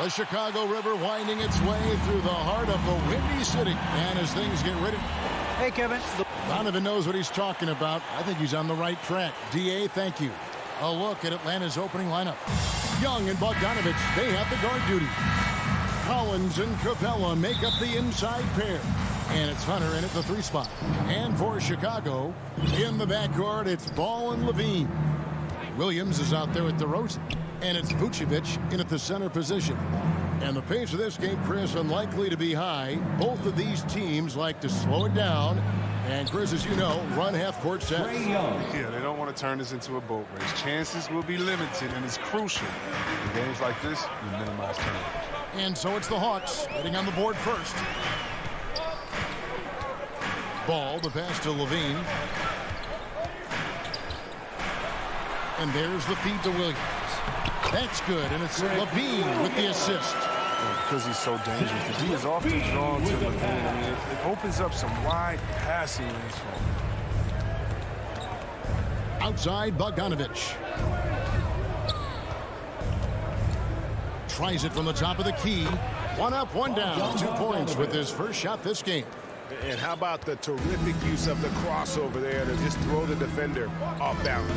The Chicago River winding its way through the heart of the Windy City. And as things get ready. Hey, Kevin. Donovan knows what he's talking about. I think he's on the right track. DA, thank you. A look at Atlanta's opening lineup. Young and Bogdanovich, they have the guard duty. Collins and Capella make up the inside pair. And it's Hunter in at the 3 spot. And for Chicago, in the backcourt, it's Ball and Levine. Williams is out there at DeRozan. And it's Vucevic in at the center position. And the pace of this game, Chris, unlikely to be high. Both of these teams like to slow it down. And Chris, as you know, run half-court sets. Yeah, they don't want to turn this into a boat race. Chances will be limited, and it's crucial. In games like this, you minimize turnovers. And so it's the Hawks getting on the board first. Ball, the pass to Levine. And there's the feed to Williams. That's good, and it's Levine with the assist. Because he's so dangerous. The D is often drawn to Levine. I mean, it opens up some wide passing lanes for him. Outside, Bogdanovich. Tries it from the top of the key. 1 up, 1 down. 2 points with his first shot this game. And how about the terrific use of the crossover there to just throw the defender off balance.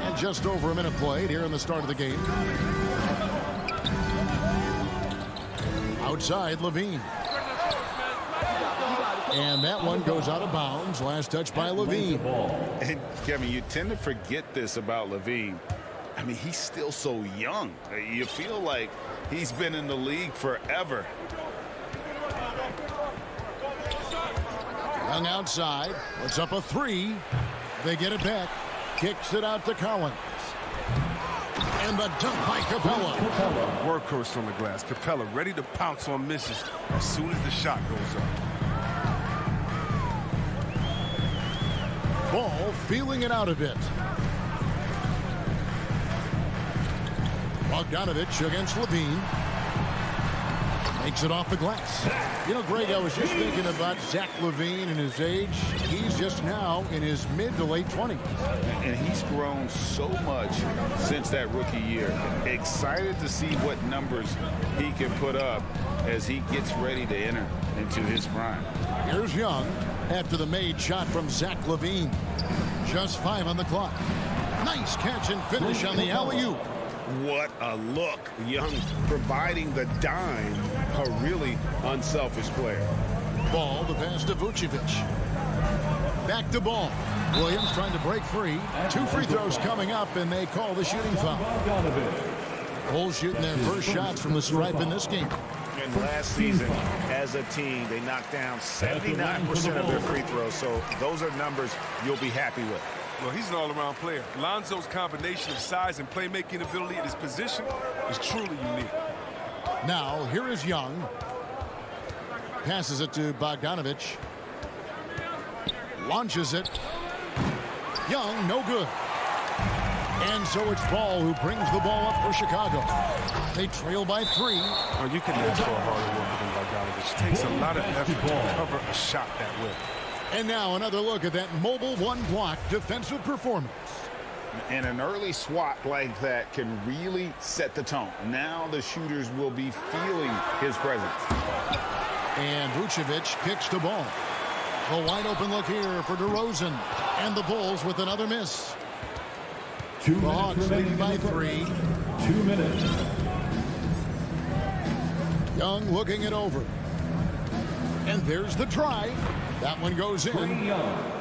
And just over a minute played here in the start of the game. Outside, Levine. And that one goes out of bounds. Last touch by Levine. And, Kevin, you tend to forget this about Levine. I mean, he's still so young. You feel like he's been in the league forever. Young outside. Puts up a 3. They get it back. Kicks it out to Collins. And the dunk by Capella. Workhorse on the glass. Capella ready to pounce on misses as soon as the shot goes up. Ball feeling it out a bit. Bogdanovich against Levine. Makes it off the glass. You know, Greg, I was just thinking about Zach Levine and his age. He's just now in his mid to late 20s. And he's grown so much since that rookie year. Excited to see what numbers he can put up as he gets ready to enter into his prime. Here's Young after the made shot from Zach Levine. Just 5 on the clock. Nice catch and finish on the alley-oop. What a look. Young providing the dime. A really unselfish player. Ball, the pass to Vucevic. Back to Ball. Williams trying to break free. 2 free throws coming up, and they call the shooting foul. Bulls shooting their first shots from the stripe in this game. And last season, as a team, they knocked down 79% of their free throws. So those are numbers you'll be happy with. Well, he's an all-around player. Lonzo's combination of size and playmaking ability at his position is truly unique. Now, here is Young. Passes it to Bogdanovich. Launches it. Young, no good. And so it's Ball who brings the ball up for Chicago. They trail by 3. Oh, you can ask for a harder worker than Bogdanovich. It takes a lot of effort to cover a shot that way. And now another look at that mobile 1-block defensive performance. And an early swat like that can really set the tone. Now the shooters will be feeling his presence. And Vucevic kicks to Ball. The wide open look here for DeRozan. And the Bulls with another miss. The Hawks leading by 3. 2 minutes. Young looking it over. And there's the drive. That one goes in.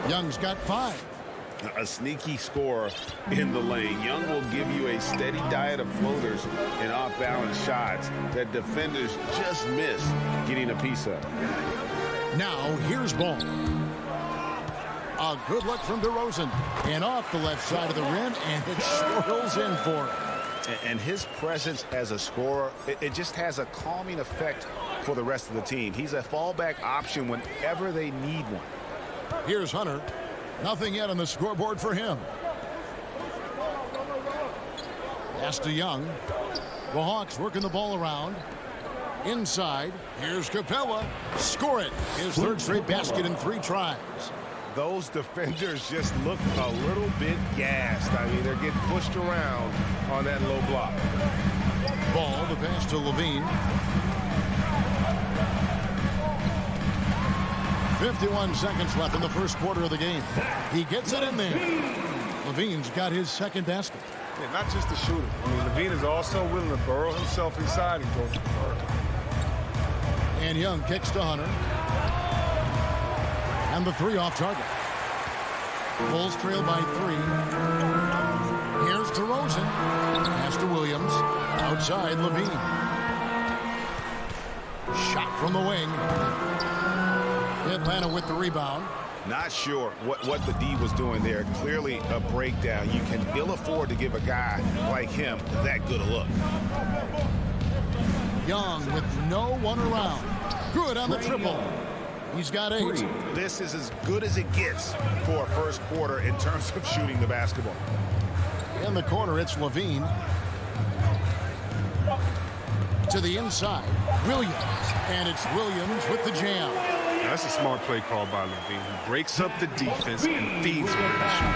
Young's got 5. A sneaky scorer in the lane. Young will give you a steady diet of floaters and off-balance shots that defenders just miss getting a piece of. Now here's Ball. A good look from DeRozan. And off the left side of the rim, and it swirls in for him. And his presence as a scorer, it just has a calming effect for the rest of the team. He's a fallback option whenever they need one. Here's Hunter. Nothing yet on the scoreboard for him. Pass to Young. The Hawks working the ball around. Inside. Here's Capella. Score it. His 3rd straight basket in 3 tries. those defenders just look a little bit gassed. I mean, they're getting pushed around on that low block. Ball, the pass to Levine. 51 seconds left in the first quarter of the game. He gets it in there. Levine's got his second basket. Yeah, not just the shooter. I mean, Levine is also willing to burrow himself inside and go for it. And Young kicks to Hunter. And the three off target. Bulls trail by 3. Here's DeRozan. Pass to Williams. Outside Levine. Shot from the wing. Atlanta with the rebound. Not sure what the D was doing there. Clearly a breakdown. You can ill afford to give a guy like him that good a look. Young with no one around. Good on the triple. He's got 8. This is as good as it gets for a first quarter in terms of shooting the basketball. In the corner, it's Levine. To the inside, Williams. And it's Williams with the jam. That's a smart play call by Levine. He breaks up the defense and feeds with the shoot.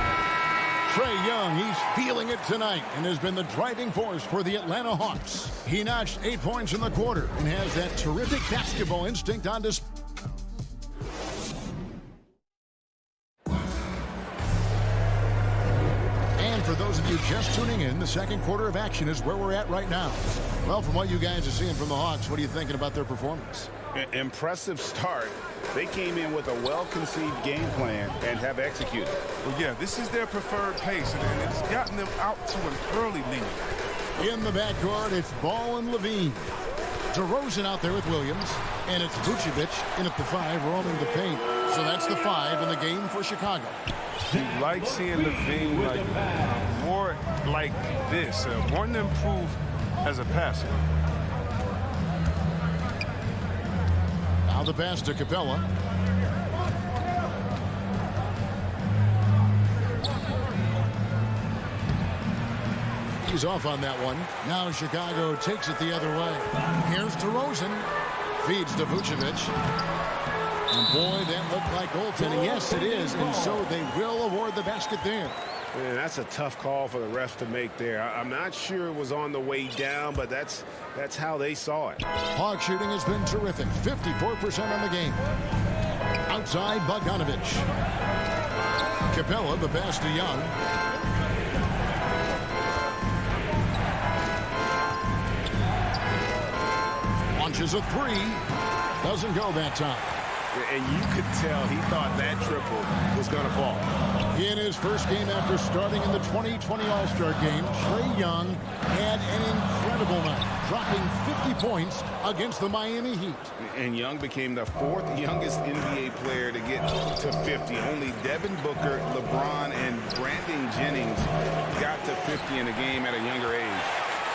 Trae Young, he's feeling it tonight and has been the driving force for the Atlanta Hawks. He notched 8 points in the quarter and has that terrific basketball instinct on display. And for those of you just tuning in, the second quarter of action is where we're at right now. Well, from what you guys are seeing from the Hawks, what are you thinking about their performance? Impressive start. They came in with a well-conceived game plan and have executed. Well, yeah, this is their preferred pace, and it's gotten them out to an early lead. In the backcourt, it's Ball and Levine. DeRozan out there with Williams, and it's Vucevic in at the 5, roaming the paint. So that's the 5 in the game for Chicago. You like seeing Levine more like this, wanting to improve as a passer. Now the pass to Capella. He's off on that one. Now Chicago takes it the other way. Here's DeRozan. Feeds to Vucevic. And boy, that looked like goaltending. Yes, it is. And so they will award the basket there. Man, that's a tough call for the refs to make there. I'm not sure it was on the way down, but that's how they saw it. Hawk shooting has been terrific. 54% on the game. Outside, Bogdanovic. Capella, the pass to Young. Launches a 3. Doesn't go that time. And you could tell he thought that triple was going to fall. In his first game after starting in the 2020 All-Star game, Trae Young had an incredible night, dropping 50 points against the Miami Heat. And Young became the 4th youngest NBA player to get to 50. Only Devin Booker, LeBron, and Brandon Jennings got to 50 in a game at a younger age.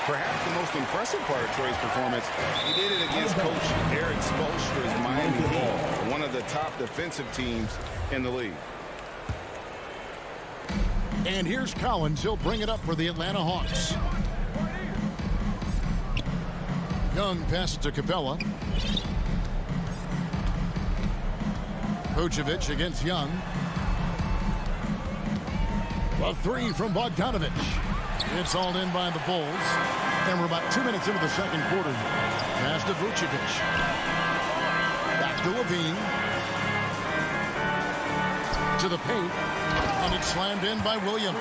Perhaps the most impressive part of Trae's performance, he did it against Coach Eric Spoelstra's Miami Heat, one of the top defensive teams in the league. And here's Collins. He'll bring it up for the Atlanta Hawks. Young passes to Capella. Vucevic against Young. A 3 from Bogdanovic. It's all in by the Bulls. And we're about 2 minutes into the second quarter. Pass to Vucevic. Back to Levine. To the paint. And it's slammed in by Williams.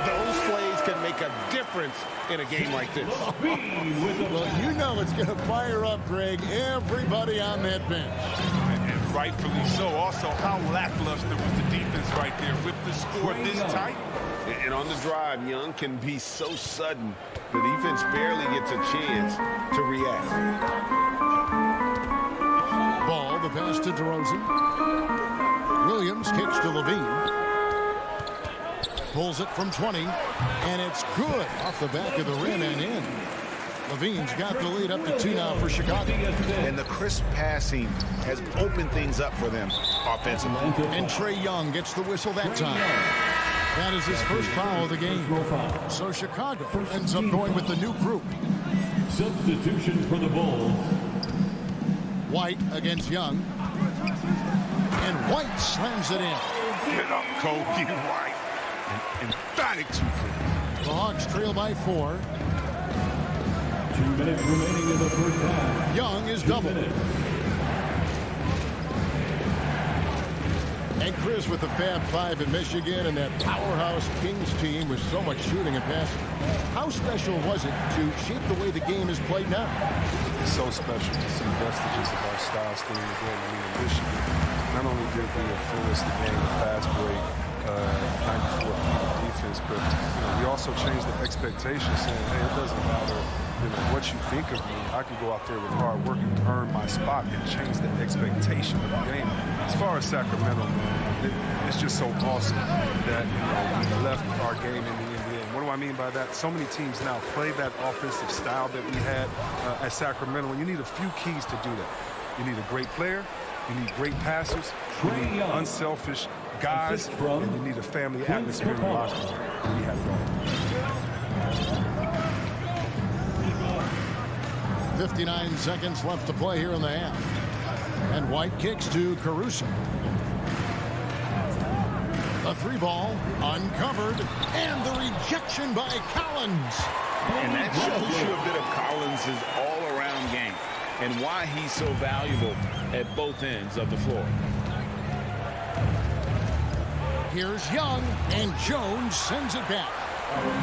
Those plays can make a difference in a game like this. Well, you know it's going to fire up, Greg, everybody on that bench. And rightfully so. Also, how lackluster was the defense right there with the score this tight. And on the drive, Young can be so sudden. The defense barely gets a chance to react. Ball, the pass to DeRozan. Williams kicks to Levine. Pulls it from 20, and it's good off the back of the rim and in. Levine's got the lead up to 2 now for Chicago. And the crisp passing has opened things up for them offensively. And Trae Young gets the whistle that time. That is his first foul of the game. So Chicago ends up going with the new group. Substitution for the Bulls. White against Young. And White slams it in. Get up, Kobe White. An emphatic 2 points. The Hawks trail by 4. 2 minutes remaining in the first half. Young is doubled. And Chris with the Fab Five in Michigan and that powerhouse Kings team with so much shooting and passing. How special was it to shape the way the game is played now? It's so special to see vestiges of our style still in the game. I mean, in Michigan, not only did we influence the game, fast break, 94 feet of defense, but we also changed the expectation, saying, hey, it doesn't matter what you think of me. I can go out there with hard work and earn my spot and change the expectation of the game. As far as Sacramento, man, it's just so awesome that we left our game in the NBA. What do I mean by that? So many teams now play that offensive style that we had at Sacramento, and you need a few keys to do that. You need a great player, you need great passers, you need unselfish guys, and you need a family atmosphere in the locker room. We have it all. 59 seconds left to play here in the half. And White kicks to Caruso. The 3-ball uncovered, and the rejection by Collins. And that shows you a bit of Collins' all-around game and why he's so valuable at both ends of the floor. Here's Young, and Jones sends it back.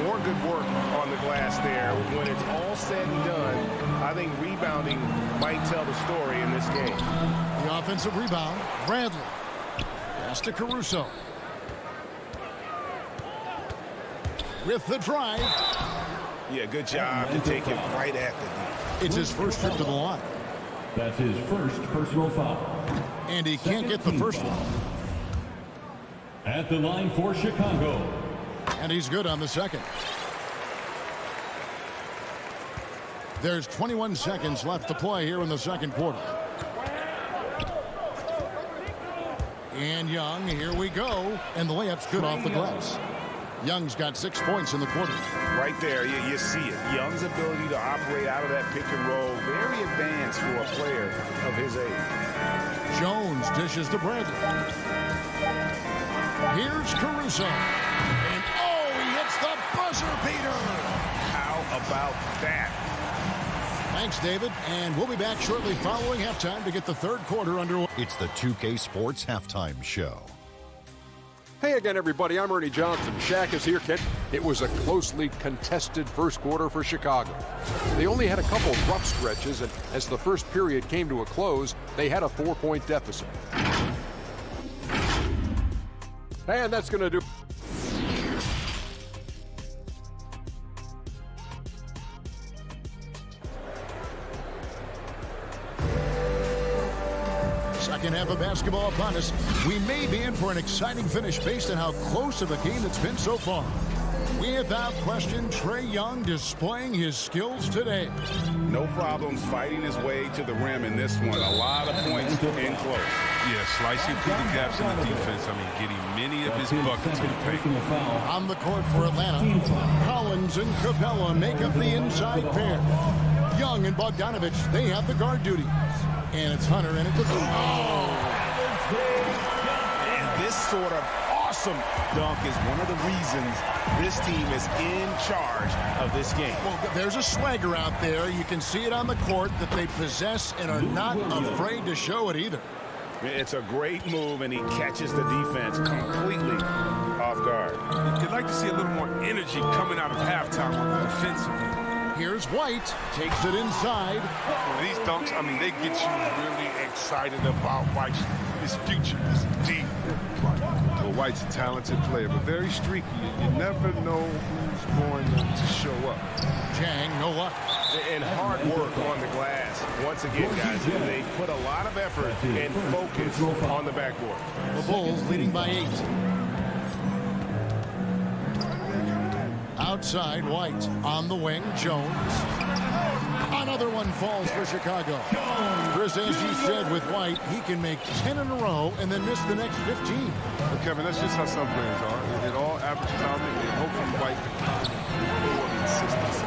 More good work on the glass there. When it's all said and done, I think rebounding might tell the story in this game. The offensive rebound, Bradley. Pass to Caruso. With the drive. Yeah, good job to take it right at the knee. It's his first trip to the line. That's his first personal foul. And he can't get the first one. At the line for Chicago. And he's good on the second. There's 21 seconds left to play here in the second quarter. And Young, here we go. And the layup's good off the glass. Young's got 6 points in the quarter. Right there, you see it. Young's ability to operate out of that pick and roll, very advanced for a player of his age. Jones dishes to Bradley. Here's Caruso. And oh, he hits the buzzer beater. How about that? Thanks, David. And we'll be back shortly following halftime to get the third quarter underway. It's the 2K Sports Halftime Show. Hey again, everybody. I'm Ernie Johnson. Shaq is here, Kent. It was a closely contested first quarter for Chicago. They only had a couple rough stretches, and as the first period came to a close, they had a 4-point deficit. And that's going to do. Second half of basketball upon us. We may be in for an exciting finish based on how close of a game it's been so far. Without question, Trae Young displaying his skills today. No problems fighting his way to the rim in this one. A lot of points in close. Yeah, slicing through the gaps in the defense. I mean, getting many of his buckets in the paint. On the court for Atlanta, Collins and Capella make up the inside pair. Young and Bogdanovich, they have the guard duties. And it's Hunter and it's And this sort of awesome dunk is one of the reasons this team is in charge of this game. Well, there's a swagger out there. You can see it on the court that they possess and are not afraid to show it either. It's a great move, and he catches the defense completely off guard. You'd like to see a little more energy coming out of halftime on the defensive end. Here's White, takes it inside. These dunks, I mean, they get you really excited about White's his future, his deep. Well, White's a talented player, but very streaky. You never know who's going to show up. Chang, no luck. And hard work on the glass. Once again, guys, they put a lot of effort and focus on the backboard. The Bulls leading by 8. Outside, White. On the wing, Jones. Another one falls for Chicago. Chris, as you said with White, he can make 10 in a row and then miss the next 15. But Kevin, that's just how some players are. It all averages out, and hopefully White can more consistency.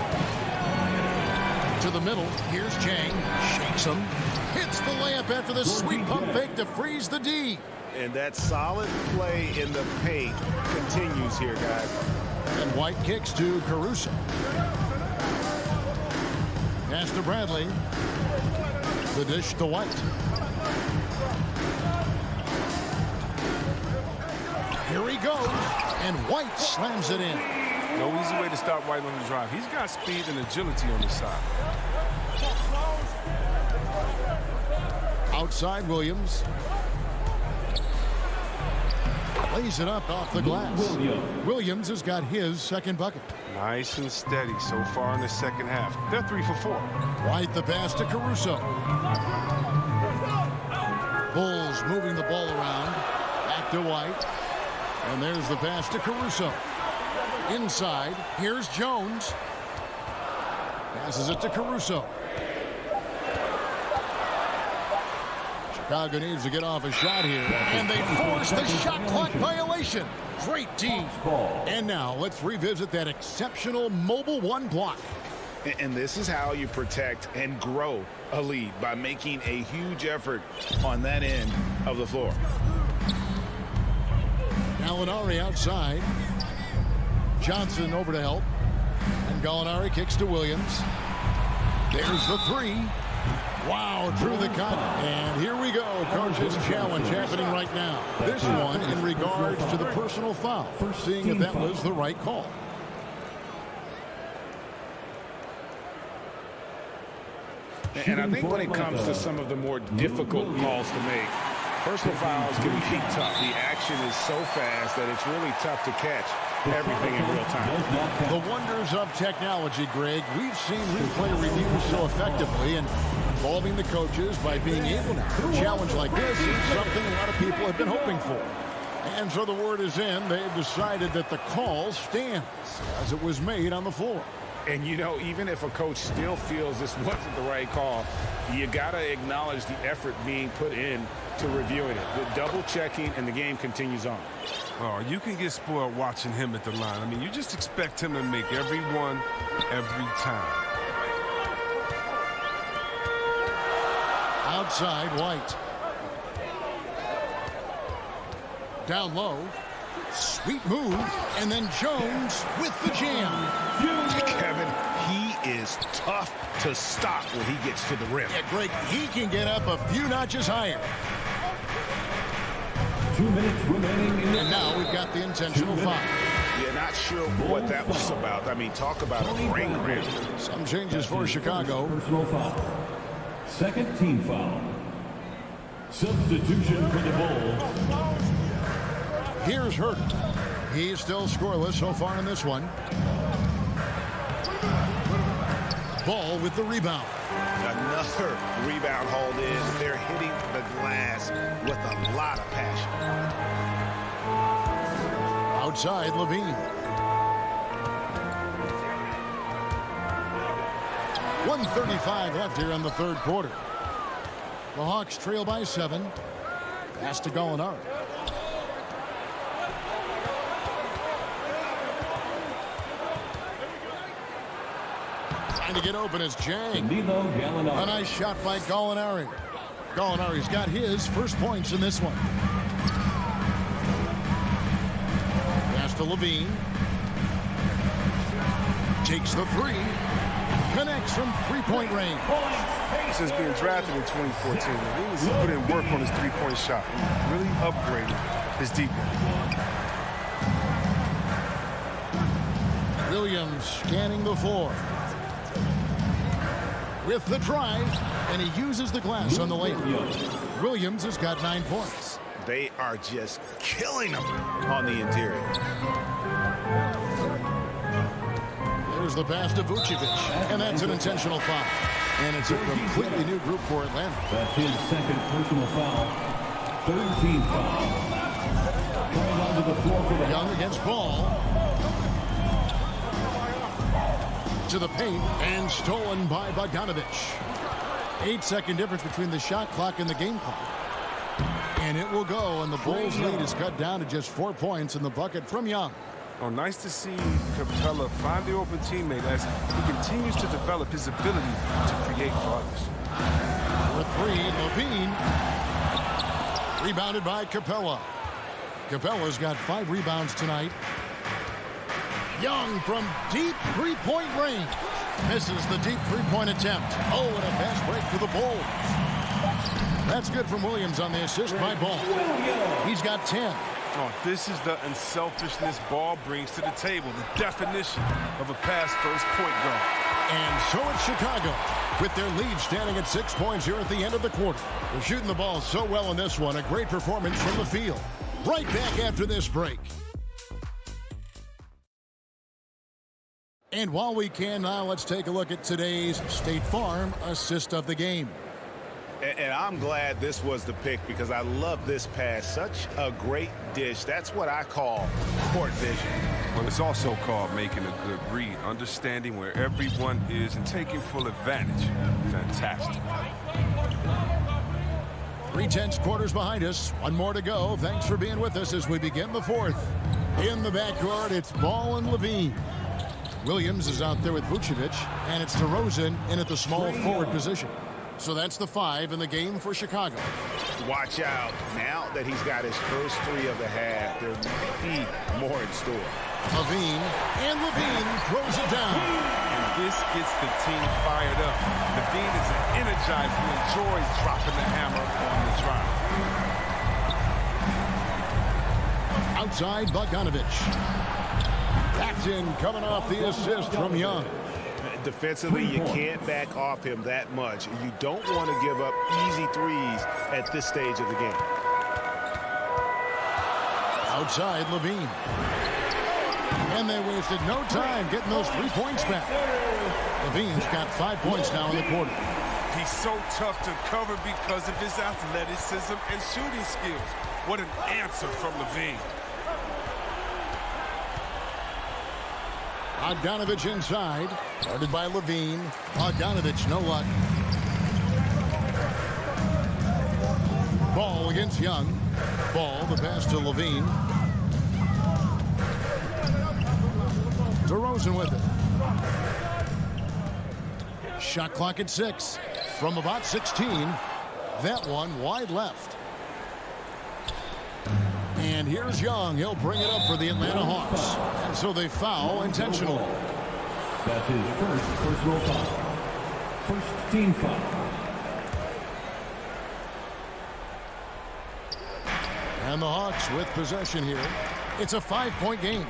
To the middle, here's Chang. Shakes him. Hits the layup after the sweet pump fake to freeze the D. And that solid play in the paint continues here, guys. And White kicks to Caruso. Pass to Bradley. The dish to White. Here he goes. And White slams it in. No easy way to stop White on the drive. He's got speed and agility on his side. Outside Williams. Lays it up off the glass. Williams has got his second bucket. Nice and steady so far in the second half. They're 3 for 4. White the pass to Caruso. Bulls moving the ball around. Back to White. And there's the pass to Caruso. Inside. Here's Jones. Passes it to Caruso. Chicago needs to get off a shot here. And they force the shot clock violation. Great D. And now let's revisit that exceptional mobile one block. And this is how you protect and grow a lead, by making a huge effort on that end of the floor. Gallinari outside. Johnson over to help. And Gallinari kicks to Williams. There's the three. Wow, through the cut. And here we go. Coach's challenge happening right now. This one in regards to the personal foul. Seeing if that was the right call. And I think when it comes to some of the more difficult calls to make, personal fouls can be tough. The action is so fast that it's really tough to catch everything in real time. The wonders of technology, Greg. We've seen replay reviews so effectively, and involving the coaches by being able to challenge like this is something a lot of people have been hoping for. And so the word is in. They've decided that the call stands as it was made on the floor. And, you know, even if a coach still feels this wasn't the right call, you got to acknowledge the effort being put in to reviewing it. The double checking, and the game continues on. Oh, you can get spoiled watching him at the line. I mean, you just expect him to make every one, every time. Outside, White. Down low. Sweet move. And then Jones with the jam. Kevin, he is tough to stop when he gets to the rim. Yeah, Greg, he can get up a few notches higher. 2 minutes remaining in the And now we've got the intentional foul. You're not sure what that was about. I mean, talk about a great rim. Some changes for Chicago. personal foul. Second team foul. Substitution for the Bulls. Here's Hurt. He's still scoreless so far in this one. Ball with the rebound. Another rebound hauled in. They're hitting the glass with a lot of passion. Outside, Levine. 1:35 left here in the third quarter. The Hawks trail by 7. Pass to Gallinari. Trying to get open is Jang. A nice shot by Gallinari. Gallinari's got his first points in this one. Pass to Levine. Takes the three. Connects from three-point range. Since being drafted in 2014, he's put in work on his three-point shot. Really upgraded his defense. Williams scanning the floor. With the drive, and he uses the glass on the layup. Williams has got 9 points. They are just killing them on the interior. There's the pass to Vucevic, and that's an intentional foul. And it's a completely new group for Atlanta. That's his second personal foul. Third team foul. Coming onto the floor for the Young against Ball. To the paint, and stolen by Bogdanovic. 8-second difference between the shot clock and the game clock. And it will go, and the Bulls' lead is cut down to just 4 points in the bucket from Young. Oh, nice to see Capella find the open teammate as he continues to develop his ability to create for others. For three, Levine. Rebounded by Capella. Capella's got 5 rebounds tonight. Young from deep three-point range. Misses the deep three-point attempt. Oh, and a fast break for the Bulls. That's good from Williams on the assist by Ball. He's got 10. Oh, this is the unselfishness Ball brings to the table, the definition of a pass-first point guard. And so it's Chicago, with their lead standing at 6 points here at the end of the quarter. They're shooting the ball so well in this one. A great performance from the field. Right back after this break. And while we can now, let's take a look at today's State Farm assist of the game. And I'm glad this was the pick because I love this pass. Such a great dish. That's what I call court vision. Well, it's also called making a good read, understanding where everyone is and taking full advantage. Fantastic. 3/10 quarters behind us. One more to go. Thanks for being with us as we begin the fourth. In the backcourt, it's Ball and Levine. Williams is out there with Vucevic, and it's DeRozan in at the small forward position. So that's the 5 in the game for Chicago. Watch out. Now that he's got his first 3 of the half, there might be more in store. Levine throws it down. And this gets the team fired up. Levine is an energizer who enjoys dropping the hammer on the drive. Outside, Bogdanovich. Paxton coming off the assist from Young. Defensively, you can't back off him that much. You don't want to give up easy threes at this stage of the game. Outside, Levine. And they wasted no time getting those 3 points back. Levine's got 5 points now in the quarter. He's so tough to cover because of his athleticism and shooting skills. What an answer from Levine. Bogdanovich inside. Guarded by Levine. Bogdanovich, no luck. Ball against Young. Ball, the pass to Levine. DeRozan with it. Shot clock at 6. From about 16. That one wide left. And here's Young. He'll bring it up for the Atlanta Hawks. And so they foul intentionally. That's his first personal foul. First team foul. And the Hawks with possession here. It's a 5-point game.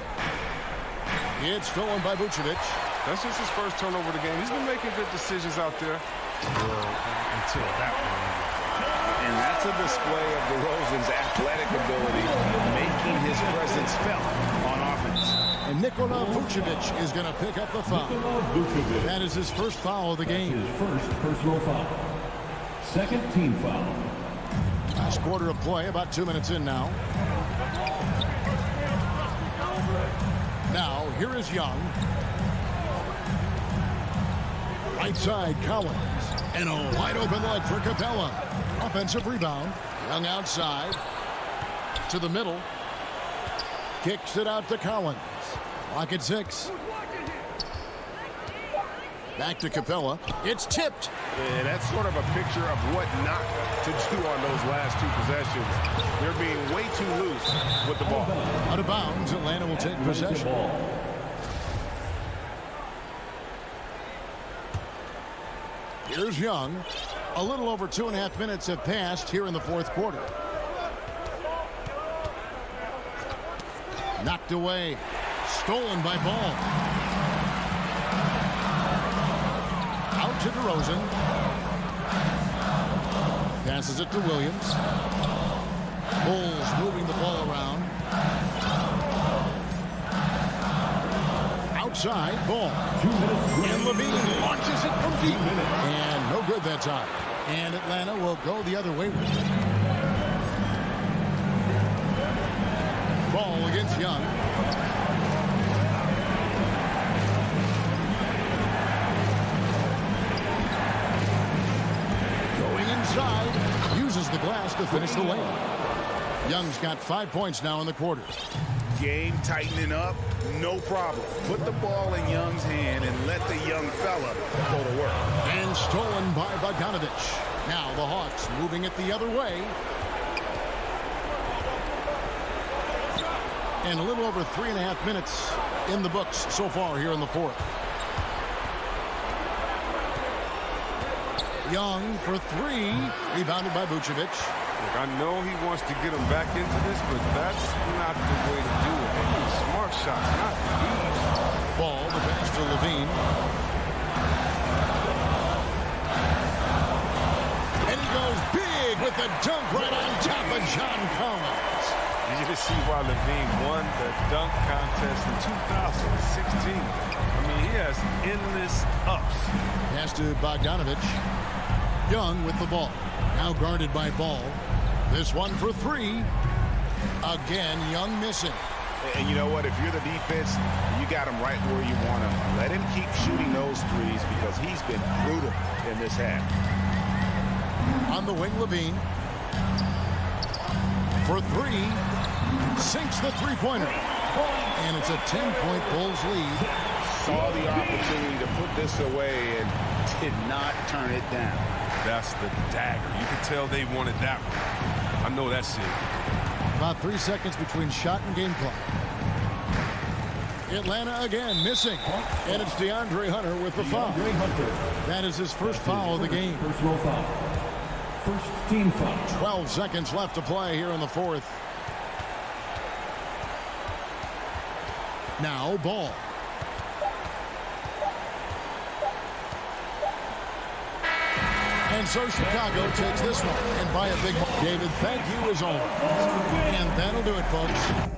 It's stolen by Vucevic. That's just his first turnover of the game. He's been making good decisions out there. Until that one. And that's a display of DeRozan's athletic ability, making his presence felt on offense. And Nikola Vucevic is going to pick up the foul. That is his first foul of the game. His first personal foul. Second team foul. Last quarter of play, about 2 minutes in now. Now, here is Young. Right side, Collins. And a wide open look for Capella. Offensive rebound. Young outside. To the middle. Kicks it out to Collins. Clock at 6. Back to Capella. It's tipped. And that's sort of a picture of what not to do on those last 2 possessions. They're being way too loose with the ball. Out of bounds. Atlanta will take possession. Here's Young. A little over 2.5 minutes have passed here in the fourth quarter. Knocked away. Stolen by Ball. Out to DeRozan. Passes it to Williams. Bulls moving the ball around. Outside, Ball. And Levine launches it from deep. And no good that time. And Atlanta will go the other way with it. Ball against Young. Going inside. Uses the glass to finish the layup. Young's got 5 points now in the quarter. Game tightening up, no problem. Put the ball in Young's hand and let the young fella go to work. And stolen by Bogdanovich. Now the Hawks moving it the other way. And a little over 3.5 minutes in the books so far here in the fourth. Young for three. Rebounded by Vucevic. Look, I know he wants to get him back into this, but that's not the way to do it. They need smart shots, not these. Ball, the pass to Levine. And he goes big with the dunk right on top of John Collins. You just see why Levine won the dunk contest in 2016. I mean, he has endless ups. Pass to Bogdanovich. Young with the ball. Now guarded by Ball. This one for three. Again, Young missing. And you know what? If you're the defense, you got him right where you want him. Let him keep shooting those threes because he's been brutal in this half. On the wing, Levine. For three. Sinks the three-pointer. And it's a 10-point Bulls lead. Saw the opportunity to put this away and did not turn it down. That's the dagger. You can tell they wanted that one. I know that's it. About 3 seconds between shot and game clock. Atlanta again missing. And it's DeAndre Hunter with the foul. That is his first foul of the game. Personal foul. First team foul. 12 seconds left to play here in the fourth. Now Ball. And so Chicago takes this one, and by a big mark. David, thank you as always. And that'll do it, folks.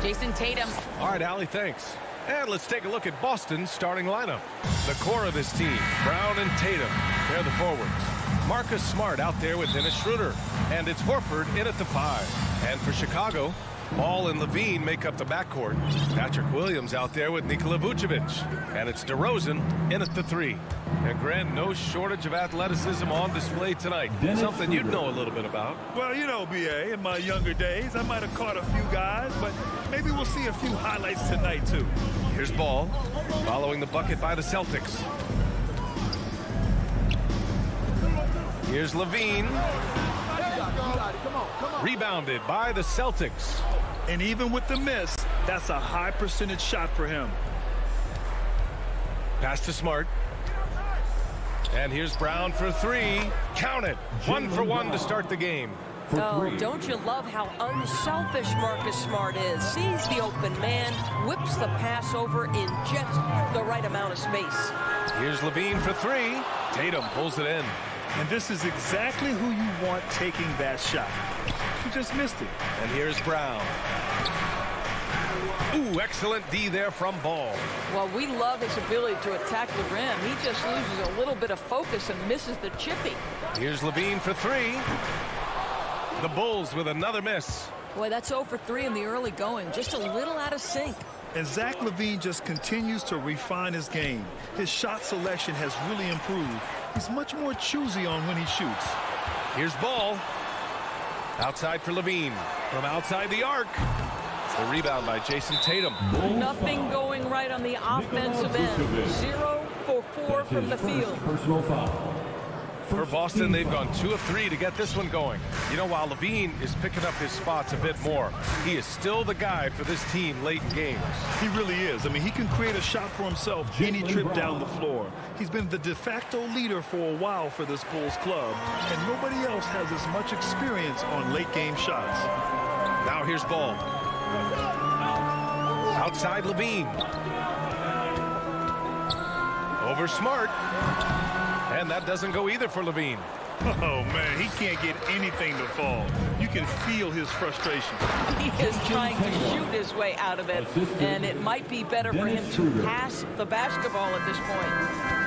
Jason Tatum. All right, Allie, thanks. And let's take a look at Boston's starting lineup. The core of this team, Brown and Tatum. They're the forwards. Marcus Smart out there with Dennis Schroeder. And it's Horford in at the 5. And for Chicago, Ball and Levine make up the backcourt. Patrick Williams out there with Nikola Vucevic. And it's DeRozan in at the 3. And Grant, no shortage of athleticism on display tonight. Something you'd know a little bit about. Well, you know, B.A., in my younger days, I might have caught a few guys, but maybe we'll see a few highlights tonight, too. Here's Ball, following the bucket by the Celtics. Here's Levine. Rebounded by the Celtics. And even with the miss, that's a high percentage shot for him. Pass to Smart. And here's Brown for 3. Count it. 1 for 1 to start the game. for Oh, 3. don't you love how unselfish Marcus Smart is? Sees the open man, whips the pass over in just the right amount of space. Here's Levine for 3. Tatum pulls it in. And this is exactly who you want taking that shot. He just missed it. And here's Brown. Ooh, excellent D there from Ball. Well, we love his ability to attack the rim. He just loses a little bit of focus and misses the chippy. Here's Levine for 3. The Bulls with another miss. Boy, that's 0 for 3 in the early going. Just a little out of sync. And Zach LaVine just continues to refine his game. His shot selection has really improved. He's much more choosy on when he shoots. Here's Ball. Outside for Levine. From outside the arc. The rebound by Jason Tatum. Nothing going right on the offensive end. 0 for 4 from the field. Personal foul. For Boston, they've gone 2 of 3 to get this one going. You know, while Levine is picking up his spots a bit more, he is still the guy for this team late in games. He really is. I mean, he can create a shot for himself any trip down the floor. He's been the de facto leader for a while for this Bulls club, and nobody else has as much experience on late game shots. Now here's Ball. Outside Levine. Over Smart. And that doesn't go either for Levine. Oh, man, he can't get anything to fall. You can feel his frustration. He is trying to shoot his way out of it, and it might be better for him to pass the basketball at this point.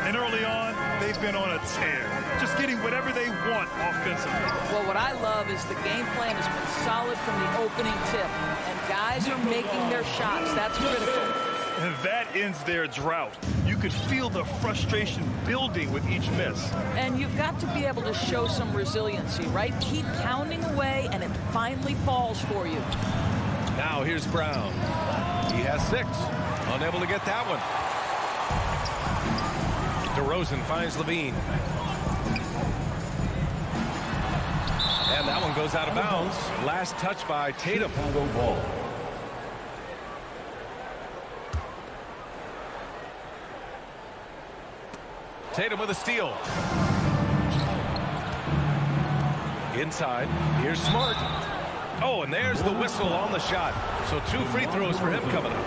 And early on, they've been on a tear, just getting whatever they want offensively. Well, what I love is the game plan has been solid from the opening tip, and guys are making their shots. That's critical. And that ends their drought. You could feel the frustration building with each miss. And you've got to be able to show some resiliency, right? Keep pounding away, and it finally falls for you. Now here's Brown. He has 6. Unable to get that one. DeRozan finds Levine. And that one goes out of bounds. Last touch by Tatum. Chicago ball. Tatum with a steal. Inside. Here's Smart. Oh, and there's the whistle on the shot. So 2 free throws for him coming up.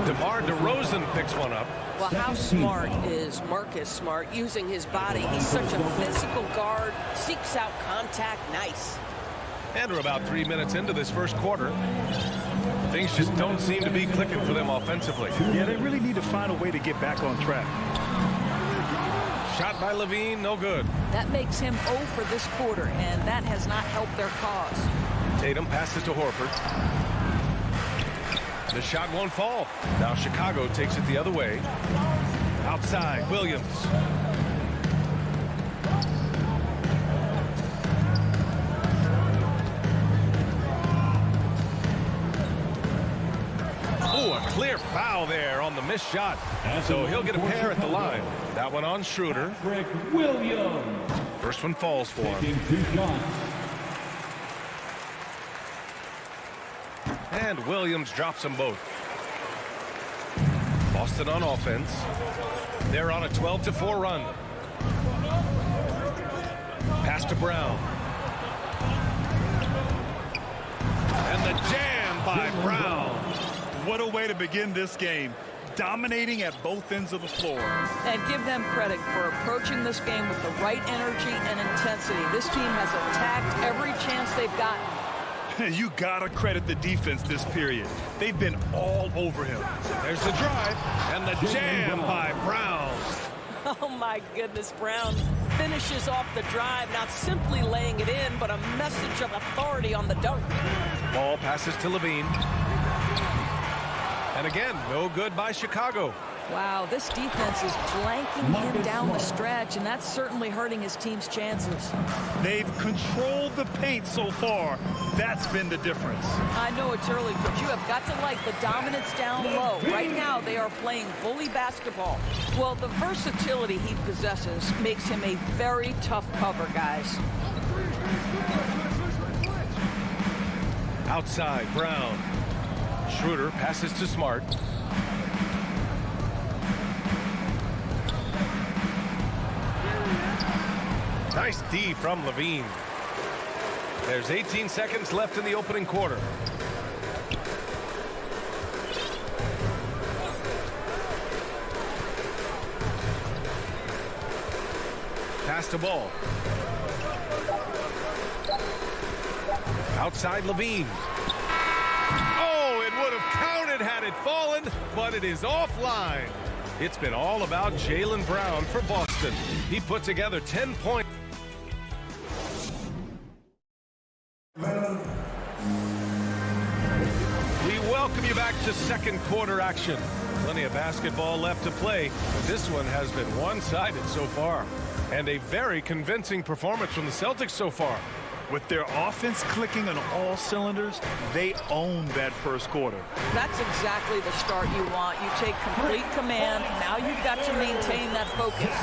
DeMar DeRozan picks one up. Well, how smart is Marcus Smart using his body? He's such a physical guard, seeks out contact. Nice. And we're about 3 minutes into this first quarter. Things just don't seem to be clicking for them offensively. Yeah, they really need to find a way to get back on track. Shot by Levine, no good. That makes him 0 for this quarter, and that has not helped their cause. Tatum passes to Horford. The shot won't fall. Now Chicago takes it the other way. Outside, Williams. Oh, a clear foul there on the missed shot. So he'll get a pair at the line. That one on Schroeder. Greg Williams. First one falls for him. Taking 2 shots. And Williams drops them both. Boston on offense. They're on a 12-4 run. Pass to Brown. And the jam by Brown. What a way to begin this game. Dominating at both ends of the floor. And give them credit for approaching this game with the right energy and intensity. This team has attacked every chance they've gotten. You gotta credit the defense this period. They've been all over him. There's the drive and the jam by Brown. Oh my goodness, Brown finishes off the drive, not simply laying it in, but a message of authority on the dunk. Ball passes to Levine. And again, no good by Chicago. Wow, this defense is blanking him down the stretch, and that's certainly hurting his team's chances. They've controlled the paint so far. That's been the difference. I know it's early, but you have got to like the dominance down low. Right now, they are playing bully basketball. Well, the versatility he possesses makes him a very tough cover, guys. Outside, Brown. Schroeder passes to Smart. Nice D from Levine. There's 18 seconds left in the opening quarter. Pass the ball. Outside Levine. Oh, it would have counted had it fallen, but it is offline. It's been all about Jaylen Brown for Boston. He put together 10 points. We welcome you back to second quarter action. Plenty of basketball left to play, but this one has been one-sided so far. And a very convincing performance from the Celtics so far. With their offense clicking on all cylinders, they own that first quarter. That's exactly the start you want. You take complete command. Now you've got to maintain that focus.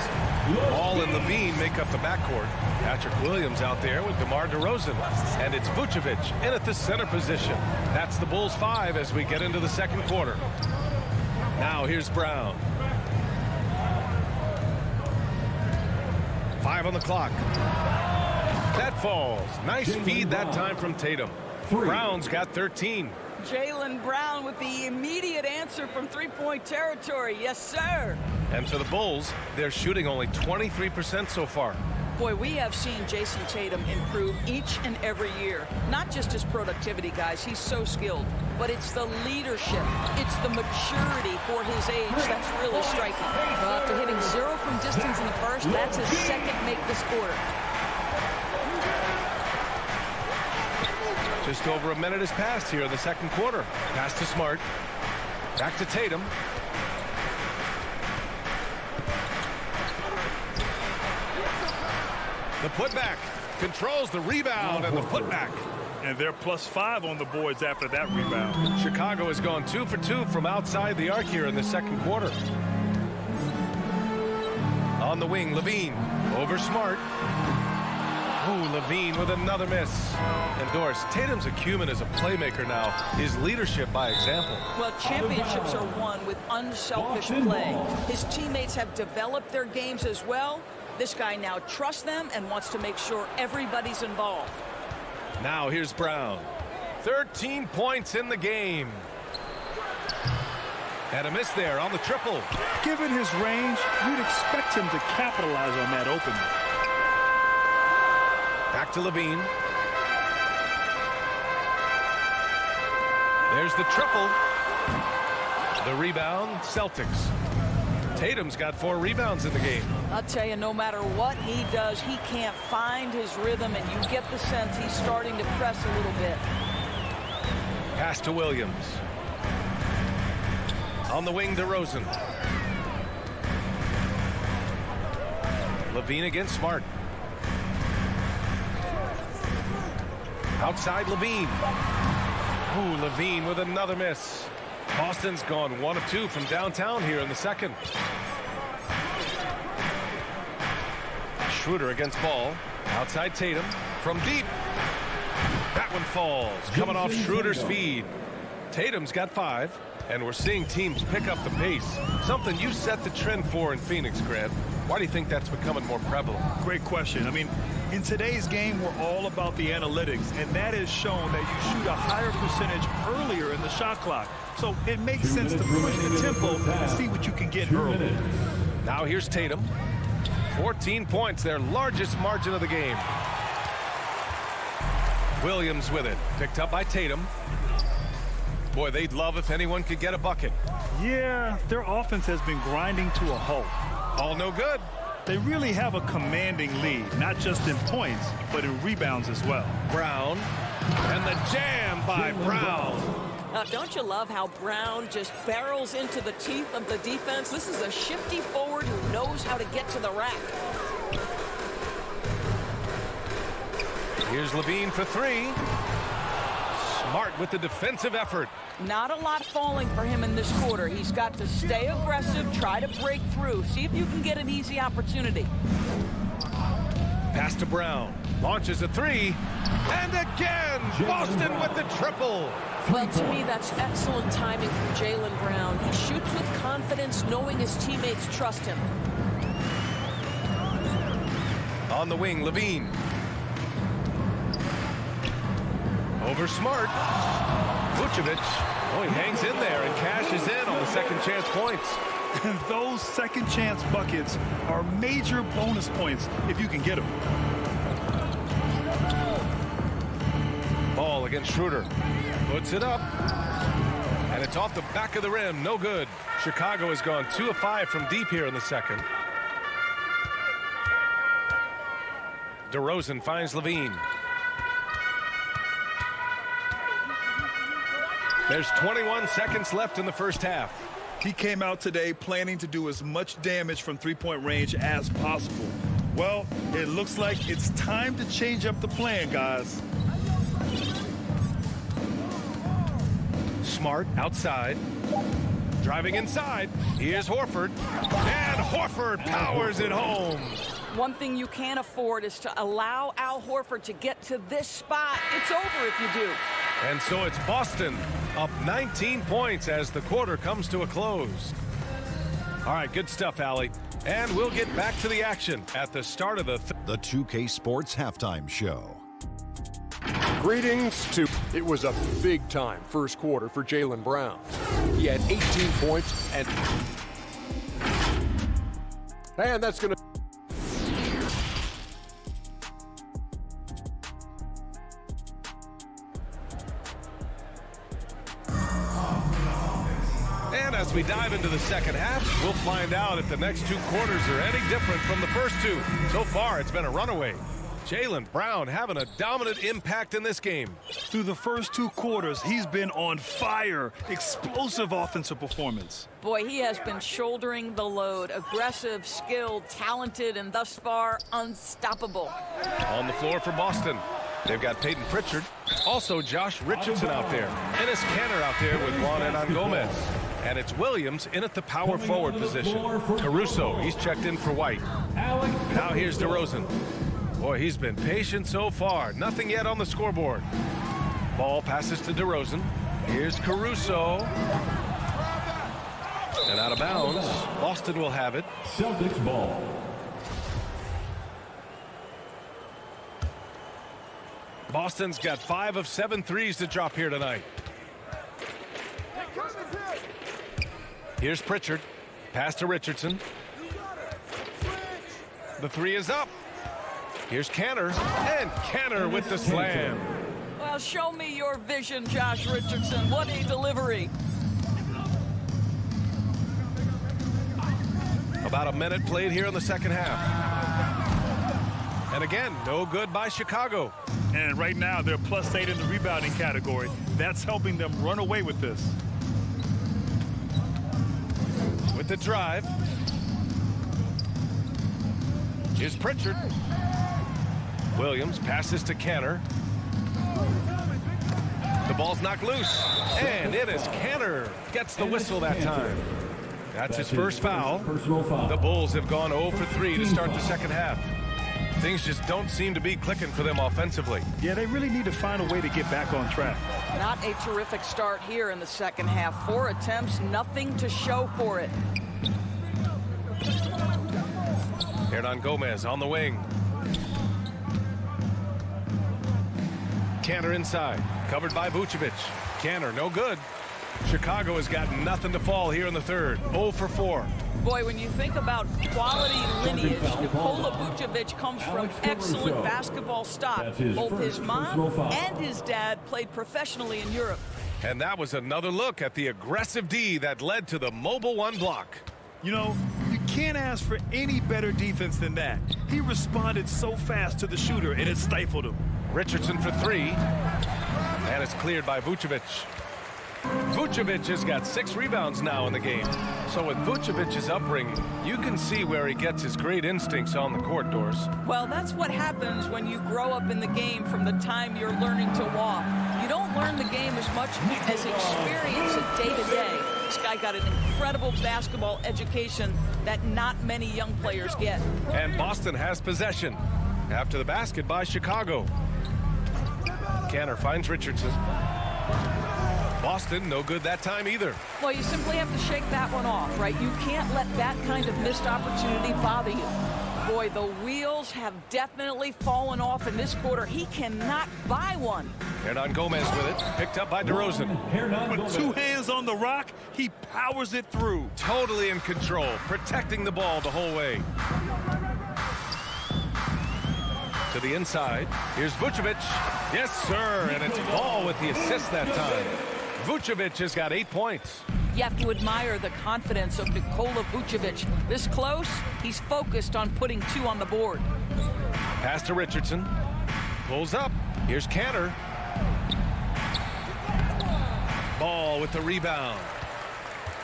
Ball and Levine make up the backcourt. Patrick Williams out there with DeMar DeRozan. And it's Vucevic in at the center position. That's the Bulls 5 as we get into the second quarter. Now here's Brown. 5 on the clock. That falls. Nice feed that time from Tatum. Brown's got 13. Jaylen Brown with the immediate answer from three-point territory. Yes, sir. And for the Bulls, they're shooting only 23% so far. Boy, we have seen Jason Tatum improve each and every year. Not just his productivity, guys. He's so skilled. But it's the leadership. It's the maturity for his age that's really striking. Well, after hitting 0 from distance in the first, that's his second make this quarter. Just over a minute has passed here in the second quarter. Pass to Smart. Back to Tatum. The putback. Controls the rebound and the putback. And they're +5 on the boards after that rebound. Chicago has gone 2 for 2 from outside the arc here in the second quarter. On the wing, Levine. Over Smart. Ooh, Levine with another miss. And Doris, Tatum's acumen as a playmaker now is leadership by example. Well, championships are won with unselfish play. His teammates have developed their games as well. This guy now trusts them and wants to make sure everybody's involved. Now here's Brown. 13 points in the game. And a miss there on the triple. Given his range, you'd expect him to capitalize on that opening. Back to Levine. There's the triple. The rebound, Celtics. Tatum's got 4 rebounds in the game. I'll tell you, no matter what he does, he can't find his rhythm, and you get the sense he's starting to press a little bit. Pass to Williams. On the wing, DeRozan. Levine against Smart. Outside Levine. Ooh, Levine with another miss. Boston's gone 1 of 2 from downtown here in the second. Schroeder against Ball. Outside Tatum. From deep. That one falls. Coming off Schroeder's feed. Tatum's got 5. And we're seeing teams pick up the pace. Something you set the trend for in Phoenix, Grant. Why do you think that's becoming more prevalent? Great question. I mean, in today's game, we're all about the analytics, and that has shown that you shoot a higher percentage earlier in the shot clock. So it makes sense to push the tempo and see what you can get early. Now here's Tatum. 14 points, their largest margin of the game. Williams with it. Picked up by Tatum. Boy, they'd love if anyone could get a bucket. Yeah, their offense has been grinding to a halt. All no good. They really have a commanding lead, not just in points, but in rebounds as well. Brown. And the jam by Brown. Don't you love how Brown just barrels into the teeth of the defense? This is a shifty forward who knows how to get to the rack. Here's Levine for 3. Smart with the defensive effort. Not a lot falling for him in this quarter. He's got to stay aggressive, try to break through, see if you can get an easy opportunity. Pass to Brown. Launches a 3. And again, Boston with the triple. Well, to me, that's excellent timing from Jaylen Brown. He shoots with confidence, knowing his teammates trust him. On the wing, Levine. Over Smart. Vucevic. Oh, he hangs in there and cashes in on the second chance points. And those second chance buckets are major bonus points if you can get them. Ball against Schroeder. Puts it up. And it's off the back of the rim. No good. Chicago has gone 2 of 5 from deep here in the second. DeRozan finds Levine. There's 21 seconds left in the first half. He came out today planning to do as much damage from three-point range as possible. Well, it looks like it's time to change up the plan, guys. Smart outside. Driving inside. Here's Horford. And Horford powers it home. One thing you can't afford is to allow Al Horford to get to this spot. It's over if you do. And so it's Boston up 19 points as the quarter comes to a close. All right, good stuff, Allie. And we'll get back to the action at the start of the 2K Sports Halftime Show. Greetings to... It was a big-time first quarter for Jaylen Brown. He had 18 points and that's going to... And as we dive into the second half, we'll find out if the next 2 quarters are any different from the first 2. So far, it's been a runaway. Jaylen Brown having a dominant impact in this game. Through the first 2 quarters, he's been on fire. Explosive offensive performance. Boy, he has been shouldering the load. Aggressive, skilled, talented, and thus far, unstoppable. On the floor for Boston, they've got Peyton Pritchard. Also, Josh Richardson out there. Enes Kanter out there with Juan Hernangomez. And it's Williams in at the power forward position. Caruso, he's checked in for White. Now here's DeRozan. Boy, he's been patient so far. Nothing yet on the scoreboard. Ball passes to DeRozan. Here's Caruso. And out of bounds. Boston will have it. Celtics ball. Boston's got 5 of 7 threes to drop here tonight. Here's Pritchard. Pass to Richardson. The 3 is up. Here's Kanter. And Kanter with the slam. Well, show me your vision, Josh Richardson. What a delivery. About a minute played here in the second half. And again, no good by Chicago. And right now, they're +8 in the rebounding category. That's helping them run away with this. With the drive. Here's Pritchard. Williams passes to Kanter. The ball's knocked loose. And it is Kanter. Gets the whistle that time. That's his first foul. The Bulls have gone 0 for 3 to start the second half. Things just don't seem to be clicking for them offensively. Yeah, they really need to find a way to get back on track. Not a terrific start here in the second half. 4 attempts, nothing to show for it. Hernangomez on the wing. Kanter inside, covered by Vucevic. Kanter, no good. Chicago has got nothing to fall here in the third. 0 for 4. Boy, when you think about quality lineage, Nikola Vucevic comes from excellent basketball stock. Both his mom and his dad played professionally in Europe. And that was another look at the aggressive D that led to the mobile 1 block. You know, you can't ask for any better defense than that. He responded so fast to the shooter, and it stifled him. Richardson for 3. And it's cleared by Vucevic. Vucevic has got 6 rebounds now in the game. So with Vucevic's upbringing, you can see where he gets his great instincts on the court, Doors. Well, that's what happens when you grow up in the game from the time you're learning to walk. You don't learn the game as much as experience it day to day. This guy got an incredible basketball education that not many young players get. And Boston has possession after the basket by Chicago. Kanter finds Richardson. Boston, no good that time either. Well, you simply have to shake that one off, right? You can't let that kind of missed opportunity bother you. Boy, the wheels have definitely fallen off in this quarter. He cannot buy one. Hernan Gomez with it. Picked up by DeRozan. With 2 hands on the rock, he powers it through. Totally in control, protecting the ball the whole way. To the inside. Here's Vucevic. Yes, sir. And it's Ball with the assist that time. Vucevic has got 8 points. You have to admire the confidence of Nikola Vucevic. This close, he's focused on putting 2 on the board. Pass to Richardson. Pulls up. Here's Cantor. Ball with the rebound.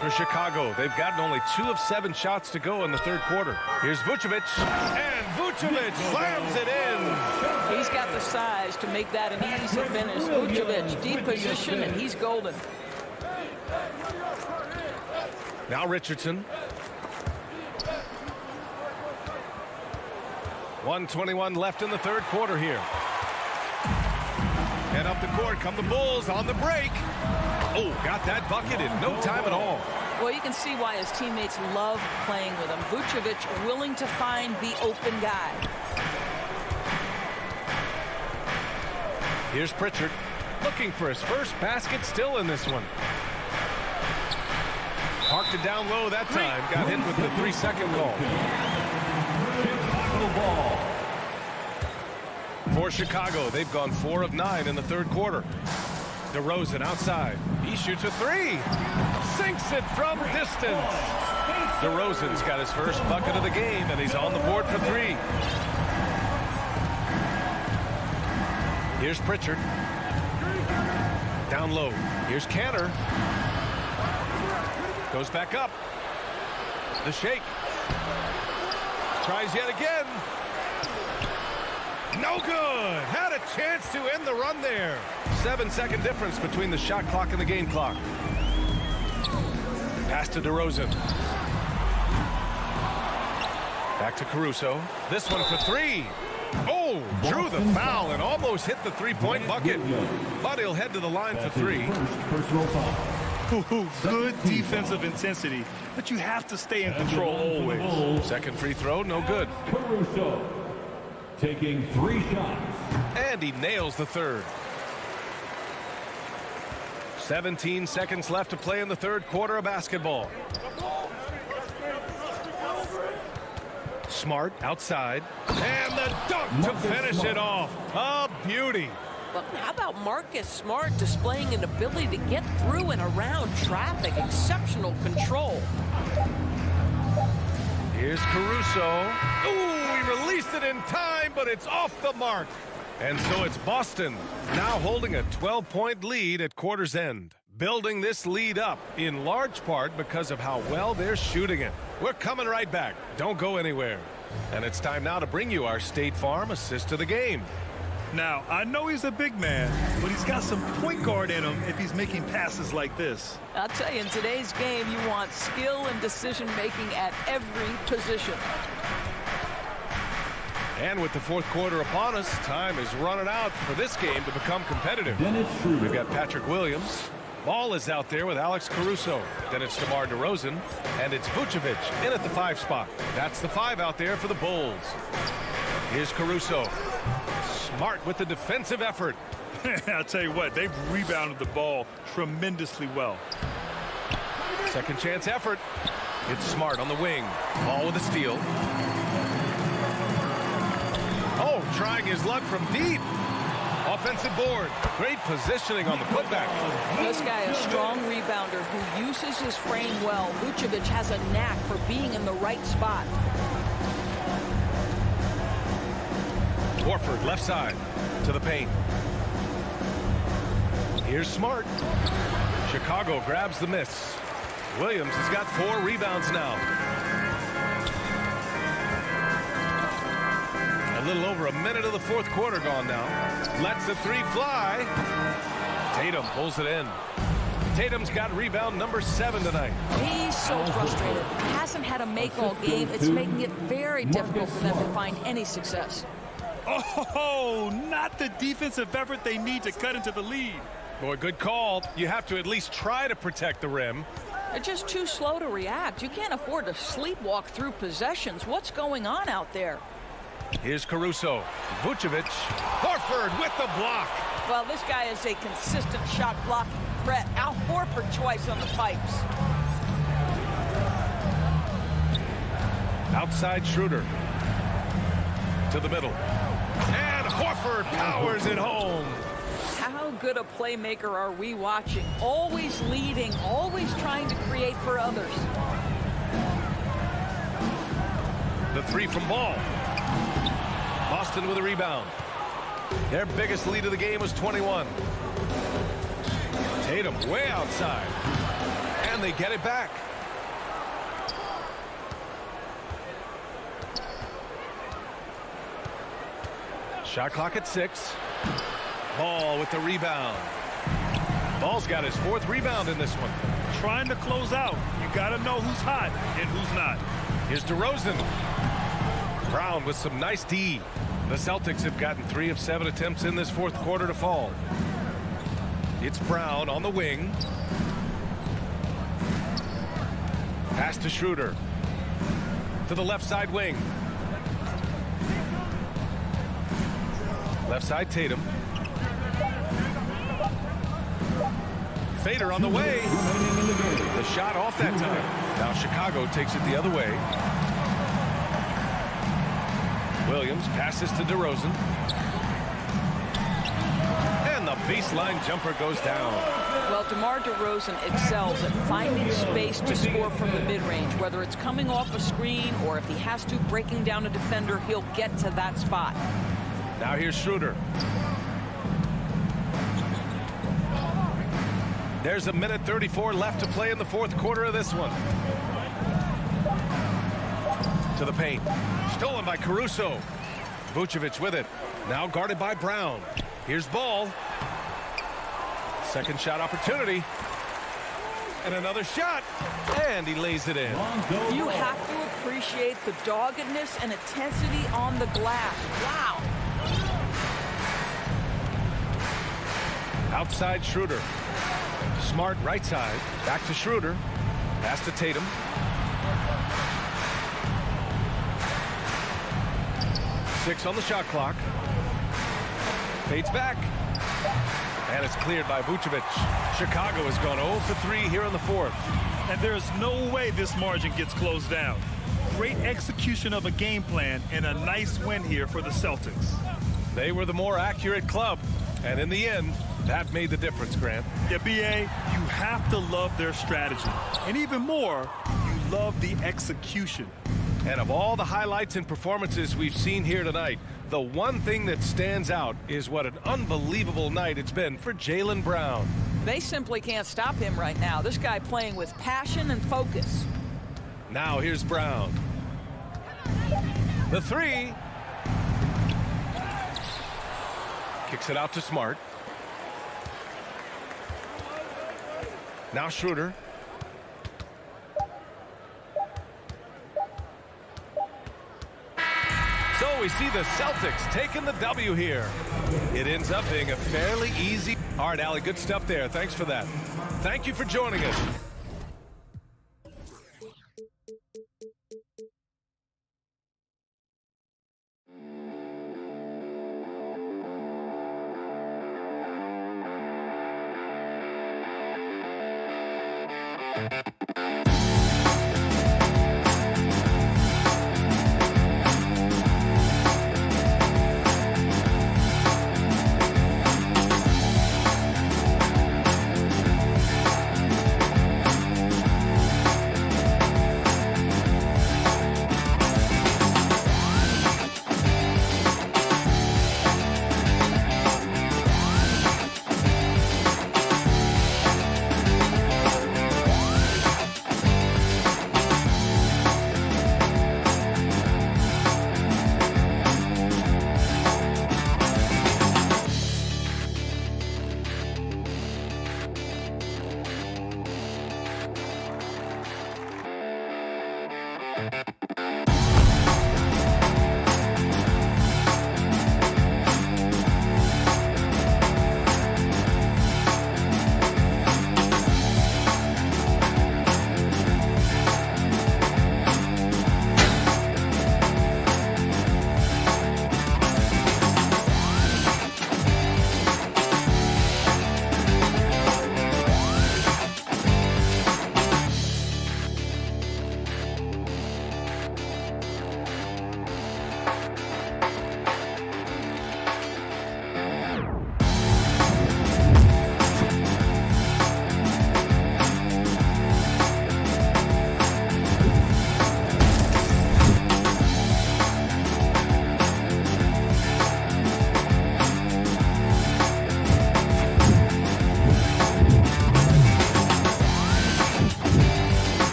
For Chicago, they've gotten only 2 of 7 shots to go in the third quarter. Here's Vucevic, and Vucevic slams it in. He's got the size to make that an easy finish. Vucevic, deep position, and he's golden. Now Richardson. 1:21 left in the third quarter here. And up the court come the Bulls on the break. Oh, got that bucket in no time at all. Well, you can see why his teammates love playing with him. Vucevic willing to find the open guy. Here's Pritchard looking for his first basket, still in this one. Parked it down low that time. Got hit with the 3-second call. For Chicago, they've gone 4 of 9 in the third quarter. DeRozan outside. He shoots a 3. Sinks it from distance. DeRozan's got his first bucket of the game, and he's on the board for 3. Here's Pritchard. Down low. Here's Cantor. Goes back up. The shake. Tries yet again. No good. Had a chance to end the run there. 7-second difference between the shot clock and the game clock. Pass to DeRozan. Back to Caruso. This one for 3. Oh, drew the foul and almost hit the 3-point bucket. But he'll head to the line for 3. Good defensive intensity, but you have to stay in control always. Second free throw, no good. Caruso taking 3 shots. And he nails the third. 17 seconds left to play in the third quarter of basketball. Smart outside. And the dunk to finish it off. A beauty. But how about Marcus Smart displaying an ability to get through and around traffic? Exceptional control. Here's Caruso. Ooh, he released it in time, but it's off the mark. And so it's Boston now holding a 12-point lead at quarter's end. Building this lead up in large part because of how well they're shooting it. We're coming right back. Don't go anywhere. And it's time now to bring you our State Farm assist of the game. Now, I know he's a big man, but he's got some point guard in him if he's making passes like this. I'll tell you, in today's game, you want skill and decision-making at every position. And with the fourth quarter upon us, time is running out for this game to become competitive. We've got Patrick Williams. Ball is out there with Alex Caruso. Then it's DeMar DeRozan. And it's Vucevic in at the 5 spot. That's the 5 out there for the Bulls. Here's Caruso. Smart with the defensive effort. I'll tell you what, they've rebounded the ball tremendously well. Second chance effort. It's Smart on the wing. Ball with a steal. Oh, trying his luck from deep. Offensive board. Great positioning on the putback. This guy, a strong rebounder who uses his frame well. Vucevic has a knack for being in the right spot. Horford left side to the paint. Here's Smart. Chicago grabs the miss. Williams has got 4 rebounds now. A little over a minute of the fourth quarter gone now. Lets the 3 fly. Tatum pulls it in. Tatum's got rebound number 7 tonight. He's so frustrated. Hasn't had a make all game. It's making it very difficult for them to find any success. Oh, not the defensive effort they need to cut into the lead. Boy, good call. You have to at least try to protect the rim. They're just too slow to react. You can't afford to sleepwalk through possessions. What's going on out there? Here's Caruso. Vucevic. Horford with the block. Well, this guy is a consistent shot blocking threat. Al Horford twice on the pipes. Outside Schroeder. To the middle. And Horford powers it home. How good a playmaker are we watching? Always leading, always trying to create for others. The three from Ball. Boston with a rebound. Their biggest lead of the game was 21. Tatum way outside. And they get it back. Shot clock at 6. Ball with the rebound. Ball's got his 4th rebound in this one. Trying to close out. You got to know who's hot and who's not. Here's DeRozan. Brown with some nice D. The Celtics have gotten 3 of 7 attempts in this 4th quarter to fall. It's Brown on the wing. Pass to Schroeder. To the left side wing. Left side Tatum. Fader on the way. The shot off that time. Now Chicago takes it the other way. Williams passes to DeRozan. And the baseline jumper goes down. Well, DeMar DeRozan excels at finding space to score from the mid-range. Whether it's coming off a screen or if he has to breaking down a defender, he'll get to that spot. Now here's Schroeder. There's 1:34 left to play in the 4th quarter of this one. To the paint. Stolen by Caruso. Vucevic with it. Now guarded by Brown. Here's Ball. Second shot opportunity. And another shot. And he lays it in. You have to appreciate the doggedness and intensity on the glass. Wow. Outside Schroeder. Smart right side. Back to Schroeder. Pass to Tatum. Six on the shot clock. Fades back. And it's cleared by Vucevic. Chicago has gone 0 for 3 here in the 4th. And there's no way this margin gets closed down. Great execution of a game plan and a nice win here for the Celtics. They were the more accurate club. And in the end, that made the difference, Grant. Yeah, B.A., you have to love their strategy. And even more, you love the execution. And of all the highlights and performances we've seen here tonight, the one thing that stands out is what an unbelievable night it's been for Jaylen Brown. They simply can't stop him right now. This guy playing with passion and focus. Now here's Brown. The three. Kicks it out to Smart. Now Schroeder. So we see the Celtics taking the W here. It ends up being a fairly easy. All right, Allie, good stuff there. Thanks for that. Thank you for joining us.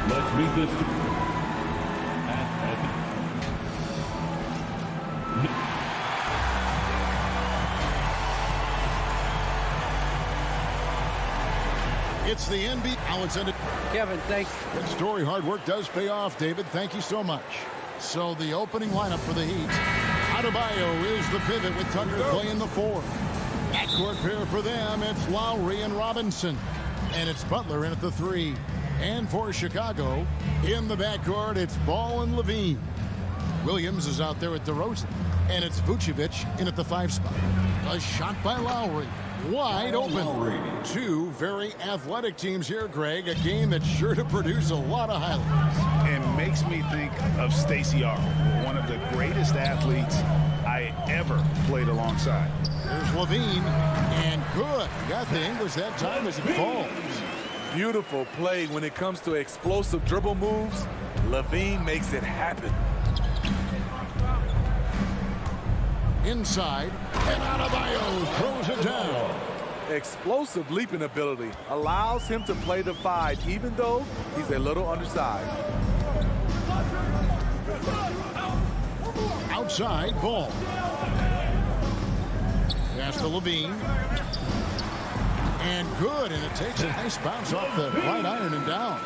Let's meet this. It's the NBA. Now it's ended. Kevin, thanks. Good story. Hard work does pay off, David. Thank you so much. So the opening lineup for the Heat. Adebayo is the pivot with Tucker playing the 4. Backcourt pair for them. It's Lowry and Robinson. And it's Butler in at the 3. And for Chicago, in the backcourt, it's Ball and Levine. Williams is out there at DeRozan. And it's Vucevic in at the 5 spot. A shot by Lowry. Wide open. Two very athletic teams here, Greg. A game that's sure to produce a lot of highlights. And makes me think of Stacey Arnold, one of the greatest athletes I ever played alongside. There's Levine, and good. Got the English that time as it falls. Beautiful play when it comes to explosive dribble moves. Levine makes it happen. Inside, and Adebayo throws it down. Explosive leaping ability allows him to play the 5, even though he's a little undersized. Outside, Ball. Pass to Levine. And good, and it takes a nice bounce off the right iron and down.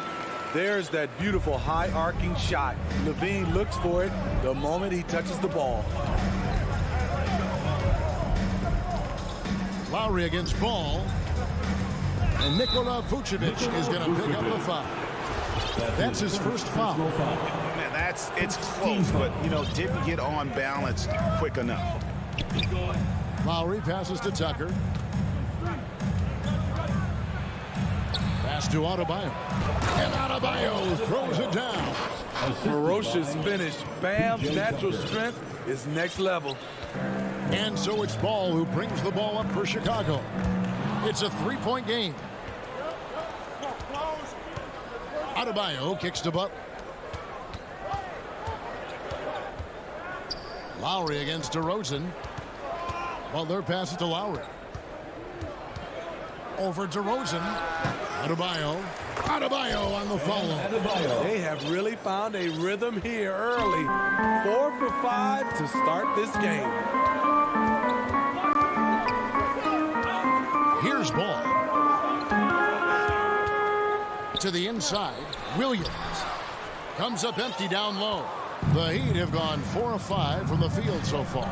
There's that beautiful high arcing shot. Levine looks for it the moment he touches the ball. Lowry against Ball. And Nikola Vucevic is going to pick up the foul. That's his first foul. Man, it's close, but, didn't get on balance quick enough. Lowry passes to Tucker. Pass to Adebayo. And Adebayo throws it down. A ferocious finish. Bam's natural strength is next level. And so it's Ball who brings the ball up for Chicago. It's a 3-point game. Adebayo kicks to Butler. Lowry against DeRozan. Butler passes to Lowry. Over DeRozan. Adebayo on the follow. They have really found a rhythm here early. 4 for 5 to start this game. Here's Ball. To the inside. Williams. Comes up empty down low. The Heat have gone 4 of 5 from the field so far.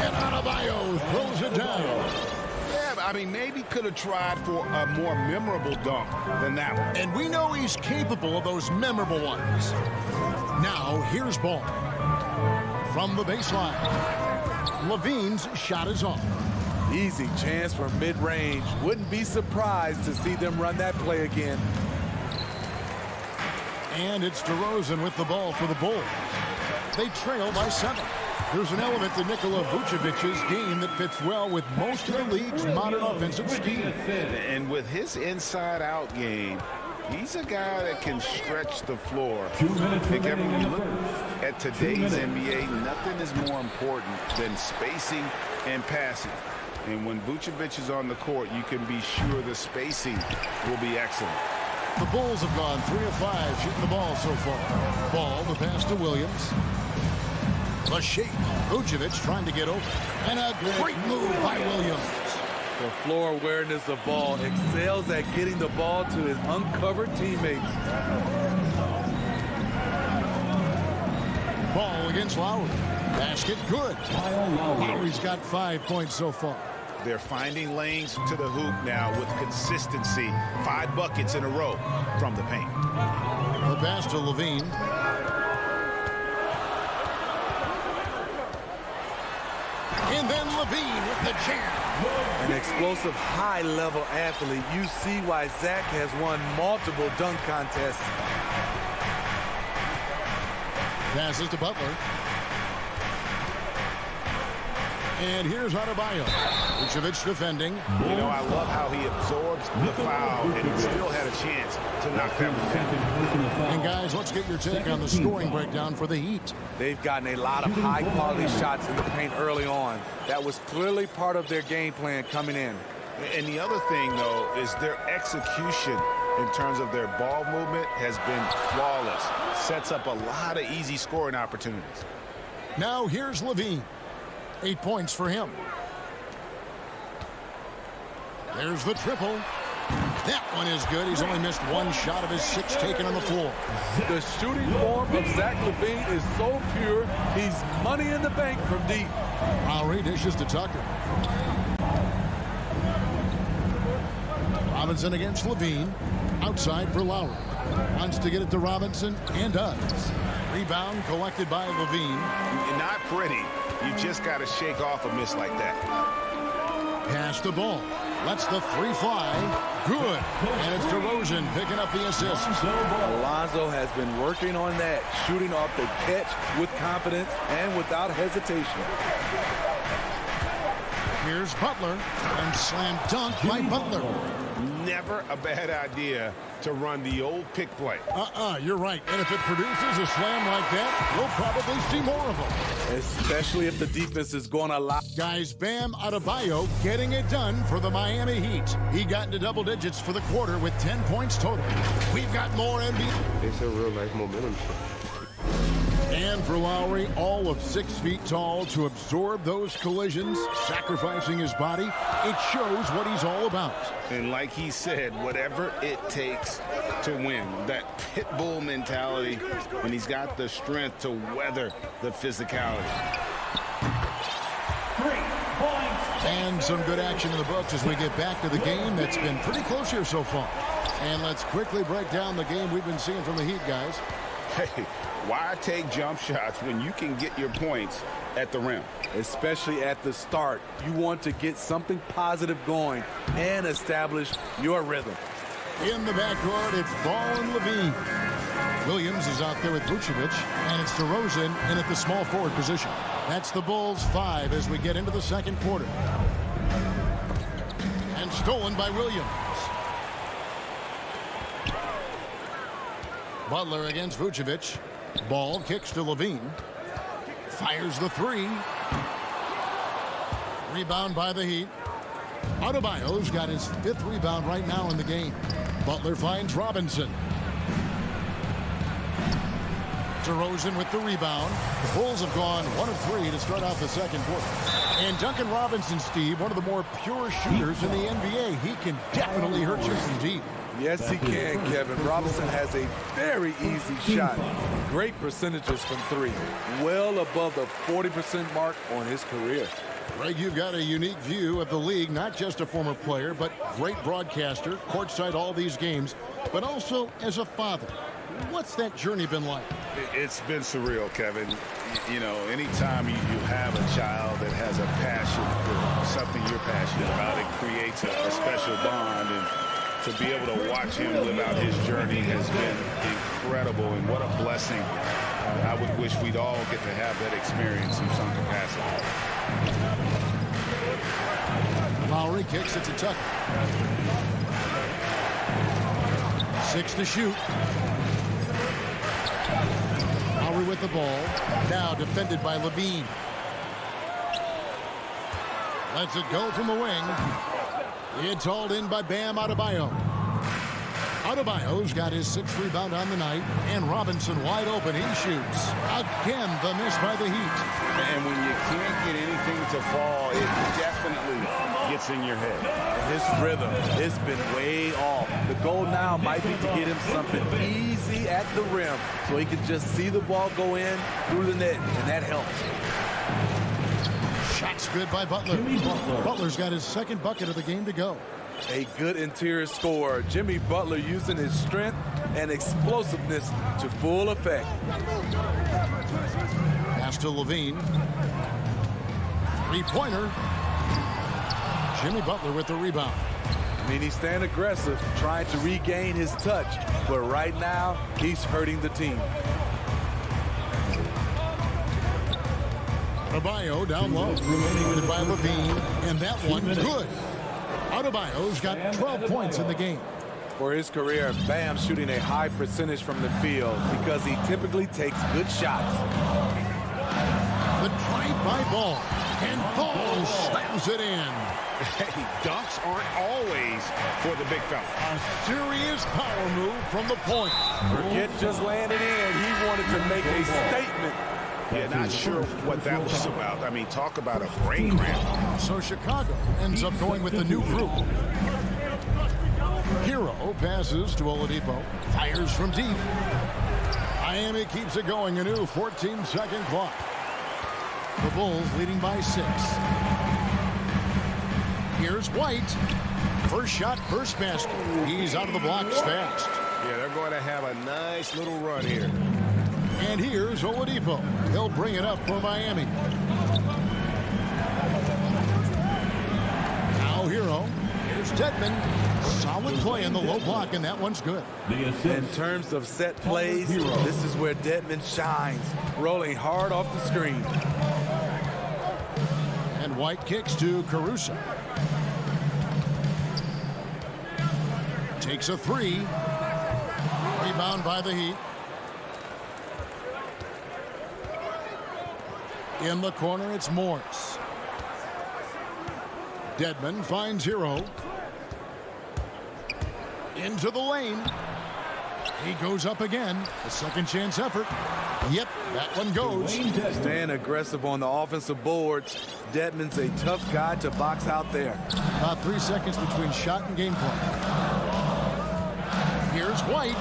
And Adebayo throws it down. I mean, maybe could have tried for a more memorable dunk than that one. And we know he's capable of those memorable ones. Now, here's Ball. From the baseline. Levine's shot is off. Easy chance for mid-range. Wouldn't be surprised to see them run that play again. And it's DeRozan with the ball for the Bulls. They trail by 7. There's an element to Nikola Vucevic's game that fits well with most of the league's modern offensive scheme. And with his inside-out game, he's a guy that can stretch the floor. 2 minutes When remaining you in the look first. at today's NBA, nothing is more important than spacing and passing. And when Vucevic is on the court, you can be sure the spacing will be excellent. The Bulls have gone 3 of 5 shooting the ball so far. Ball, the pass to Williams. The shape. Vucevic trying to get over. And a great move by Williams. The floor awareness of Ball excels at getting the ball to his uncovered teammates. Ball against Lowry. Basket good. Lowry's got 5 points so far. They're finding lanes to the hoop now with consistency. 5 buckets in a row from the paint. The pass to Levine. Levine with the jam. An explosive, high-level athlete. You see why Zach has won multiple dunk contests. Passes to Butler. And here's Adebayo. Vucevic defending. You know, I love how he absorbs the foul and still had a chance to knock them down. And guys, let's get your take on the scoring breakdown for the Heat. They've gotten a lot of high-quality shots in the paint early on. That was clearly part of their game plan coming in. And the other thing, though, is their execution in terms of their ball movement has been flawless. Sets up a lot of easy scoring opportunities. Now here's Levine. 8 points for him. There's the triple. That one is good. He's only missed one shot of his 6 taken on the floor. The shooting form of Zach Levine is so pure, he's money in the bank from deep. Lowry dishes to Tucker. Robinson against Levine. Outside for Lowry. Wants to get it to Robinson and does. Rebound collected by Levine. Not pretty. You just got to shake off a miss like that. Pass the ball. Lets the 3 fly. Good. And it's DeRozan picking up the assist. Alonzo has been working on that, shooting off the catch with confidence and without hesitation. Here's Butler. And slam dunk by Butler. Never a bad idea to run the old pick play. You're right. And if it produces a slam like that, we'll probably see more of them. Especially if the defense is going to allow. Guys, Bam Adebayo getting it done for the Miami Heat. He got into double digits for the quarter with 10 points total. We've got more NBA. It's a real nice momentum shift. And for Lowry, all of 6 feet tall to absorb those collisions, sacrificing his body. It shows what he's all about. And like he said, whatever it takes to win. That pit bull mentality, and he's got the strength to weather the physicality. And some good action in the books as we get back to the game that's been pretty close here so far. And let's quickly break down the game we've been seeing from the Heat, guys. Hey, why take jump shots when you can get your points at the rim? Especially at the start. You want to get something positive going and establish your rhythm. In the backcourt, it's Ball and Levine. Williams is out there with Vucevic, and it's DeRozan in at the small forward position. That's the Bulls 5 as we get into the second quarter. And stolen by Williams. Butler against Vucevic. Ball kicks to Levine. Fires the 3. Rebound by the Heat. Adebayo's got his 5th rebound right now in the game. Butler finds Robinson. DeRozan with the rebound. The Bulls have gone 1 of 3 to start out the second quarter. And Duncan Robinson, Steve, one of the more pure shooters in the NBA. He can definitely hurt you from deep. Yes, he can, Kevin. Robinson has a very easy shot. Great percentages from 3. Well above the 40% mark on his career. Greg, you've got a unique view of the league, not just a former player, but great broadcaster, courtside all these games, but also as a father. What's that journey been like? It's been surreal, Kevin. You know, anytime you have a child that has a passion for something you're passionate about, it creates a special bond. And to be able to watch him live out his journey has been incredible, and what a blessing. I would wish we'd all get to have that experience in some capacity. Lowry kicks it to Tucker. 6 to shoot. Lowry with the ball. Now defended by Levine. Lets it go from the wing. It's hauled in by Bam Adebayo. Adebayo's got his 6th rebound on the night, and Robinson wide open. He shoots. Again, the miss by the Heat. And when you can't get anything to fall, it definitely gets in your head. His rhythm has been way off. The goal now might be to get him something easy at the rim so he can just see the ball go in through the net, and that helps. Shots good by Butler. Butler's got his 2nd bucket of the game to go. A good interior scorer. Jimmy Butler using his strength and explosiveness to full effect. Pass to Levine. Three-pointer. Jimmy Butler with the rebound. I mean, he's staying aggressive, trying to regain his touch. But right now, he's hurting the team. Adebayo down low. Guarded by Levine. And that one, good. Adebayo's got 12 points in the game. For his career, Bam shooting a high percentage from the field because he typically takes good shots. The drive-by ball. And Ball slams it in. Hey, dunks aren't always for the big fella. A serious power move from the point. Forget just landing in. He wanted to make a statement. Yeah, not sure what that was about. I mean, talk about a brain cramp. So Chicago ends up going with the new group. Hero passes to Oladipo. Fires from deep. Miami keeps it going. A new 14-second clock. The Bulls leading by 6. Here's White. First shot, first basket. He's out of the blocks fast. Yeah, they're going to have a nice little run here. And here's Oladipo. He'll bring it up for Miami. Now Hero. Here's Dedmon. Solid play in the low block, and that one's good. In terms of set plays, this is where Dedmon shines, rolling hard off the screen. And White kicks to Caruso. Takes a three. Rebound by the Heat. In the corner, it's Morris. Dedmon finds Hero. Into the lane. He goes up again. A second chance effort. Yep, that one goes. Staying aggressive on the offensive boards. Dedmon's a tough guy to box out there. About 3 seconds between shot and gameplay. Here's White.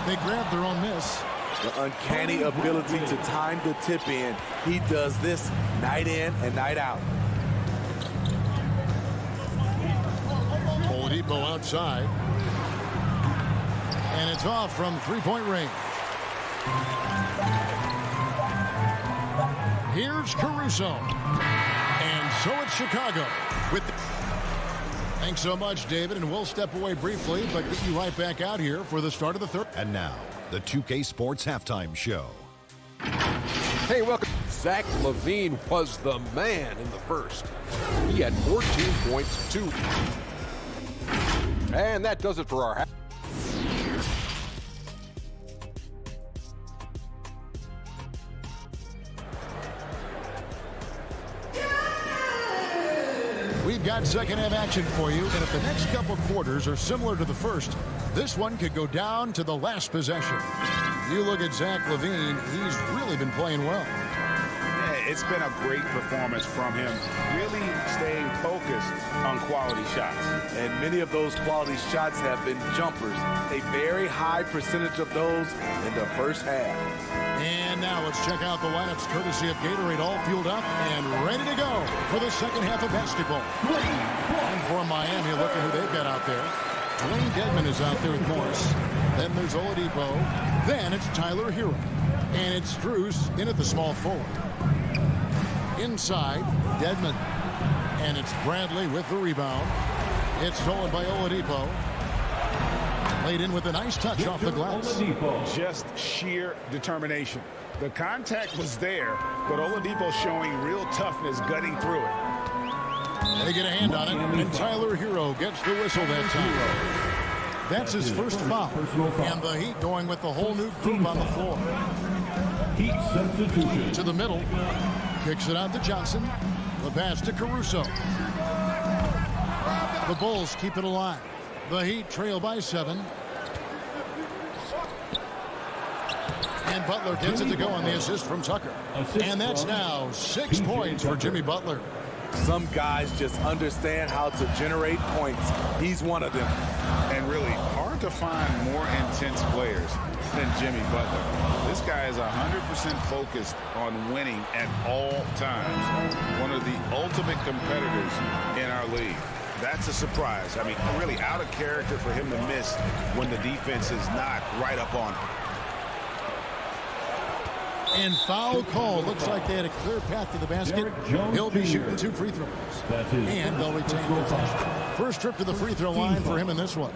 They grab their own miss. The uncanny ability to time the tip in. He does this night in and night out. Oladipo outside. And it's off from three-point range. Here's Caruso. And so it's Chicago with the... Thanks so much, David, and we'll step away briefly, but get you right back out here for the start of the third. And now, the 2K Sports Halftime Show. Hey, welcome. Zach LaVine was the man in the first. He had 14 points, 2. And that does it for our half. We've got second half action for you, and if the next couple quarters are similar to the first, this one could go down to the last possession. You look at Zach LaVine, he's really been playing well. Yeah, it's been a great performance from him, really staying focused on quality shots. And many of those quality shots have been jumpers. A very high percentage of those in the first half. And now let's check out the lineups courtesy of Gatorade, all fueled up and ready to go for the second half of basketball. And for Miami, look at who they've got out there. Dwayne Dedmon is out there with Morris. Then there's Oladipo. Then it's Tyler Hero. And it's Strus in at the small forward. Inside, Dedmon. And it's Bradley with the rebound. It's stolen by Oladipo. Laid in with a nice touch off the glass. Just sheer determination. The contact was there, but Oladipo showing real toughness gutting through it. They get a hand on it, and Tyler Hero gets the whistle that time. That's his first foul. And the Heat going with the whole new group on the floor. Heat substitution. To the middle. Kicks it out to Johnson. The pass to Caruso. The Bulls keep it alive. The Heat trail by 7. And Butler gets it to go on the assist from Tucker. And that's now 6 points for Jimmy Butler. Some guys just understand how to generate points. He's one of them. And really hard to find more intense players than Jimmy Butler. This guy is 100% focused on winning at all times. One of the ultimate competitors in our league. That's a surprise. I mean, really out of character for him to miss when the defense is not right up on him. And foul call. Looks like they had a clear path to the basket. He'll be shooting 2 free throws. And they'll retain possession. First trip to the free throw line for him in this one.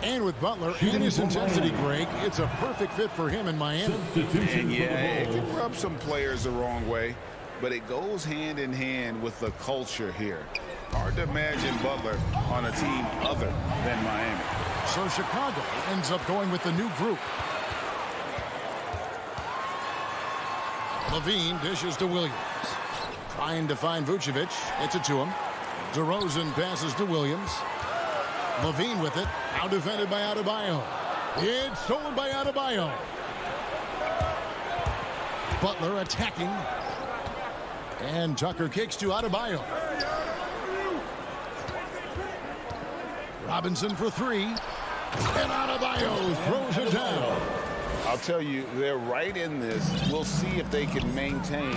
And with Butler and his intensity, Greg, it's a perfect fit for him in Miami. And yeah, it can rub some players the wrong way, but it goes hand in hand with the culture here. Hard to imagine Butler on a team other than Miami. So Chicago ends up going with the new group. Levine dishes to Williams. Trying to find Vucevic. Gets it to him. DeRozan passes to Williams. Levine with it. Now defended by Adebayo. It's stolen by Adebayo. Butler attacking. And Tucker kicks to Adebayo. Robinson for 3. And Adebayo throws it down. I'll tell you, they're right in this. We'll see if they can maintain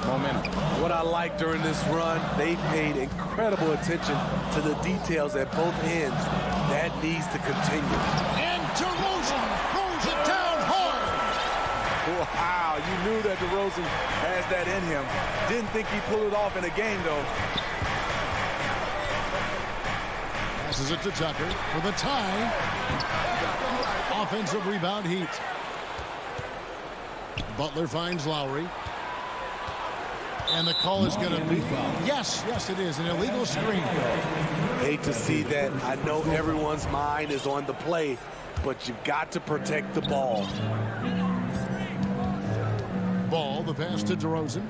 momentum. What I like during this run, they paid incredible attention to the details at both ends. That needs to continue. And DeRozan throws it down hard. Wow, you knew that DeRozan has that in him. Didn't think he'd pull it off in a game, though. Passes it to Tucker for the tie. Offensive rebound, Heat. Butler finds Lowry. And the call is going to be... Yes, it is. An illegal screen. Hate to see that. I know everyone's mind is on the play, but you've got to protect the ball. Ball, the pass to DeRozan.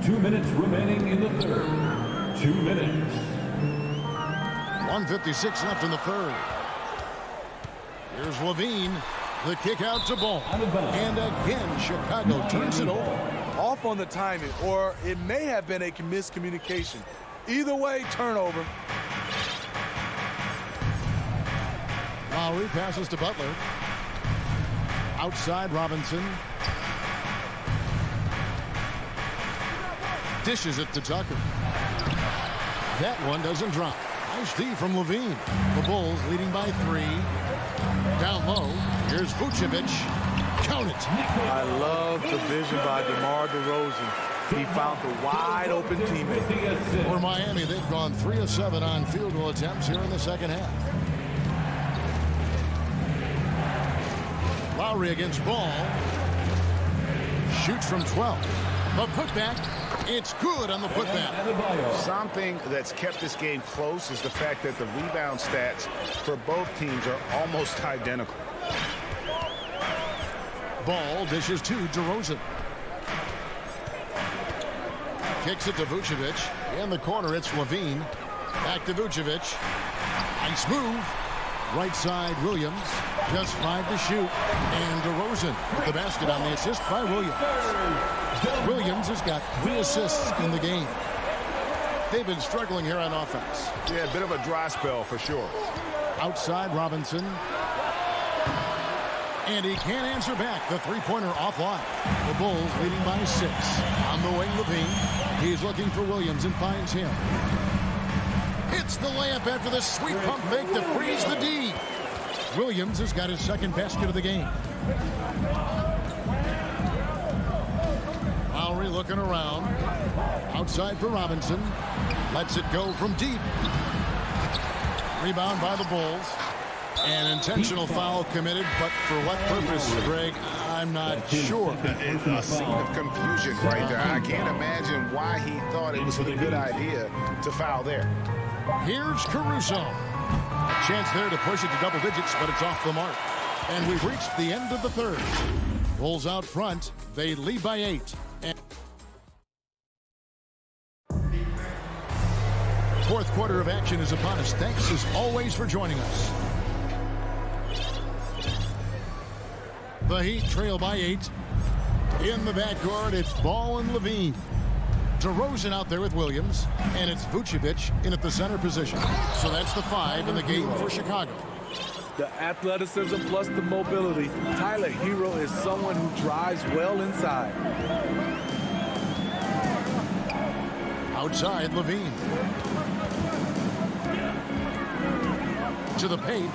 2 minutes remaining in the third. 2 minutes. 1:56 left in the third. Here's Levine. The kick out to Ball. And again, Chicago turns it over. Off on the timing, or it may have been a miscommunication. Either way, turnover. Lowry passes to Butler. Outside, Robinson. Dishes it to Tucker. That one doesn't drop. Nice D from Levine. The Bulls leading by 3. Down low. Here's Vucevic. Count it. I love the vision by DeMar DeRozan. He found the wide open teammate. For Miami, they've gone 3 of 7 on field goal attempts here in the second half. Lowry against Ball. Shoots from 12. The putback. It's good on the putback. Something that's kept this game close is the fact that the rebound stats for both teams are almost identical. Ball dishes to DeRozan. Kicks it to Vucevic. In the corner, it's Levine. Back to Vucevic. Nice move. Right side, Williams. Just 5 to shoot. And DeRozan with the basket on the assist by Williams. Williams has got 3 assists in the game. They've been struggling here on offense. Yeah, a bit of a dry spell for sure. Outside, Robinson. And he can't answer back. The three-pointer offline. The Bulls leading by 6. On the wing, Levine. He's looking for Williams and finds him. Hits the layup after the sweet pump fake to freeze the D. Williams has got his second basket of the game. Lowry looking around. Outside for Robinson. Lets it go from deep. Rebound by the Bulls. An intentional foul committed, but for what purpose, Greg, I'm not sure. A scene of confusion right there. I can't imagine why he thought it was a good idea to foul there. Here's Caruso. Chance there to push it to double digits, but it's off the mark. And we've reached the end of the third. Bulls out front. They lead by 8. And fourth quarter of action is upon us. Thanks as always for joining us. The Heat trail by 8. In the backcourt, it's Ball and Levine. DeRozan out there with Williams, and it's Vucevic in at the center position. So that's the 5 in the game for Chicago. The athleticism plus the mobility. Tyler Hero is someone who drives well inside. Outside, Levine. To the paint.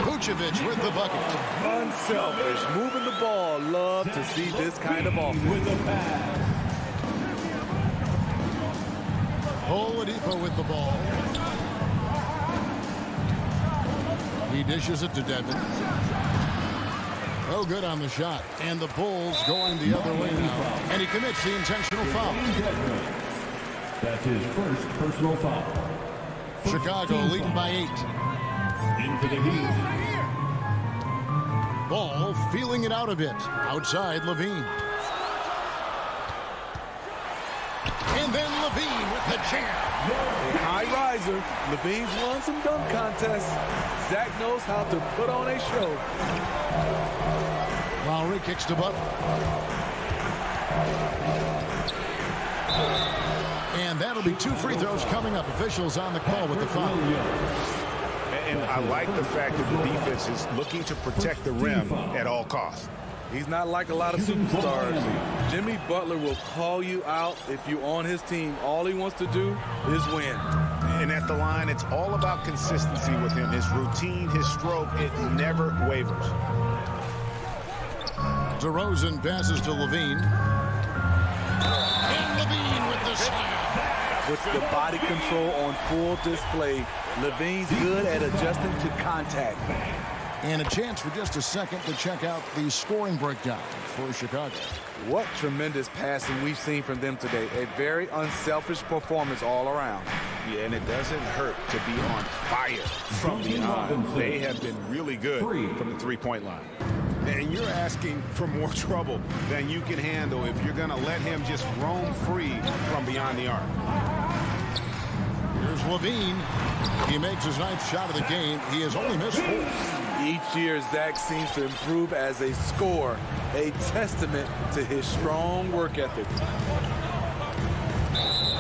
Vucevic with the bucket. Unselfish, moving the ball. Love to see this kind of offense. Oladipo with the ball. He dishes it to Devin. Oh, good on the shot. And the Bulls going the other way now. And he commits the intentional foul. That's his first personal foul. Chicago leading by 8. In for the Heat. Ball feeling it out a bit. Outside Levine. And then Levine with the jam. A high riser. Levine's won some dunk contests. Zach knows how to put on a show. Lowry kicks to Butler. And that'll be 2 free throws coming up. Officials on the call with the foul. And I like the fact that the defense is looking to protect the rim at all costs. He's not like a lot of superstars. Jimmy Butler will call you out if you're on his team. All he wants to do is win. And at the line, it's all about consistency with him. His routine, his stroke, it never wavers. DeRozan passes to Levine. And Levine with the slam. With the body control on full display, Levine's good at adjusting to contact. And a chance for just a second to check out the scoring breakdown for Chicago. What tremendous passing we've seen from them today. A very unselfish performance all around. Yeah, and it doesn't hurt to be on fire from beyond. They have been really good from the three-point line. And you're asking for more trouble than you can handle if you're going to let him just roam free from beyond the arc. Here's Levine. He makes his 9th shot of the game. He has only missed 4. Each year, Zach seems to improve as a scorer, a testament to his strong work ethic.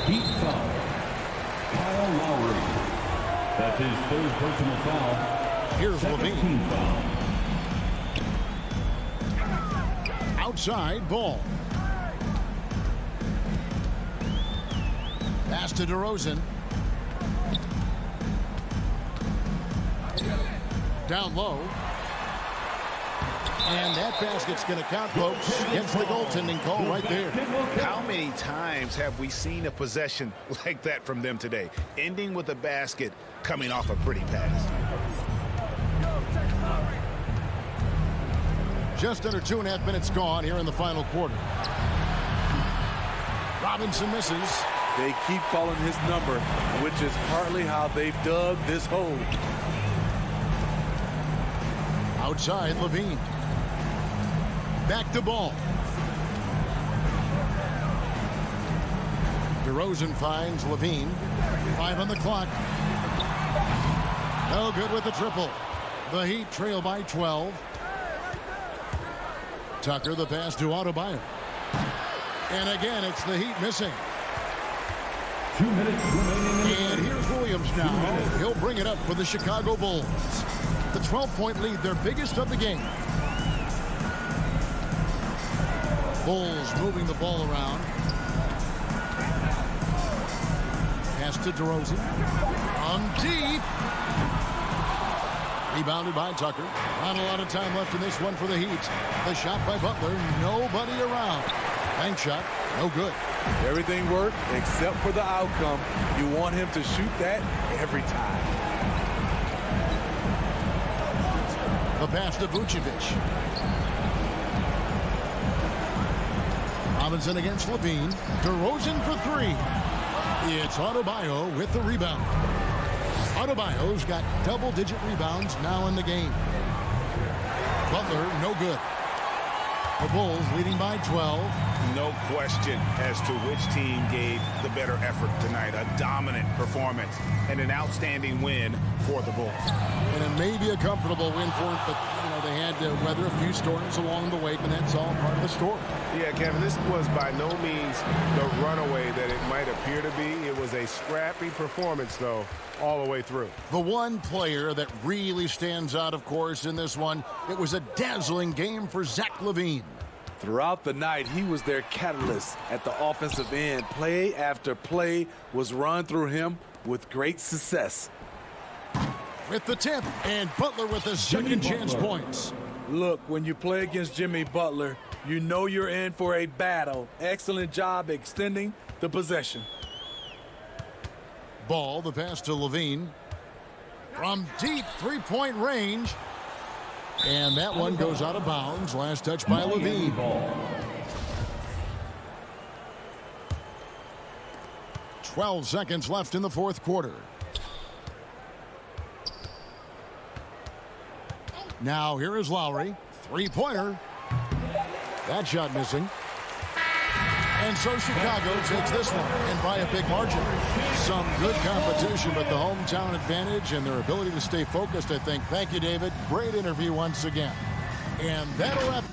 Heat foul. Kyle Lowry. That's his 3rd personal foul. Here's Levine. Foul. Outside ball. Pass to DeRozan. Down low. And that basket's going to count, folks. Gets the goaltending call right there. How many times have we seen a possession like that from them today? Ending with a basket coming off a pretty pass. Just under 2.5 minutes gone here in the final quarter. Robinson misses. They keep calling his number, which is partly how they've dug this hole. Outside Levine. Back to ball. DeRozan finds Levine. 5 on the clock. No good with the triple. The Heat trail by 12. Tucker the pass to Adebayo. And again, it's the Heat missing. 2 minutes remaining. And here's Williams now. He'll bring it up for the Chicago Bulls. The 12-point lead, their biggest of the game. Bulls moving the ball around. Pass to DeRozan. On deep. Rebounded by Tucker. Not a lot of time left in this one for the Heat. The shot by Butler. Nobody around. Bank shot. No good. Everything worked except for the outcome. You want him to shoot that every time. The pass to Vucevic. Robinson against Levine. DeRozan for 3. It's Adebayo with the rebound. Adebayo's got double-digit rebounds now in the game. Butler, no good. The Bulls leading by 12. No question as to which team gave the better effort tonight. A dominant performance and an outstanding win for the Bulls. And it may be a comfortable win for them, but they had to weather a few storms along the way, and that's all part of the story. Yeah, Kevin, this was by no means the runaway that it might appear to be. It was a scrappy performance, though, all the way through. The one player that really stands out, of course, in this one, it was a dazzling game for Zach LaVine. Throughout the night, he was their catalyst at the offensive end. Play after play was run through him with great success. with the tip, and Butler with the second chance points. Look, when you play against Jimmy Butler, you know you're in for a battle. Excellent job extending the possession. Ball, the pass to Levine. From deep three-point range. And that one goes out of bounds. Last touch by Levine. 12 seconds left in the fourth quarter. Now here is Lowry. Three-pointer. That shot missing. And so Chicago takes this one, and by a big margin. Some good competition, but the hometown advantage and their ability to stay focused, I think. Thank you, David. Great interview once again. And that'll wrap.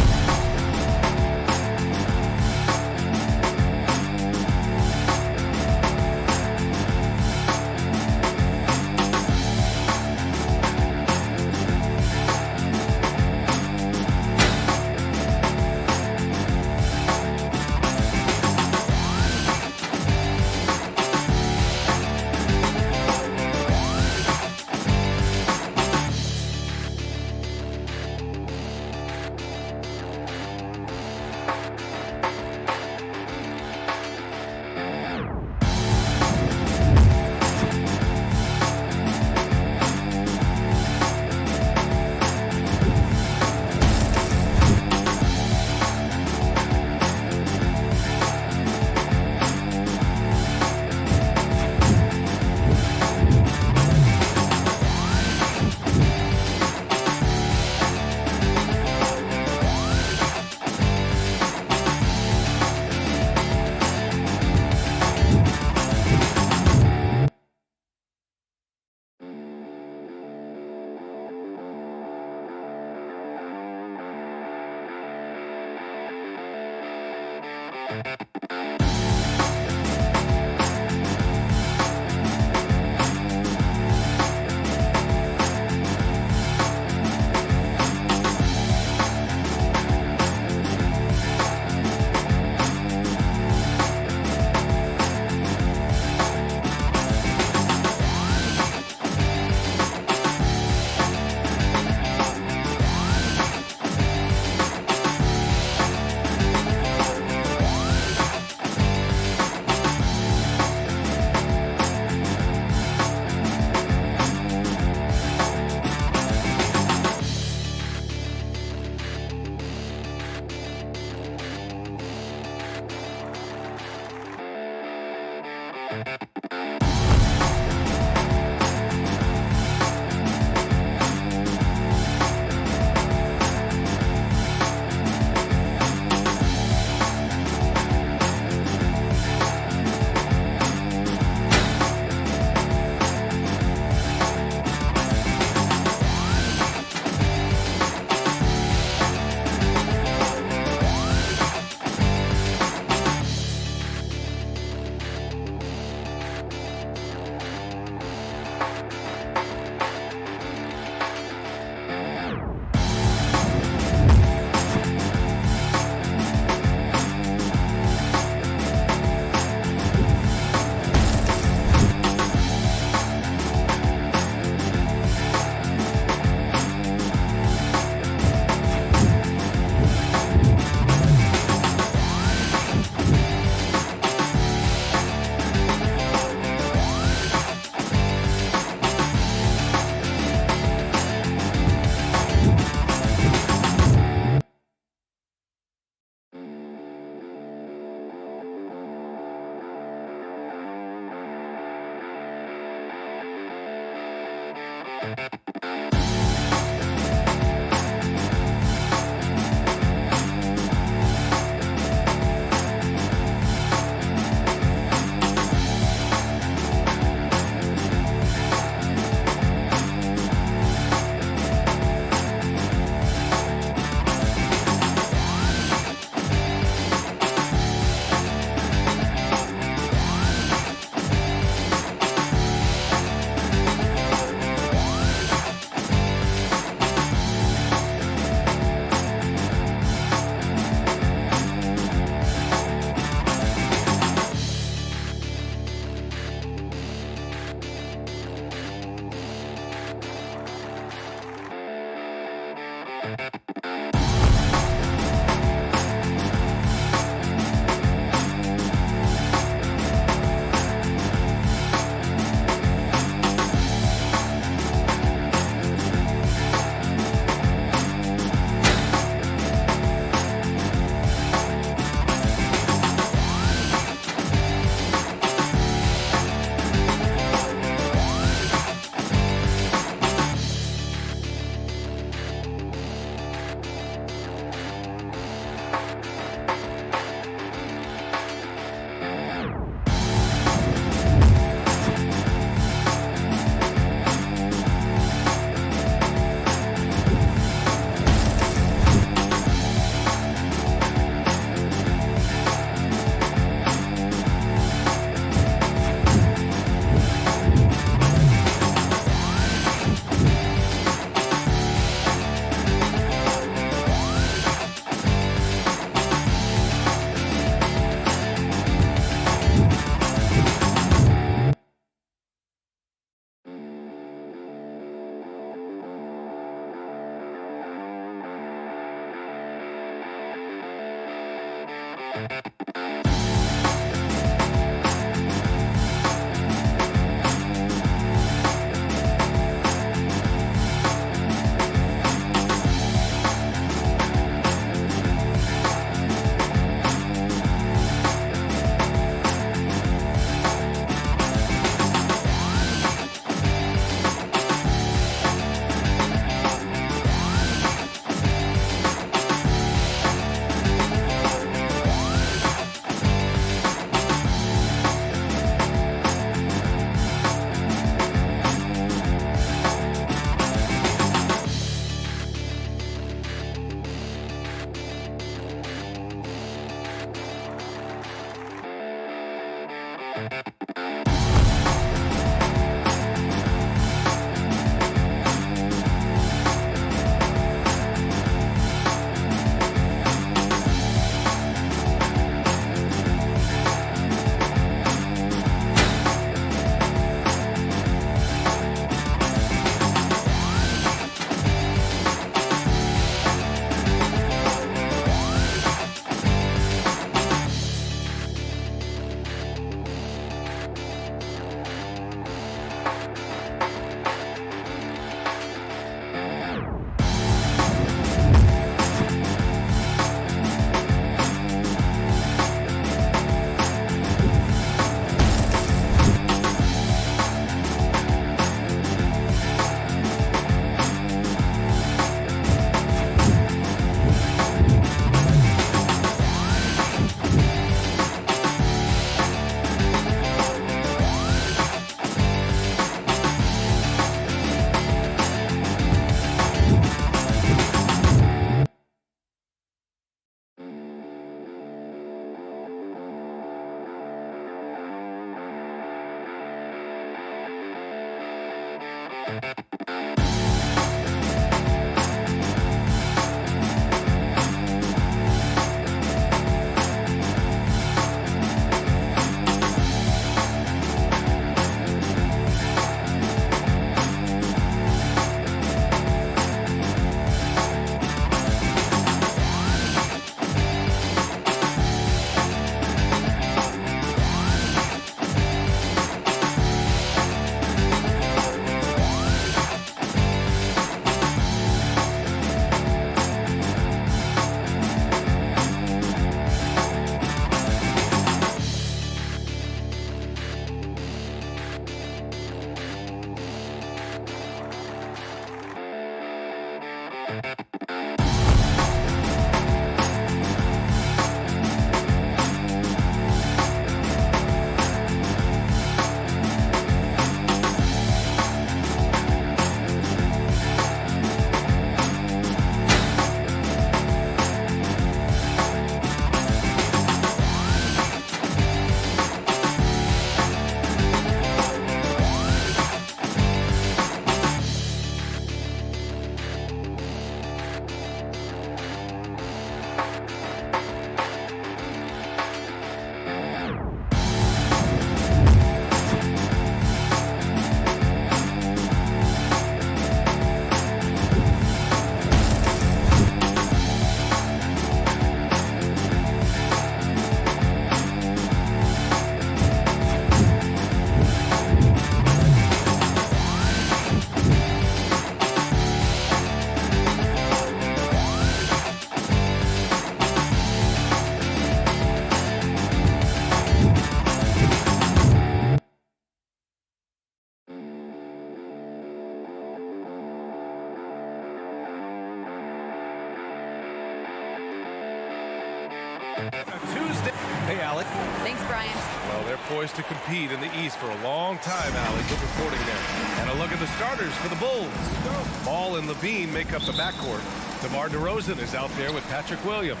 Tuesday. Hey, Alec. Thanks, Brian. Well, they're poised to compete in the East for a long time, Alec. Good reporting there. And a look at the starters for the Bulls. Ball and Levine make up the backcourt. DeMar DeRozan is out there with Patrick Williams.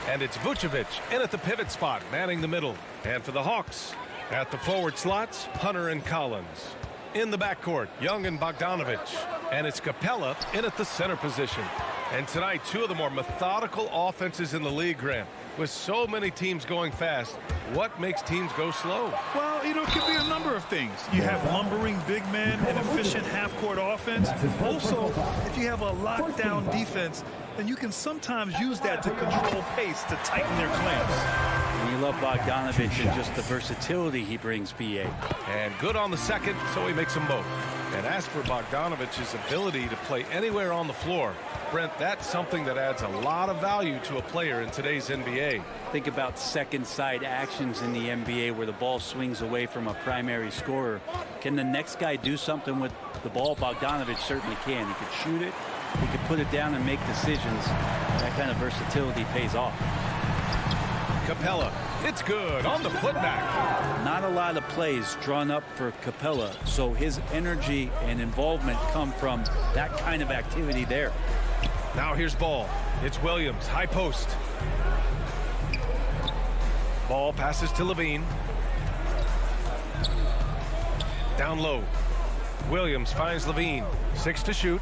And it's Vucevic in at the pivot spot, manning the middle. And for the Hawks, at the forward slots, Hunter and Collins. In the backcourt, Young and Bogdanovich. And it's Capella in at the center position. And tonight, two of the more methodical offenses in the league, Grant. With so many teams going fast, what makes teams go slow? Well, you know, it could be a number of things. You have lumbering big men and efficient half-court offense. Also, if you have a lockdown defense, then you can sometimes use that to control pace to tighten their clamps. And you love Bogdanovich and just the versatility he brings, PA. And good on the second, so he makes them both. And as for Bogdanovich's ability to play anywhere on the floor, Brent, that's something that adds a lot of value to a player in today's NBA. Think about second side actions in the NBA where the ball swings away from a primary scorer. Can the next guy do something with the ball? Bogdanovich certainly can. He could shoot it, he could put it down and make decisions. That kind of versatility pays off. Capella, it's good on the putback. Not a lot of plays drawn up for Capella, so his energy and involvement come from that kind of activity there. Now here's Ball. It's Williams, high post. Ball passes to Levine. Down low. Williams finds Levine. 6 to shoot.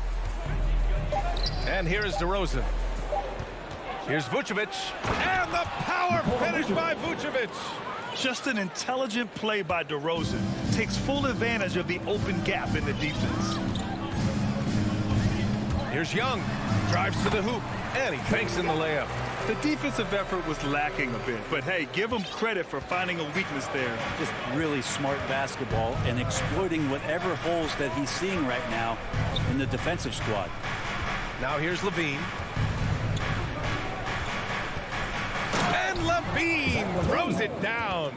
And here is DeRozan. Here's Vucevic. And the power finish by Vucevic. Just an intelligent play by DeRozan. Takes full advantage of the open gap in the defense. Here's Young. Drives to the hoop. And he banks in the layup. The defensive effort was lacking a bit, but hey, give him credit for finding a weakness there. Just really smart basketball and exploiting whatever holes that he's seeing right now in the defensive squad. Now here's Levine. And Levine throws it down.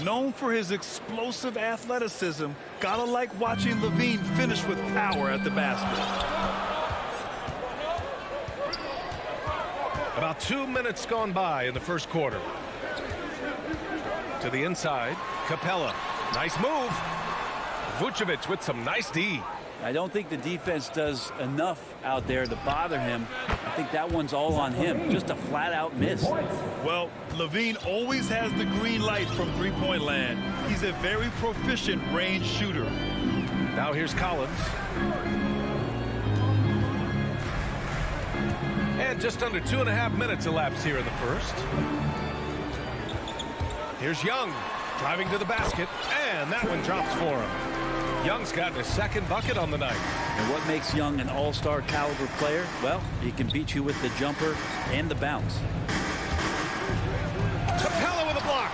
Known for his explosive athleticism, gotta like watching Levine finish with power at the basket. About 2 minutes gone by in the first quarter. To the inside, Capella. Nice move. Vucevic with some nice D. I don't think the defense does enough out there to bother him. I think that one's all on him. Just a flat-out miss. Well, Levine always has the green light from three-point land. He's a very proficient range shooter. Now here's Collins. And just under 2.5 minutes elapsed here in the first. Here's Young driving to the basket, and that one drops for him. Young's gotten his second bucket on the night. And what makes Young an all-star caliber player? Well, he can beat you with the jumper and the bounce. Capella with a block.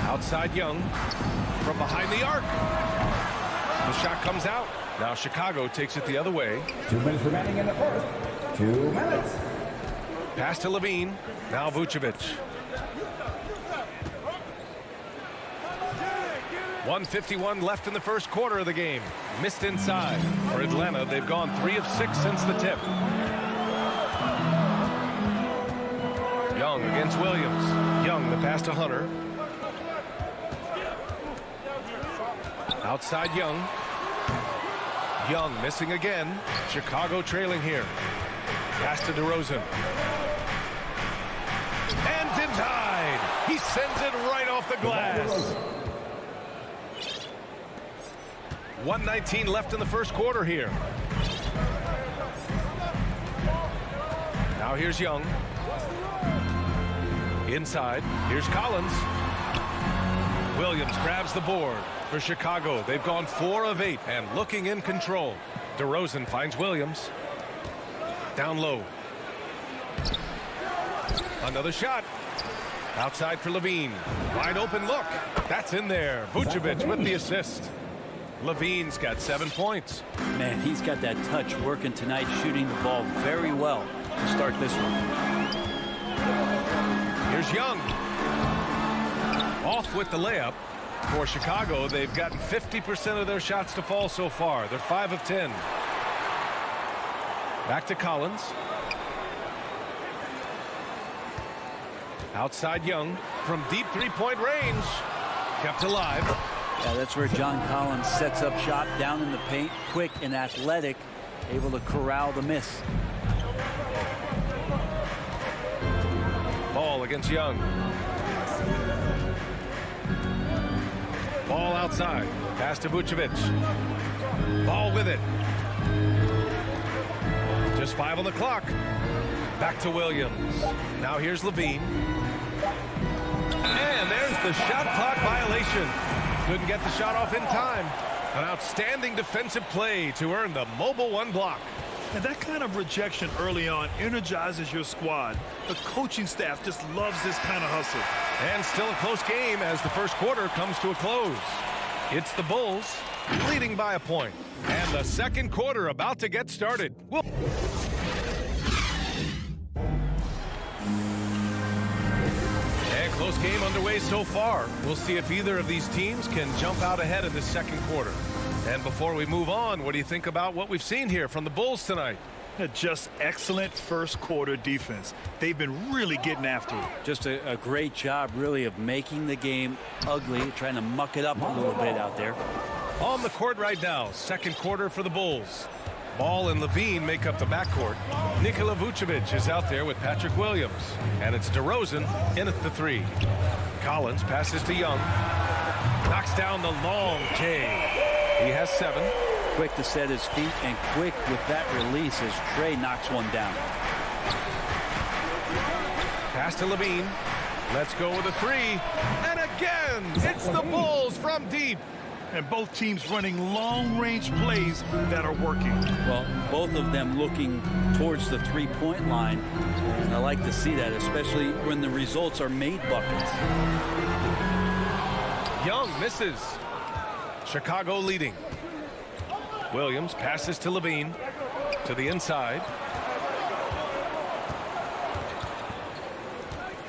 Outside Young from behind the arc. The shot comes out. Now Chicago takes it the other way. 2 minutes remaining in the first. 2 minutes. Pass to Levine. Now Vucevic. 1:51 left in the first quarter of the game. Missed inside. For Atlanta, they've gone 3 of 6 since the tip. Young against Williams. Young, the pass to Hunter. Outside Young. Young missing again. Chicago trailing here. Pass to DeRozan. And denied. He sends it right off the glass. 1:19 left in the first quarter here. Now here's Young. Inside. Here's Collins. Williams grabs the board. For Chicago, they've gone 4 of 8 and looking in control. DeRozan finds Williams. Down low. Another shot. Outside for Levine. Wide open look. That's in there. Vucevic with the assist. Levine's got 7 points. Man, he's got that touch working tonight, shooting the ball very well to start this one. Here's Young. Off with the layup. For Chicago, they've gotten 50% of their shots to fall so far. They're 5 of 10. Back to Collins. Outside Young from deep three-point range. Kept alive. Yeah, that's where John Collins sets up shop down in the paint, quick and athletic, able to corral the miss. Ball against Young. Ball outside. Pass to Vucevic. Ball with it. Just 5 on the clock. Back to Williams. Now here's Levine. And there's the shot clock violation. Couldn't get the shot off in time. An outstanding defensive play to earn the mobile 1 block. And that kind of rejection early on energizes your squad. The coaching staff just loves this kind of hustle. And still a close game as the first quarter comes to a close. It's the Bulls leading by a point. And the second quarter about to get started. And close game underway so far. We'll see if either of these teams can jump out ahead in the second quarter. And before we move on, what do you think about what we've seen here from the Bulls tonight? Just excellent first quarter defense. They've been really getting after it. Just a great job, really, of making the game ugly, trying to muck it up a little bit out there. On the court right now, second quarter for the Bulls. Ball and Levine make up the backcourt. Nikola Vucevic is out there with Patrick Williams. And it's DeRozan in at the 3. Collins passes to Young. Knocks down the long K. He has 7. Quick to set his feet and quick with that release as Trey knocks one down. Pass to Levine. Let's go with a 3. And again, it's the Bulls from deep. And both teams running long-range plays that are working. Well, both of them looking towards the three-point line. And I like to see that, especially when the results are made buckets. Young misses. Chicago leading. Williams passes to Levine to the inside.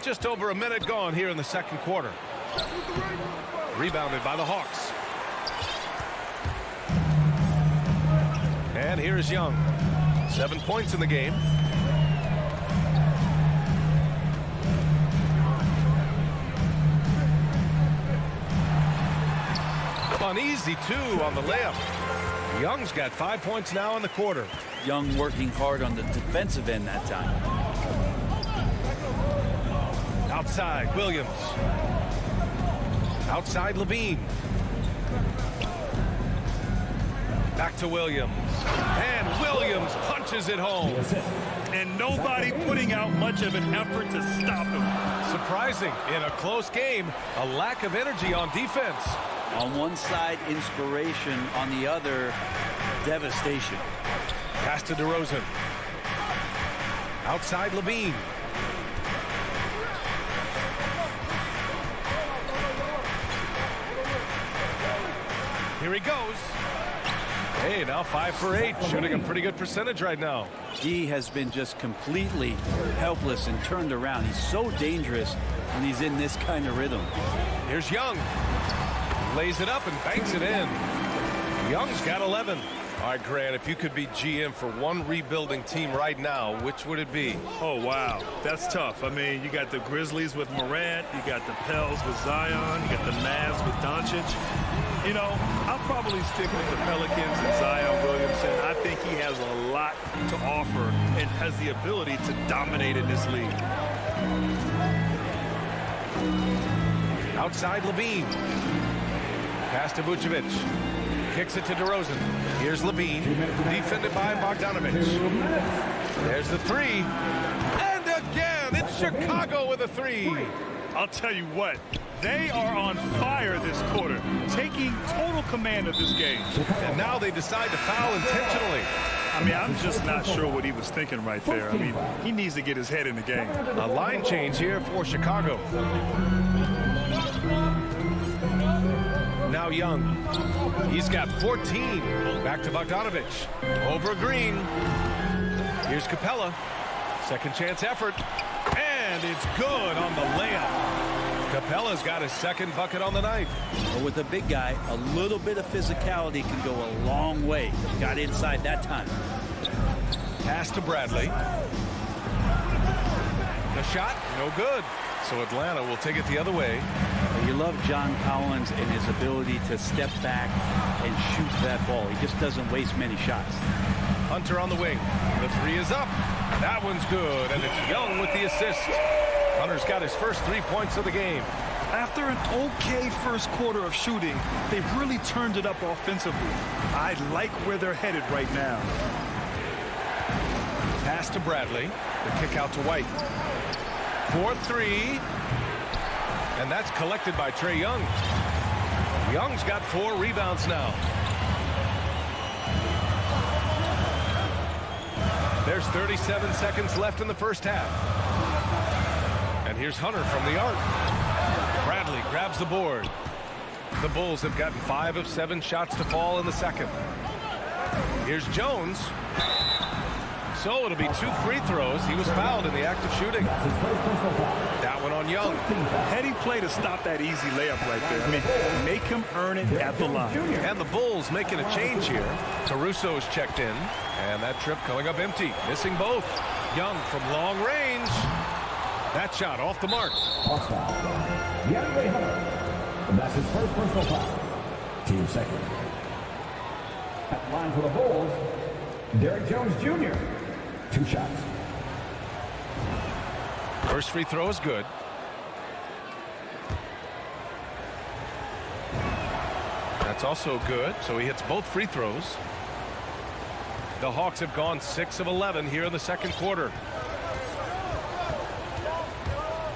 Just over a minute gone here in the second quarter. Rebounded by the Hawks. And here's Young. 7 points in the game. An easy 2 on the layup. Young's got 5 points now in the quarter. Young working hard on the defensive end that time. Outside, Williams. Outside, Levine. Back to Williams. And Williams punches it home. And nobody putting out much of an effort to stop him. Surprising in a close game, a lack of energy on defense. On one side, inspiration. On the other, devastation. Pass to DeRozan. Outside, Levine. Here he goes. Hey, now 5 for 8, shooting a pretty good percentage right now. D has been just completely helpless and turned around. He's so dangerous when he's in this kind of rhythm. Here's Young. Lays it up and banks it in. Young's got 11. All right, Grant, if you could be GM for one rebuilding team right now, which would it be? Oh, wow. That's tough. I mean, you got the Grizzlies with Morant. You got the Pels with Zion. You got the Mavs with Doncic. You know, I'll probably stick with the Pelicans and Zion Williamson. I think he has a lot to offer and has the ability to dominate in this league. Outside, Levine. Pass to Vucevic. Kicks it to DeRozan. Here's Levine. Defended by Bogdanovich. There's the 3. And again, it's Chicago with a 3. I'll tell you what, they are on fire this quarter, taking total command of this game. And now they decide to foul intentionally. I mean, I'm just not sure what he was thinking right there. I mean, he needs to get his head in the game. A line change here for Chicago. Now Young. He's got 14. Back to Bogdanovich. Over Green. Here's Capella. Second chance effort. And it's good on the layup. Capella's got his second bucket on the night. But with a big guy, a little bit of physicality can go a long way. Got inside that time. Pass to Bradley. The shot, no good. So Atlanta will take it the other way. You love John Collins and his ability to step back and shoot that ball. He just doesn't waste many shots. Hunter on the wing. The 3 is up. That one's good, and it's Young with the assist. Hunter's got his first 3 points of the game. After an okay first quarter of shooting, they've really turned it up offensively. I like where they're headed right now. Pass to Bradley. The kick out to White. 4-3. And that's collected by Trae Young. Young's got 4 rebounds now. There's 37 seconds left in the first half. And here's Hunter from the arc. Bradley grabs the board. The Bulls have gotten 5 of 7 shots to fall in the second. Here's Jones. So it'll be 2 free throws. He was fouled in the act of shooting. That one on Young. Heady play to stop that easy layup right there. I mean, make him earn it at the line. And the Bulls making a change here. Caruso's checked in. And that trip coming up empty. Missing both. Young from long range. That shot off the mark. That's his first personal foul. Team second. At line for the Bulls, Derrick Jones Jr. 2 shots. First free throw is good. That's also good. So he hits both free throws. The Hawks have gone 6 of 11 here in the second quarter.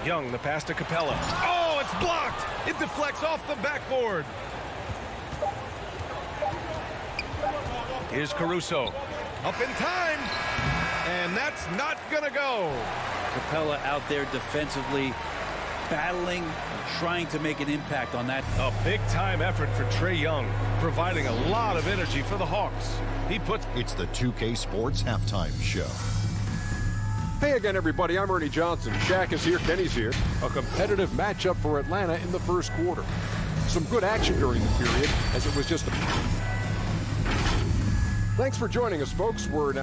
Young, the pass to Capella. Oh, it's blocked. It deflects off the backboard. Here's Caruso. Up in time. And that's not going to go. Capella out there defensively, battling, trying to make an impact on that. A big-time effort for Trae Young, providing a lot of energy for the Hawks. He puts... It's the 2K Sports Halftime Show. Hey again, everybody. I'm Ernie Johnson. Shaq is here. Kenny's here. A competitive matchup for Atlanta in the first quarter. Some good action during the period, as it was just a... Thanks for joining us, folks. We're now...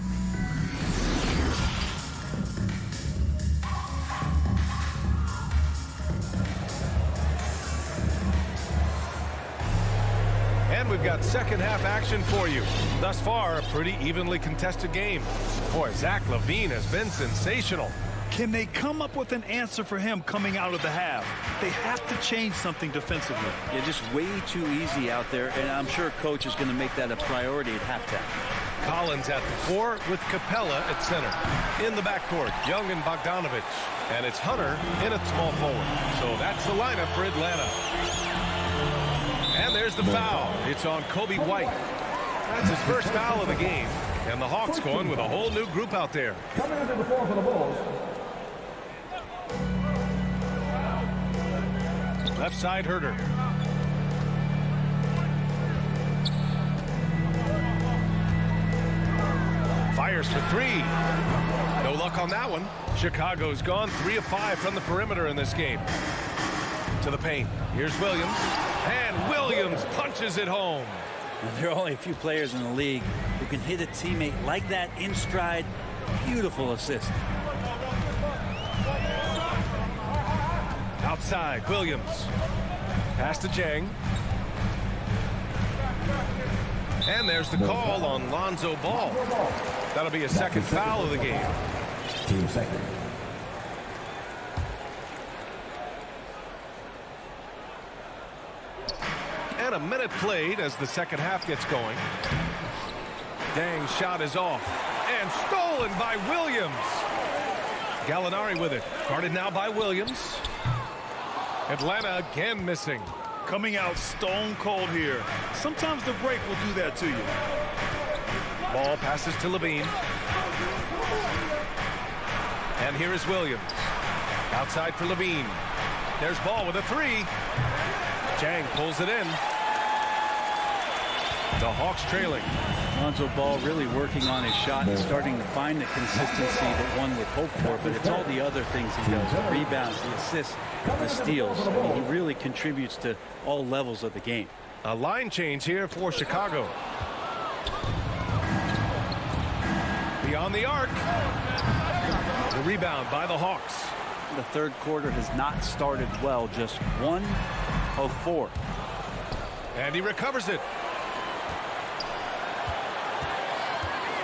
And we've got second half action for you. Thus far, a pretty evenly contested game. Boy, Zach LaVine has been sensational. Can they come up with an answer for him coming out of the half? They have to change something defensively. Yeah, just way too easy out there, and I'm sure coach is going to make that a priority at halftime. Collins at the 4 with Capella at center. In the backcourt, Young and Bogdanovich. And it's Hunter in at small forward. So that's the lineup for Atlanta. And there's the foul. It's on Kobe White. That's his first foul of the game. And the Hawks going with a whole new group out there. Coming into the floor for the Bulls. Left side, Herter. Fires for 3. No luck on that one. Chicago's gone 3 of 5 from the perimeter in this game. To the paint. Here's Williams. And Williams punches it home. There are only a few players in the league who can hit a teammate like that in stride. Beautiful assist. Outside, Williams. Pass to Jang. And there's the call on Lonzo Ball. That'll be a second foul of the game. Team second. And a minute played as the second half gets going. Dang shot is off. And stolen by Williams. Gallinari with it. Guarded now by Williams. Atlanta again missing. Coming out stone cold here. Sometimes the break will do that to you. Ball passes to Levine. And here is Williams. Outside for Levine. There's Ball with a 3. Jang pulls it in. The Hawks trailing. Lonzo Ball really working on his shot and starting to find the consistency that one would hope for, but it's all the other things he does, the rebounds, the assists, the steals. I mean, he really contributes to all levels of the game. A line change here for Chicago. Beyond the arc. The rebound by the Hawks. The third quarter has not started well, just 1 of 4. And he recovers it.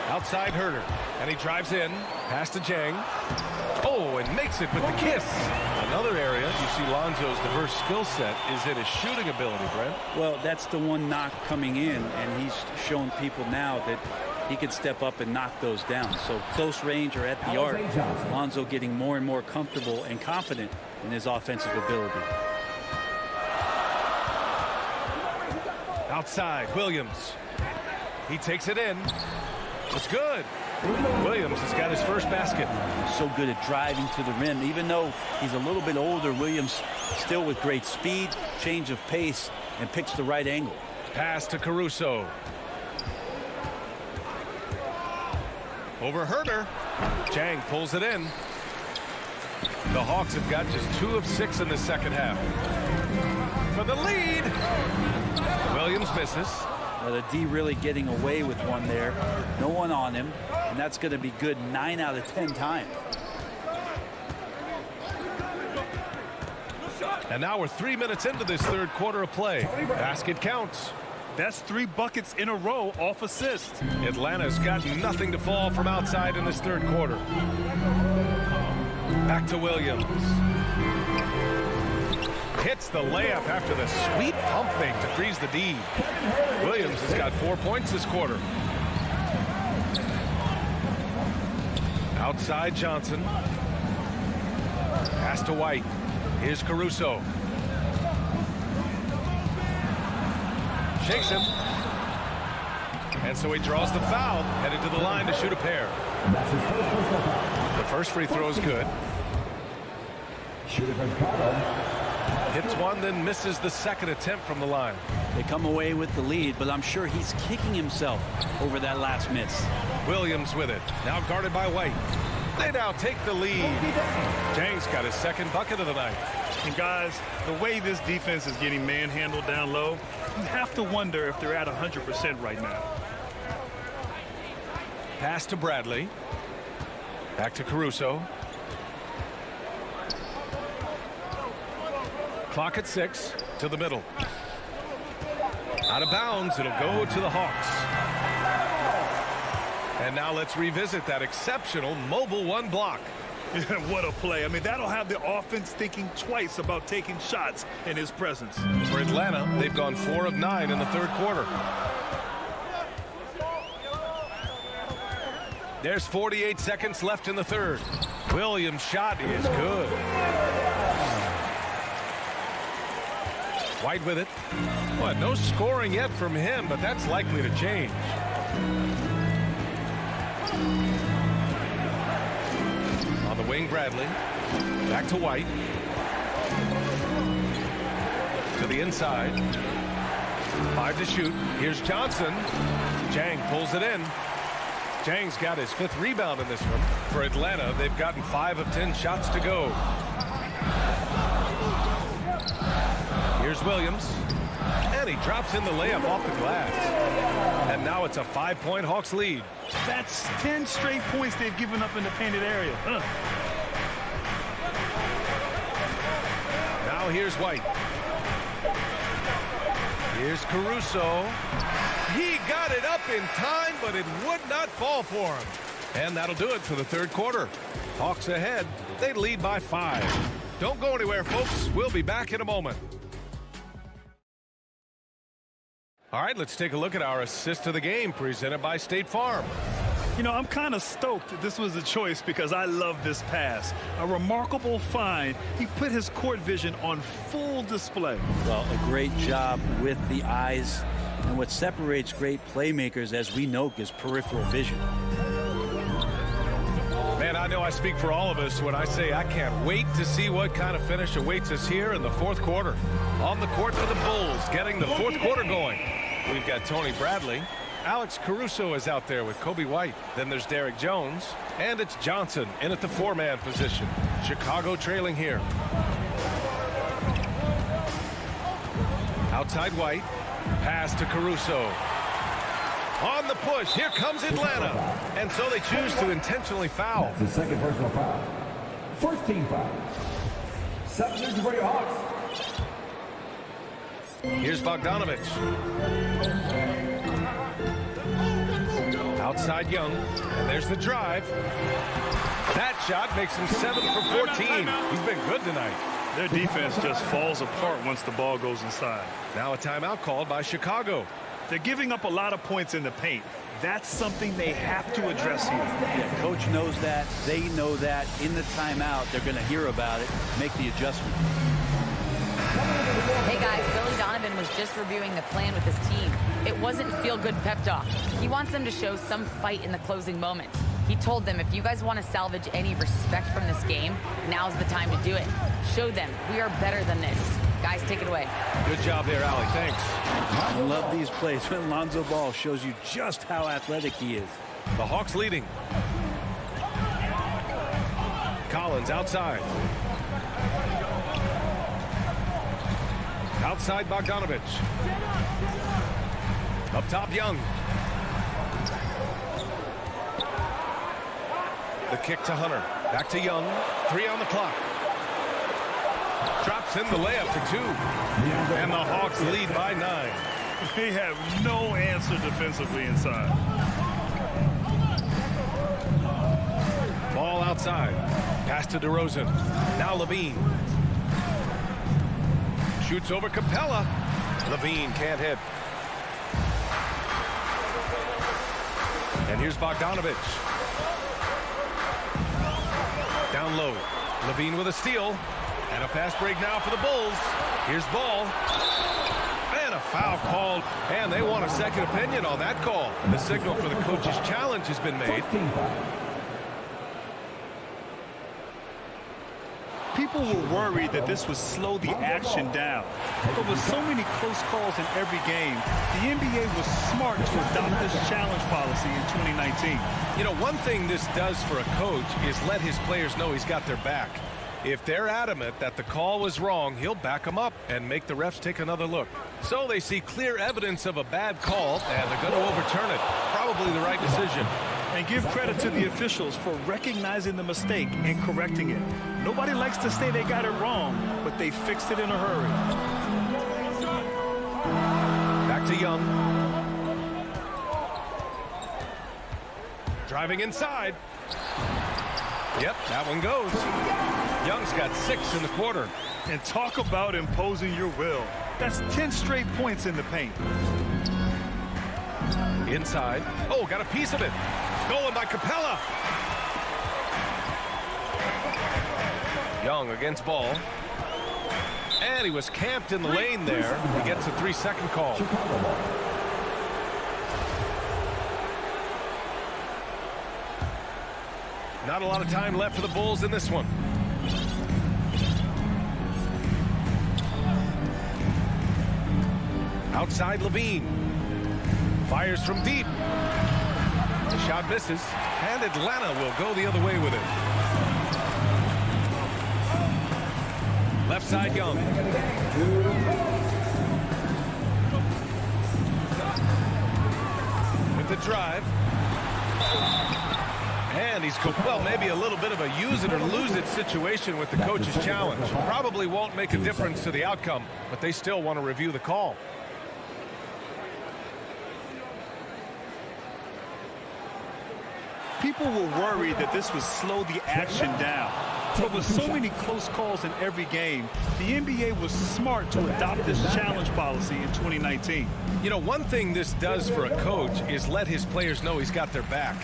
Outside Herter. And he drives in. Pass to Jang. Oh, and makes it with the kiss. Another area you see Lonzo's diverse skill set is in his shooting ability, Brent. Well, that's the one knock coming in, and he's shown people now that he can step up and knock those down. So close range or at the arc, Lonzo getting more and more comfortable and confident in his offensive ability. Outside, Williams. He takes it in. It's good. Williams has got his first basket. So good at driving to the rim. Even though he's a little bit older, Williams still with great speed, change of pace, and picks the right angle. Pass to Caruso. Over Herter. Chang pulls it in. The Hawks have got just 2 of 6 in the second half. For the lead. Williams misses. Now the D really getting away with one there. No one on him. And that's going to be good 9 out of 10 times. And now we're 3 minutes into this third quarter of play. Basket counts. That's 3 buckets in a row off assist. Atlanta's got nothing to fall from outside in this third quarter. Back to Williams. Hits the layup after the sweet pump fake to freeze the D. Williams has got 4 points this quarter. Outside Johnson. Pass to White. Here's Caruso. Shakes him. And so he draws the foul, headed to the line to shoot a pair. The first free throw is good. Hits one, then misses the second attempt from the line. They come away with the lead, but I'm sure he's kicking himself over that last miss. Williams with it. Now guarded by White. They now take the lead. Chang's got his second bucket of the night. And guys, the way this defense is getting manhandled down low, you have to wonder if they're at 100% right now. Pass to Bradley. Back to Caruso. Clock at 6 to the middle. Out of bounds, it'll go to the Hawks. And now let's revisit that exceptional mobile 1 block. What a play. I mean, that'll have the offense thinking twice about taking shots in his presence. For Atlanta, they've gone 4 of 9 in the third quarter. There's 48 seconds left in the third. Williams' shot is good. White with it. Well, no scoring yet from him, but that's likely to change. On the wing, Bradley. Back to White. To the inside. 5 to shoot. Here's Johnson. Chang pulls it in. Chang's got his 5th rebound in this one. For Atlanta, they've gotten 5 of 10 shots to go. Here's Williams. And he drops in the layup off the glass. And now it's a 5-point Hawks lead. That's 10 straight points they've given up in the painted area. Now here's White. Here's Caruso. He got it up in time, but it would not fall for him. And that'll do it for the third quarter. Hawks ahead. They lead by 5. Don't go anywhere, folks. We'll be back in a moment. All right, let's take a look at our assist of the game presented by State Farm. You know, I'm kind of stoked that this was a choice because I love this pass. A remarkable find. He put his court vision on full display. Well, a great job with the eyes. And what separates great playmakers, as we know, is peripheral vision. Man, I know I speak for all of us when I say I can't wait to see what kind of finish awaits us here in the fourth quarter. On the court for the Bulls, getting the fourth quarter going. We've got Tony Bradley. Alex Caruso is out there with Kobe White. Then there's Derek Jones. And it's Johnson in at the 4-man position. Chicago trailing here. Outside White. Pass to Caruso. On the push, here comes Atlanta. And so they choose to intentionally foul. That's his second personal foul. First team foul. 7 for your Hawks. Here's Bogdanovich. Outside Young. And there's the drive. That shot makes him 7 for 14. He's been good tonight. Their defense just falls apart once the ball goes inside. Now a timeout called by Chicago. They're giving up a lot of points in the paint. That's something they have to address here. Yeah, coach knows that. They know that. In the timeout, they're going to hear about it, make the adjustment. Hey guys, Billy Donovan was just reviewing the plan with his team. It wasn't feel-good pep talk. He wants them to show some fight in the closing moments. He told them, if you guys want to salvage any respect from this game, now's the time to do it. Show them we are better than this. Guys, take it away. Good job there, Allie. Thanks. I love these plays when Lonzo Ball shows you just how athletic he is. The Hawks leading. Collins outside. Outside Bogdanovich. Up top, Young. The kick to Hunter. Back to Young. 3 on the clock. Drops in the layup for 2. And the Hawks lead by 9. They have no answer defensively inside. Ball outside. Pass to DeRozan. Now Levine. Shoots over Capella. Levine can't hit. And here's Bogdanovich. Down low. Levine with a steal. And a fast break now for the Bulls. Here's Ball. And a foul called. And they want a second opinion on that call. The signal for the coach's challenge has been made. People were worried that this would slow the action down. But with so many close calls in every game, the NBA was smart to adopt this challenge policy in 2019. You know, one thing this does for a coach is let his players know he's got their back. If they're adamant that the call was wrong, he'll back them up and make the refs take another look. So they see clear evidence of a bad call, and they're going to overturn it. Probably the right decision. And give credit to the officials for recognizing the mistake and correcting it. Nobody likes to say they got it wrong, but they fixed it in a hurry. Back to Young. Driving inside. Yep, that one goes. Young's got 6 in the quarter. And talk about imposing your will. That's 10 straight points in the paint. Inside. Oh, got a piece of it. Stolen by Capella. Young against Ball. And he was camped in the lane there. He gets a 3-second call. Not a lot of time left for the Bulls in this one. Outside Levine. Fires from deep. The shot misses. And Atlanta will go the other way with it. Left side Young. With the drive. And he's, well, maybe a little bit of a use it or lose it situation with the coach's challenge. Probably won't make a difference to the outcome, but they still want to review the call. People were worried that this would slow the action down. But with so many close calls in every game, the NBA was smart to adopt this challenge policy in 2019. You know, one thing this does for a coach is let his players know he's got their back.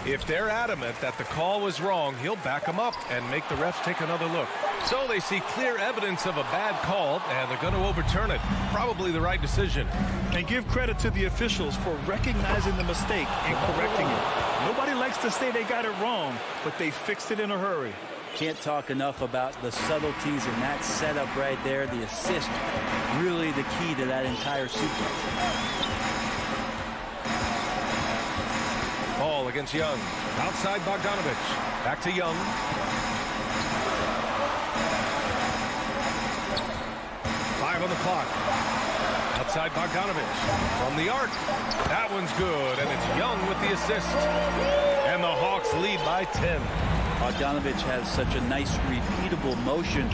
If they're adamant that the call was wrong, he'll back them up and make the refs take another look. So they see clear evidence of a bad call, and they're going to overturn it. Probably the right decision. And give credit to the officials for recognizing the mistake and correcting it. Nobody likes to say they got it wrong, but they fixed it in a hurry. Can't talk enough about the subtleties in that setup right there. The assist, really the key to that entire sequence. Ball against Young. Outside Bogdanovich. Back to Young. Five on the clock. Outside Bogdanovich. From the arc. That one's good, and it's Young with the assist. And the Hawks lead by 10. Bogdanovich has such a nice, repeatable motion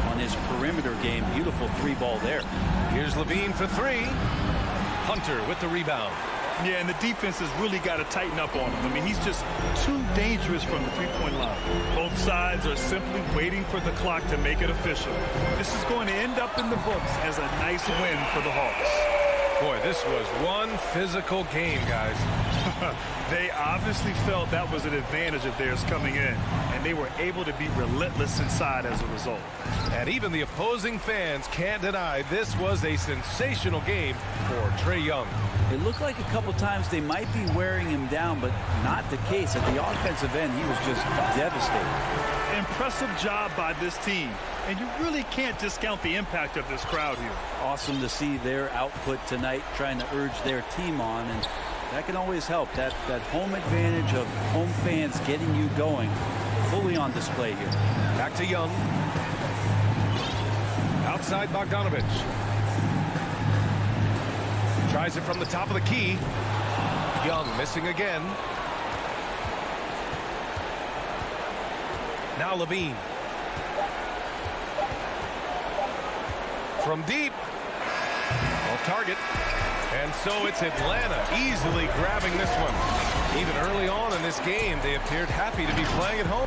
on his perimeter game. Beautiful 3-ball there. Here's Levine for 3. Hunter with the rebound. Yeah, and the defense has really got to tighten up on him. I mean, he's just too dangerous from the three-point line. Both sides are simply waiting for the clock to make it official. This is going to end up in the books as a nice win for the Hawks. Boy, this was one physical game, guys. They obviously felt that was an advantage of theirs coming in, and they were able to be relentless inside as a result. And even the opposing fans can't deny this was a sensational game for Trae Young. It looked like a couple times they might be wearing him down, but not the case. At the offensive end, he was just devastating. Impressive job by this team, and you really can't discount the impact of this crowd here. Awesome to see their output tonight, trying to urge their team on, and that can always help. That home advantage of home fans getting you going, fully on display here. Back to Young. Outside Bogdanovich. Tries it from the top of the key. Young missing again. Now Levine. From deep. Off target. And so it's Atlanta easily grabbing this one. Even early on in this game, they appeared happy to be playing at home.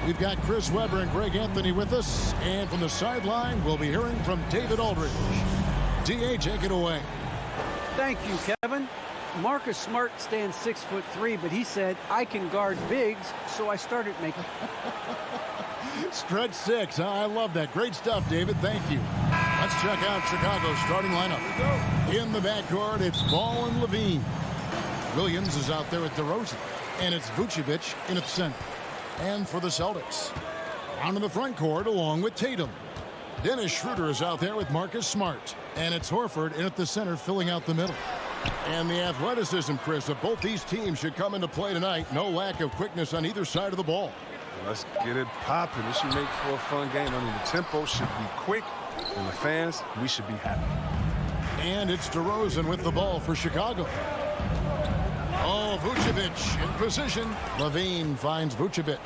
We've got Chris Webber and Greg Anthony with us. And from the sideline, we'll be hearing from David Aldridge. D.A., take it away. Thank you, Kevin. Marcus Smart stands 6'3", but he said, I can guard bigs, so I started making... Stretch 6. I love that. Great stuff, David. Thank you. Let's check out Chicago's starting lineup. In the backcourt, it's Ball and Levine. Williams is out there at DeRozan. And it's Vucevic in at center. And for the Celtics, down in the front court along with Tatum. Dennis Schroeder is out there with Marcus Smart. And it's Horford in at the center filling out the middle. And the athleticism, Chris, of both these teams should come into play tonight. No lack of quickness on either side of the ball. Let's get it popping. This should make for a fun game. I mean, the tempo should be quick. And the fans, we should be happy. And it's DeRozan with the ball for Chicago. Oh, Vucevic in position. Levine finds Vucevic.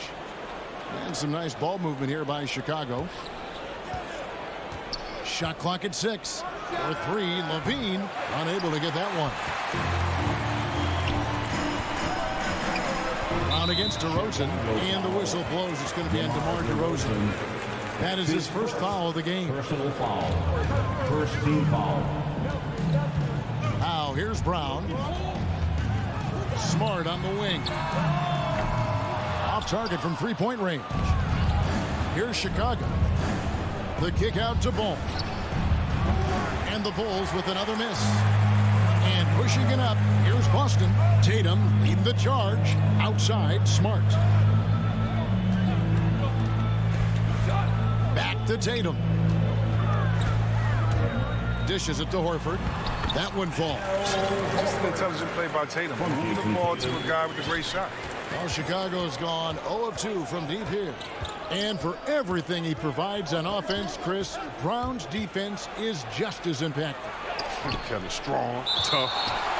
And some nice ball movement here by Chicago. Shot clock at 6. For 3, Levine unable to get that one. On against DeRozan, and the whistle blows. It's going to be on DeMar DeRozan. That is his first foul of the game. Personal foul. First team foul. Now here's Brown. Smart on the wing. Off target from three-point range. Here's Chicago. The kick out to Ball. And the Bulls with another miss. And pushing it up, here's Boston. Tatum leading the charge. Outside, Smart. Back to Tatum. Dishes it to Horford. That one falls. Just an intelligent play by Tatum. Moving the ball to a guy with a great shot. Well, Chicago's gone 0 of 2 from deep here. And for everything he provides on offense, Chris, Brown's defense is just as impactful. Kevin, strong, tough,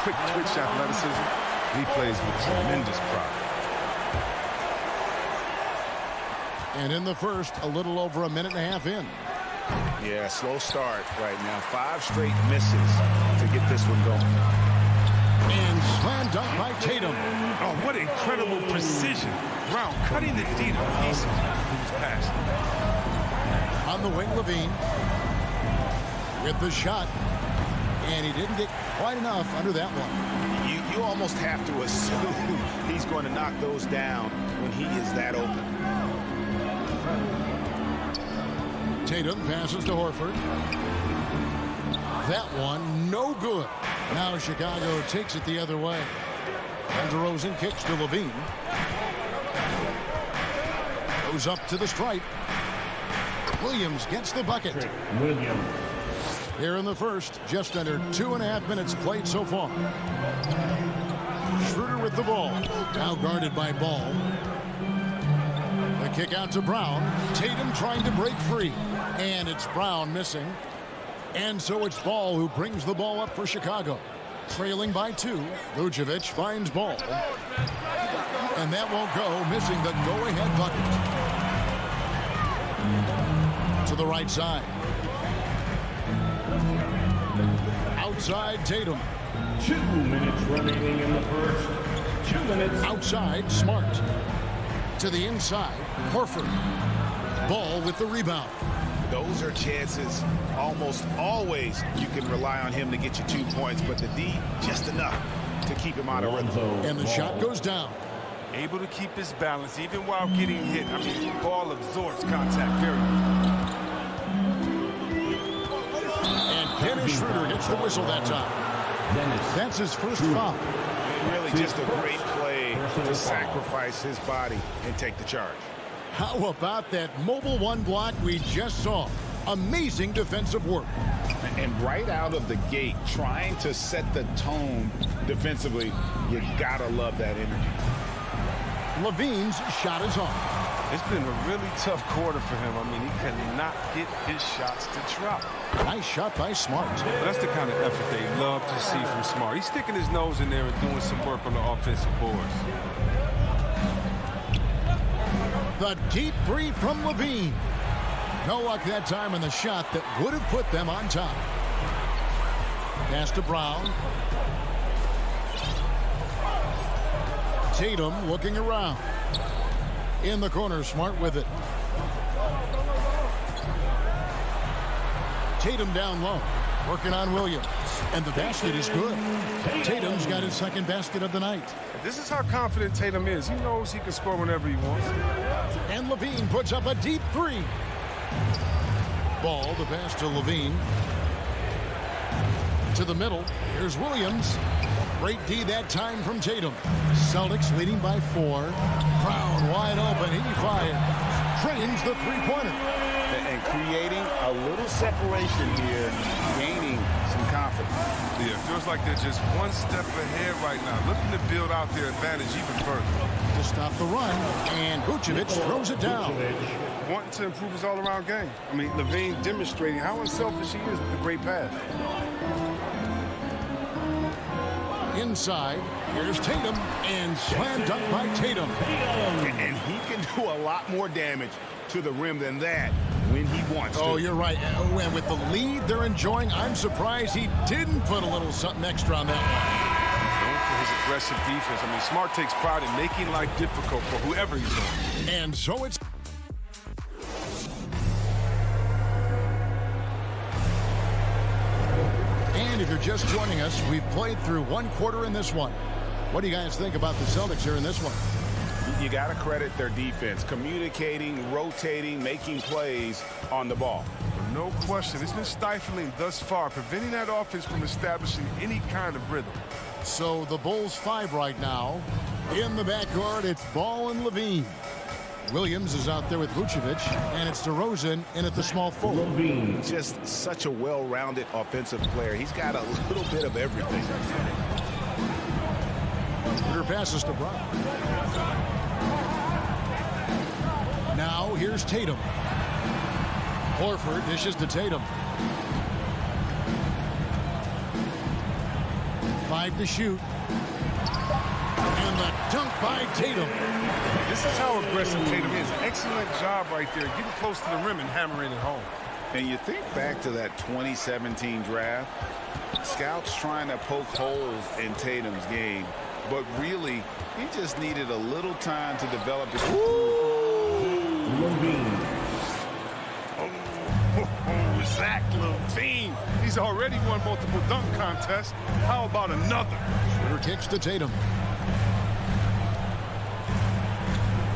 quick twitch athleticism. He plays with tremendous pride. And in the first, a little over a minute and a half in. Yeah, slow start right now. 5 straight misses to get this one going. And slam dunk by Tatum. Oh, what incredible precision. Brown cutting the D to pieces. He was passed. On the wing, Levine. With the shot. And he didn't get quite enough under that one. You almost have to assume he's going to knock those down when he is that open. Tatum passes to Horford. That one, no good. Now Chicago takes it the other way. And DeRozan kicks to Levine. Goes up to the stripe. Williams gets the bucket. Williams. Here in the first, just under 2.5 minutes played so far. Schroeder with the ball. Now guarded by Ball. The kick out to Brown. Tatum trying to break free. And it's Brown missing. And so it's Ball who brings the ball up for Chicago. Trailing by 2. Vucevic finds Ball. And that won't go, missing the go-ahead bucket. To the right side. Outside Tatum. 2 minutes remaining in the first. 2 minutes. Outside Smart. To the inside, Horford. Ball with the rebound. Those are chances almost always you can rely on him to get you 2 points, but the D, just enough to keep him out of rhythm. And the shot goes down. Able to keep his balance even while getting hit. I mean, Ball absorbs contact very well. And Dennis Schroeder gets the whistle that time. That's his first foul. Really just a great play to sacrifice his body and take the charge. How about that mobile one block we just saw? Amazing defensive work. And right out of the gate, trying to set the tone defensively, you gotta love that energy. Levine's shot is off. It's been a really tough quarter for him. I mean, he cannot get his shots to drop. Nice shot by Smart. But that's the kind of effort they love to see from Smart. He's sticking his nose in there and doing some work on the offensive boards. The deep three from Levine. No luck that time on the shot that would have put them on top. Pass to Brown. Tatum looking around. In the corner, Smart with it. Tatum down low. Working on Williams. And the basket is good. Tatum's got his second basket of the night. This is how confident Tatum is. He knows he can score whenever he wants. And Levine puts up a deep three. Ball, the pass to Levine. To the middle. Here's Williams. Great D that time from Tatum. Celtics leading by 4. Brown wide open. He fires. Drains the three-pointer. And creating a little separation here, gaining some confidence. Yeah, it feels like they're just one step ahead right now, looking to build out their advantage even further. To stop the run, and Vucevic throws it down. Wanting to improve his all-around game. I mean, Levine demonstrating how unselfish he is with the great pass. Inside, here's Tatum, and slam dunk by Tatum. And he can do a lot more damage to the rim than that when he wants to. Oh, you're right. And with the lead they're enjoying, I'm surprised he didn't put a little something extra on that one. Known for his aggressive defense. I mean, Smart takes pride in making life difficult for whoever he's on. And so it's... And if you're just joining us, we've played through one quarter in this one. What do you guys think about the Celtics here in this one? You got to credit their defense, communicating, rotating, making plays on the ball. No question. It's been stifling thus far, preventing that offense from establishing any kind of rhythm. So the Bulls 5 right now. In the backcourt, it's Ball and Levine. Williams is out there with Vucevic, and it's DeRozan in at the small forward. Levine, just such a well-rounded offensive player. He's got a little bit of everything. Clear passes to Brown. Now here's Tatum. Horford dishes to Tatum. 5 to shoot. And the dunk by Tatum. This is how aggressive Tatum is. Excellent job right there, getting close to the rim and hammering it home. And you think back to that 2017 draft, scouts trying to poke holes in Tatum's game, but really, he just needed a little time to develop the... Zach LaVine. He's already won multiple dunk contests. How about another? Schroeder kicks to Tatum.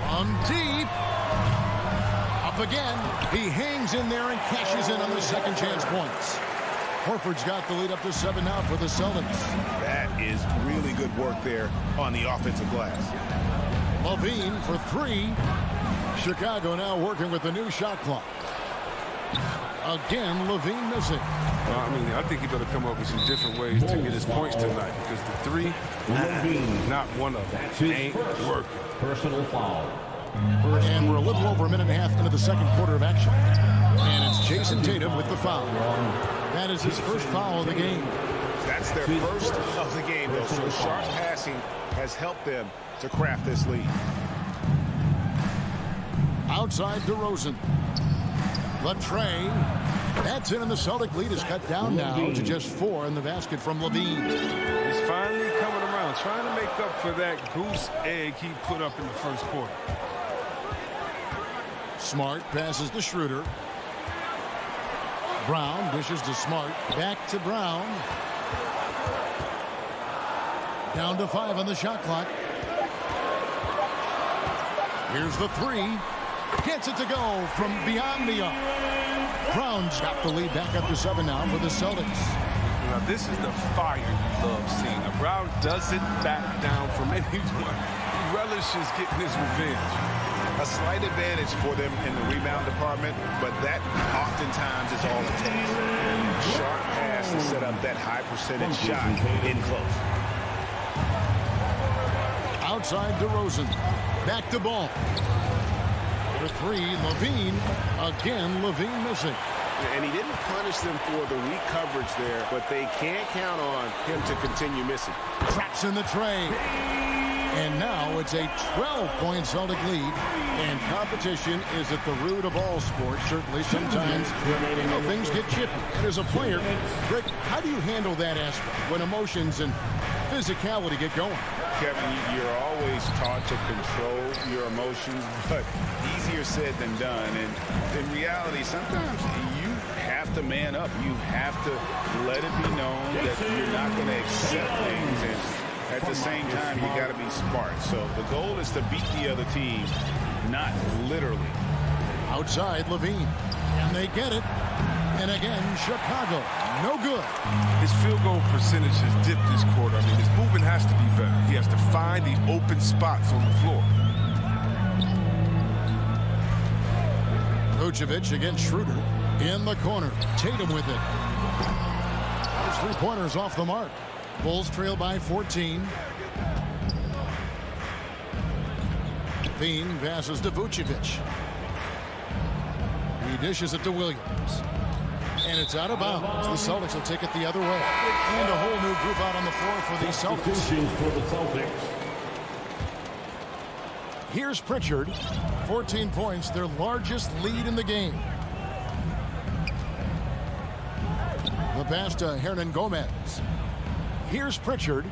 From deep. Up again. He hangs in there and cashes in on the second chance points. Horford's got the lead up to 7 now for the Celtics. That is really good good work there on the offensive glass. Levine for three. Chicago now working with the new shot clock. Again, Levine missing. I think he better come up with some different ways to get his points tonight, because the three, not one of them, ain't working. Personal foul. And we're a little over a minute and a half into the second quarter of action. And it's Jason Tatum with the foul. That is his first foul of the game. That's their first of the game, though. So sharp passing has helped them to craft this lead. Outside DeRozan. Latrey. That's in, and the Celtic lead is cut down now to just 4 in the basket from Levine. He's finally coming around, trying to make up for that goose egg he put up in the first quarter. Smart passes to Schroeder. Brown dishes to Smart. Back to Brown. Down to 5 on the shot clock. Here's the three. Gets it to go from beyond the arc. Brown's got the lead back up to 7 now for the Celtics. Now, this is the fire you love seeing. Now, Brown doesn't back down from anyone. He relishes getting his revenge. A slight advantage for them in the rebound department, but that oftentimes is all it takes. Sharp pass to set up that high percentage shot in close. Outside DeRozan. Back to Ball. For three, Levine. Again, Levine missing. And he didn't punish them for the weak coverage there, but they can't count on him to continue missing. Traps in the tray. And now it's a 12-point Celtic lead. And competition is at the root of all sports. Certainly, sometimes things get chippy. And as a player, Rick, how do you handle that aspect when emotions and physicality get going? Kevin, you're always taught to control your emotions, but easier said than done. And in reality, sometimes you have to man up. You have to let it be known that you're not going to accept things. And at the same time, you got to be smart. So the goal is to beat the other team, not literally. Outside Levine. And they get it. And again, Chicago. No good. His field goal percentage has dipped this quarter. I mean, his movement has to be better. He has to find the open spots on the floor. Vucevic against Schroeder in the corner. Tatum with it. His three-pointers off the mark. Bulls trail by 14. Levine passes to Vucevic. He dishes it to Williams. And it's out of bounds. The Celtics will take it the other way. And a whole new group out on the floor for the Celtics. Here's Pritchard. 14 points, their largest lead in the game. The pass to Hernan Gomez. Here's Pritchard.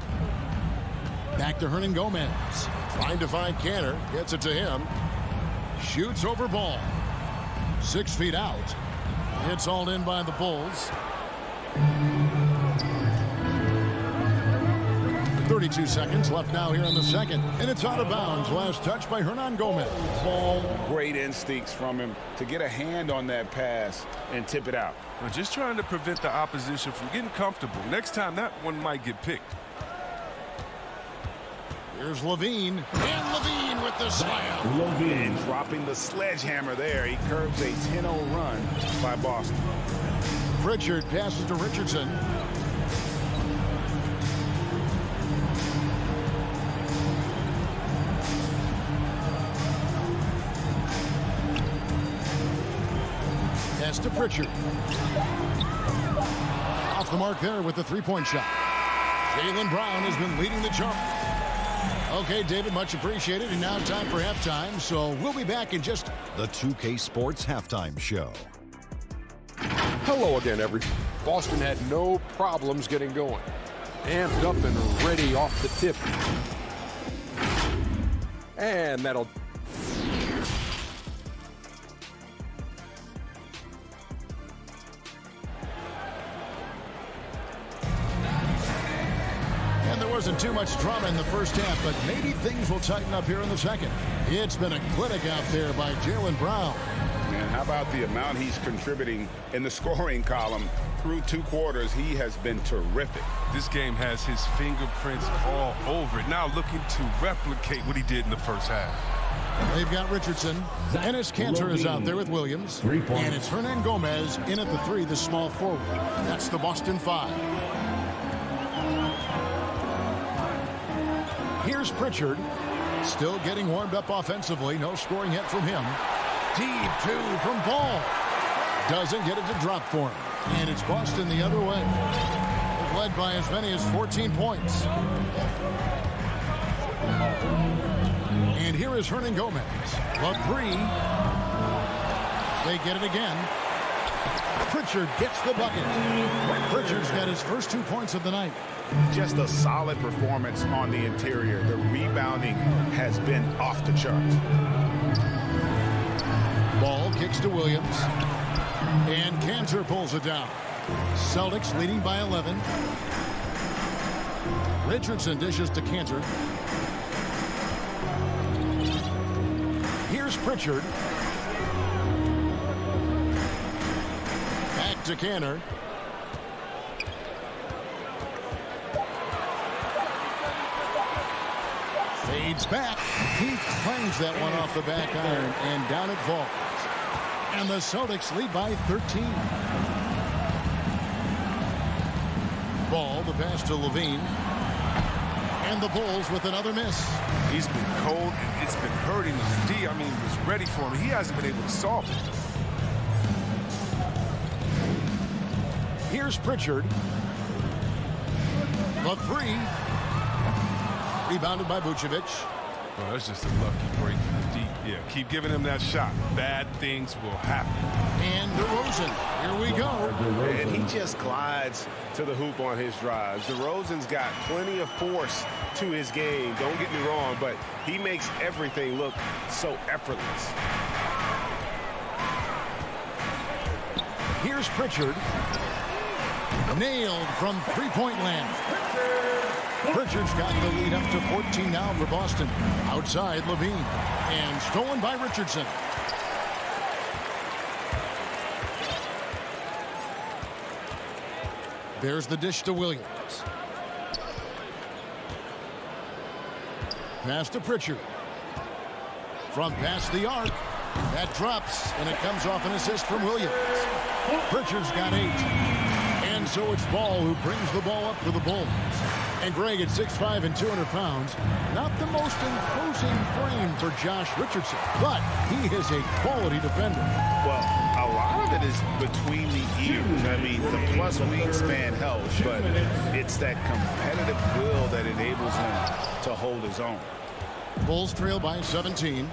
Back to Hernan Gomez. Trying to find Cantor. Gets it to him. Shoots over Ball. 6 feet out. It's hauled in by the Bulls. 32 seconds left now here in the second. And it's out of bounds. Last touch by Hernan Gomez. Great instincts from him to get a hand on that pass and tip it out. Now, just trying to prevent the opposition from getting comfortable. Next time, that one might get picked. Here's Levine. And Levine with the slam. And dropping the sledgehammer there. He curves a 10-0 run by Boston. Pritchard passes to Richardson. Pass to Pritchard. Off the mark there with the three-point shot. Jaylen Brown has been leading the charge. Okay, David, much appreciated. And now time for halftime. So we'll be back in just... The 2K Sports Halftime Show. Hello again, everyone. Boston had no problems getting going. Amped up and ready off the tip. And that'll... there wasn't too much drama in the first half, but maybe things will tighten up here in the second. It's been a clinic out there by Jaylen Brown. And how about the amount he's contributing in the scoring column? Through 2 quarters, he has been terrific. This game has his fingerprints all over it. Now looking to replicate what he did in the first half. They've got Richardson. Enes Kanter is out there with Williams. And it's Hernan Gomez in at the 3, the small forward. That's the Boston 5. Here's Pritchard. Still getting warmed up offensively. No scoring yet from him. Deep 2 from Ball. Doesn't get it to drop for him. And it's Boston the other way. Led by as many as 14 points. And here is Hernan Gomez. The 3. They get it again. Pritchard gets the bucket. Pritchard's got his first 2 points of the night. Just a solid performance on the interior. The rebounding has been off the charts. Ball kicks to Williams. And Kanter pulls it down. Celtics leading by 11. Richardson dishes to Kanter. Here's Pritchard. Back to Kanter. Fades back. He clangs that one off the back iron, and down it falls. And the Celtics lead by 13. Ball, the pass to Levine. And the Bulls with another miss. He's been cold, and it's been hurting him. D, I mean, was ready for him. He hasn't been able to solve it. Here's Pritchard. The 3. Rebounded by Vucevic. Well, that's just a lucky break for the D. Yeah, keep giving him that shot. Bad things will happen. And DeRozan. Here we go. And he just glides to the hoop on his drives. DeRozan's got plenty of force to his game. Don't get me wrong, but he makes everything look so effortless. Here's Pritchard. Nailed from three-point land. Pritchard's got the lead up to 14 now for Boston. Outside Levine. And stolen by Richardson. There's the dish to Williams. Pass to Pritchard. From past the arc. That drops, and it comes off an assist from Williams. Pritchard's got 8. And so it's Ball who brings the ball up for the Bulls. And Greg at 6'5" and 200 pounds. Not the most imposing frame for Josh Richardson, but he is a quality defender. Well, a lot of it is between the ears. I mean, the plus wingspan helps, but it's that competitive will that enables him to hold his own. Bulls trail by 17.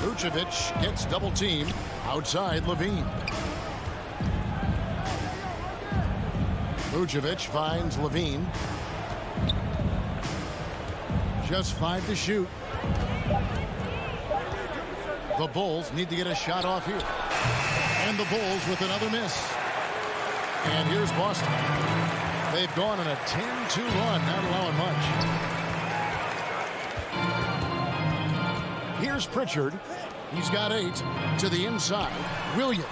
Vucevic gets double teamed. Outside Levine. Vucevic finds Levine. Just 5 to shoot. The Bulls need to get a shot off here. And the Bulls with another miss. And here's Boston. They've gone on a 10-2 run, not allowing much. Here's Pritchard. He's got 8 to the inside. Williams.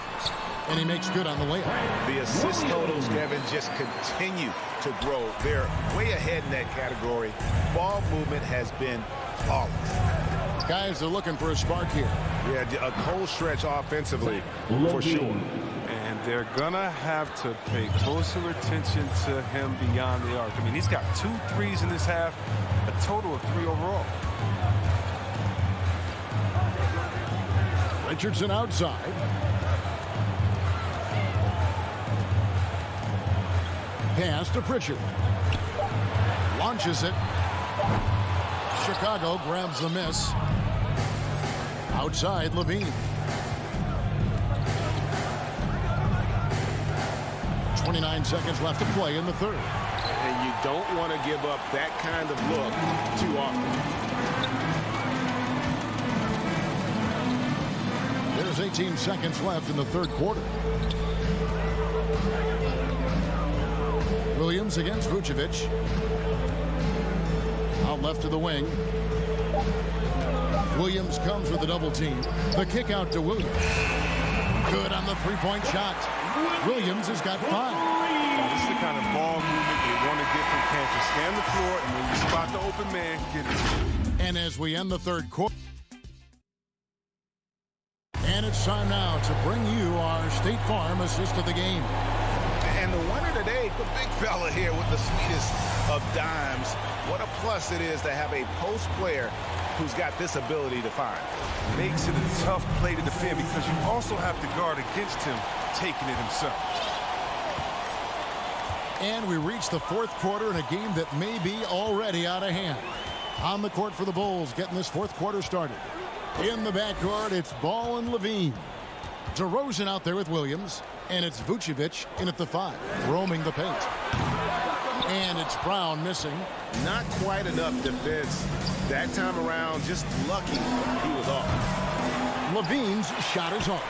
And he makes good on the layup. The assist totals, Kevin, just continue to grow. They're way ahead in that category. Ball movement has been flawless. Guys are looking for a spark here. Yeah, a cold stretch offensively, for sure. And they're going to have to pay closer attention to him beyond the arc. I mean, he's got 2 threes in this half, a total of 3 overall. Richardson outside. Pass to Pritchard. Launches it. Chicago grabs the miss. Outside Levine. 29 seconds left to play in the third. And you don't want to give up that kind of look too often. There's 18 seconds left in the third quarter. Williams against Vucevic. Out left to the wing. Williams comes with a double team. The kick out to Williams. Good on the three-point shot. Williams has got 5. This is the kind of ball movement they want to get from Kansas. Scan the floor, and when you spot the open man, get it. And as we end the third quarter, and it's time now to bring you our State Farm assist of the game. And the winner today, the big fella here with the sweetest of dimes. What a plus it is to have a post player who's got this ability to find. Makes it a tough play to defend because you also have to guard against him taking it himself. And we reach the fourth quarter in a game that may be already out of hand. On the court for the Bulls, getting this fourth quarter started. In the backcourt, it's Ball and Levine. DeRozan out there with Williams, and it's Vucevic in at the 5, roaming the paint. And it's Brown missing. Not quite enough defense that time around. Just lucky he was off. Levine's shot is off.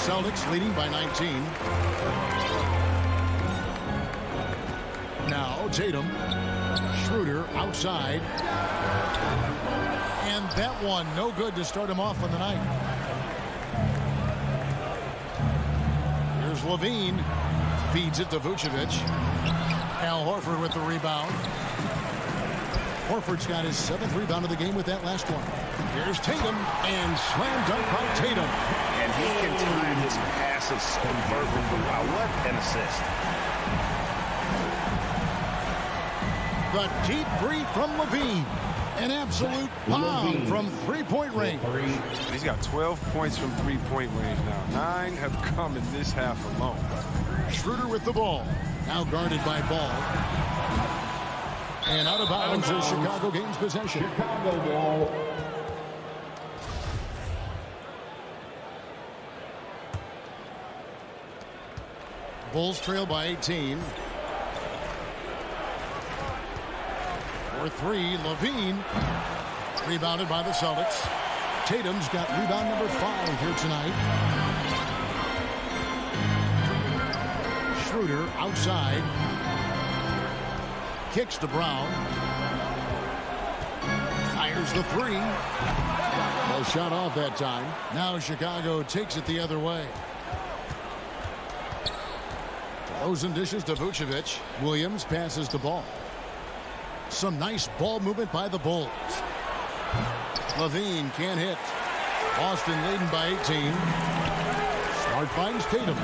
Celtics leading by 19. Now Tatum. Schroeder outside. And that one no good to start him off on the night. Here's Levine. Feeds it to Vucevic. Al Horford with the rebound. Horford's got his 7th rebound of the game with that last one. Here's Tatum, and slam dunk by Tatum. And he can time his passes perfectly. Wow, what an assist. The deep 3 from Levine. An absolute bomb from three-point range. He's got 12 points from three-point range now. 9 have come in this half alone. Schroeder with the ball. Now guarded by Ball. And out of bounds is Chicago gains possession. Chicago ball. Bulls trail by 18. For 3, Levine. Rebounded by the Celtics. Tatum's got rebound number 5 here tonight. Schroeder outside. Kicks to Brown. Fires the 3. No shot off that time. Now Chicago takes it the other way. DeRozan dishes to Vucevic. Williams passes the ball. Some nice ball movement by the Bulls. Levine can't hit. Boston leading by 18. Smart finds Tatum.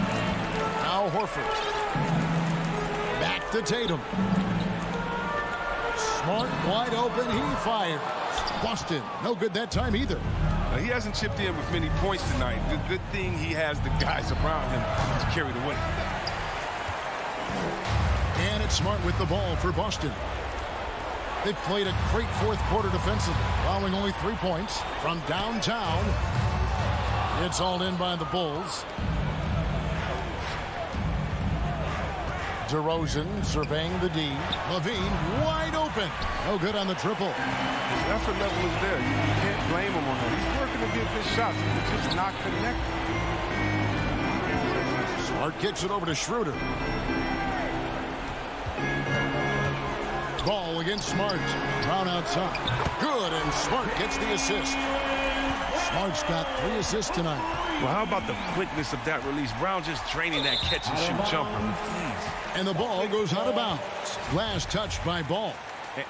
Now Horford. Back to Tatum. Smart wide open. He fires. Boston no good that time either. He hasn't chipped in with many points tonight. The good thing he has the guys around him to carry the weight. And it's Smart with the ball for Boston. They've played a great fourth quarter defensively, allowing only 3 points from downtown. It's all in by the Bulls. DeRozan surveying the D. Levine wide open. No good on the triple. His effort level is there. You can't blame him on that. He's working to get good shots. He's just not connected. Smart kicks it over to Schroeder. Ball against Smart. Brown outside. Good, and Smart gets the assist. Smart's got 3 assists tonight. Well, how about the quickness of that release? Brown just draining that catch and shoot jumper. And the ball goes out of bounds. Last touch by Ball.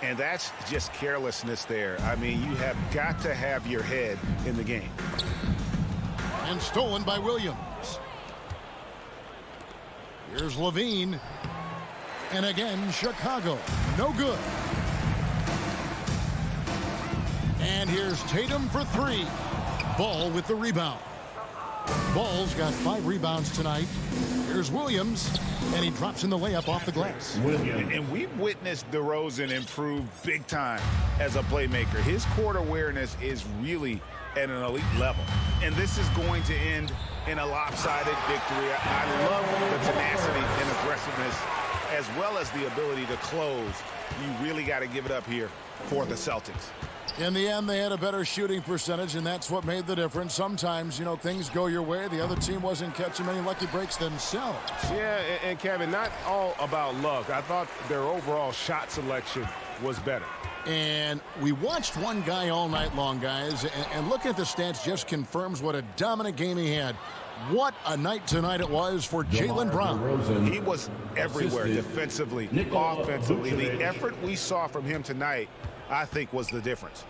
And that's just carelessness there. I mean, you have got to have your head in the game. And stolen by Williams. Here's Levine. And again, Chicago. No good. And here's Tatum for 3. Ball with the rebound. Ball's got 5 rebounds tonight. Here's Williams. And he drops in the layup off the glass. And we've witnessed DeRozan improve big time as a playmaker. His court awareness is really at an elite level. And this is going to end in a lopsided victory. I love the tenacity and aggressiveness as well as the ability to close. You really got to give it up here for the Celtics. In the end, they had a better shooting percentage, and that's what made the difference. Sometimes, things go your way. The other team wasn't catching many lucky breaks themselves. Yeah, and Kevin, not all about luck. I thought their overall shot selection was better. And we watched one guy all night long, guys, and looking at the stats just confirms what a dominant game he had. What a night tonight it was for Jaylen Brown. He was everywhere defensively, offensively. The effort we saw from him tonight, I think, was the difference.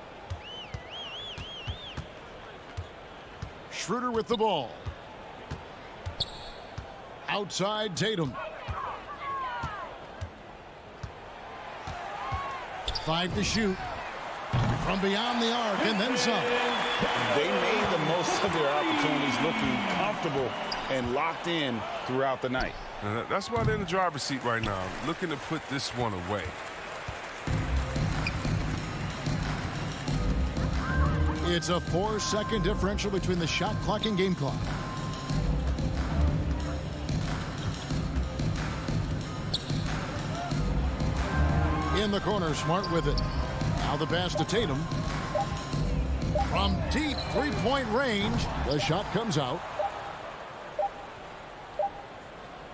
Schroeder with the ball. Outside Tatum. 5 to shoot. From beyond the arc and then some. They made the most of their opportunities, looking comfortable and locked in throughout the night. That's why they're in the driver's seat right now, looking to put this one away. It's a 4-second differential between the shot clock and game clock. In the corner, Smart with it. Now the pass to Tatum. From deep three-point range, the shot comes out.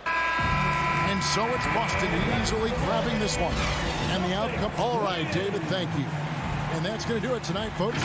And so it's Boston easily grabbing this one. And the outcome. All right, David, thank you. And that's going to do it tonight, folks.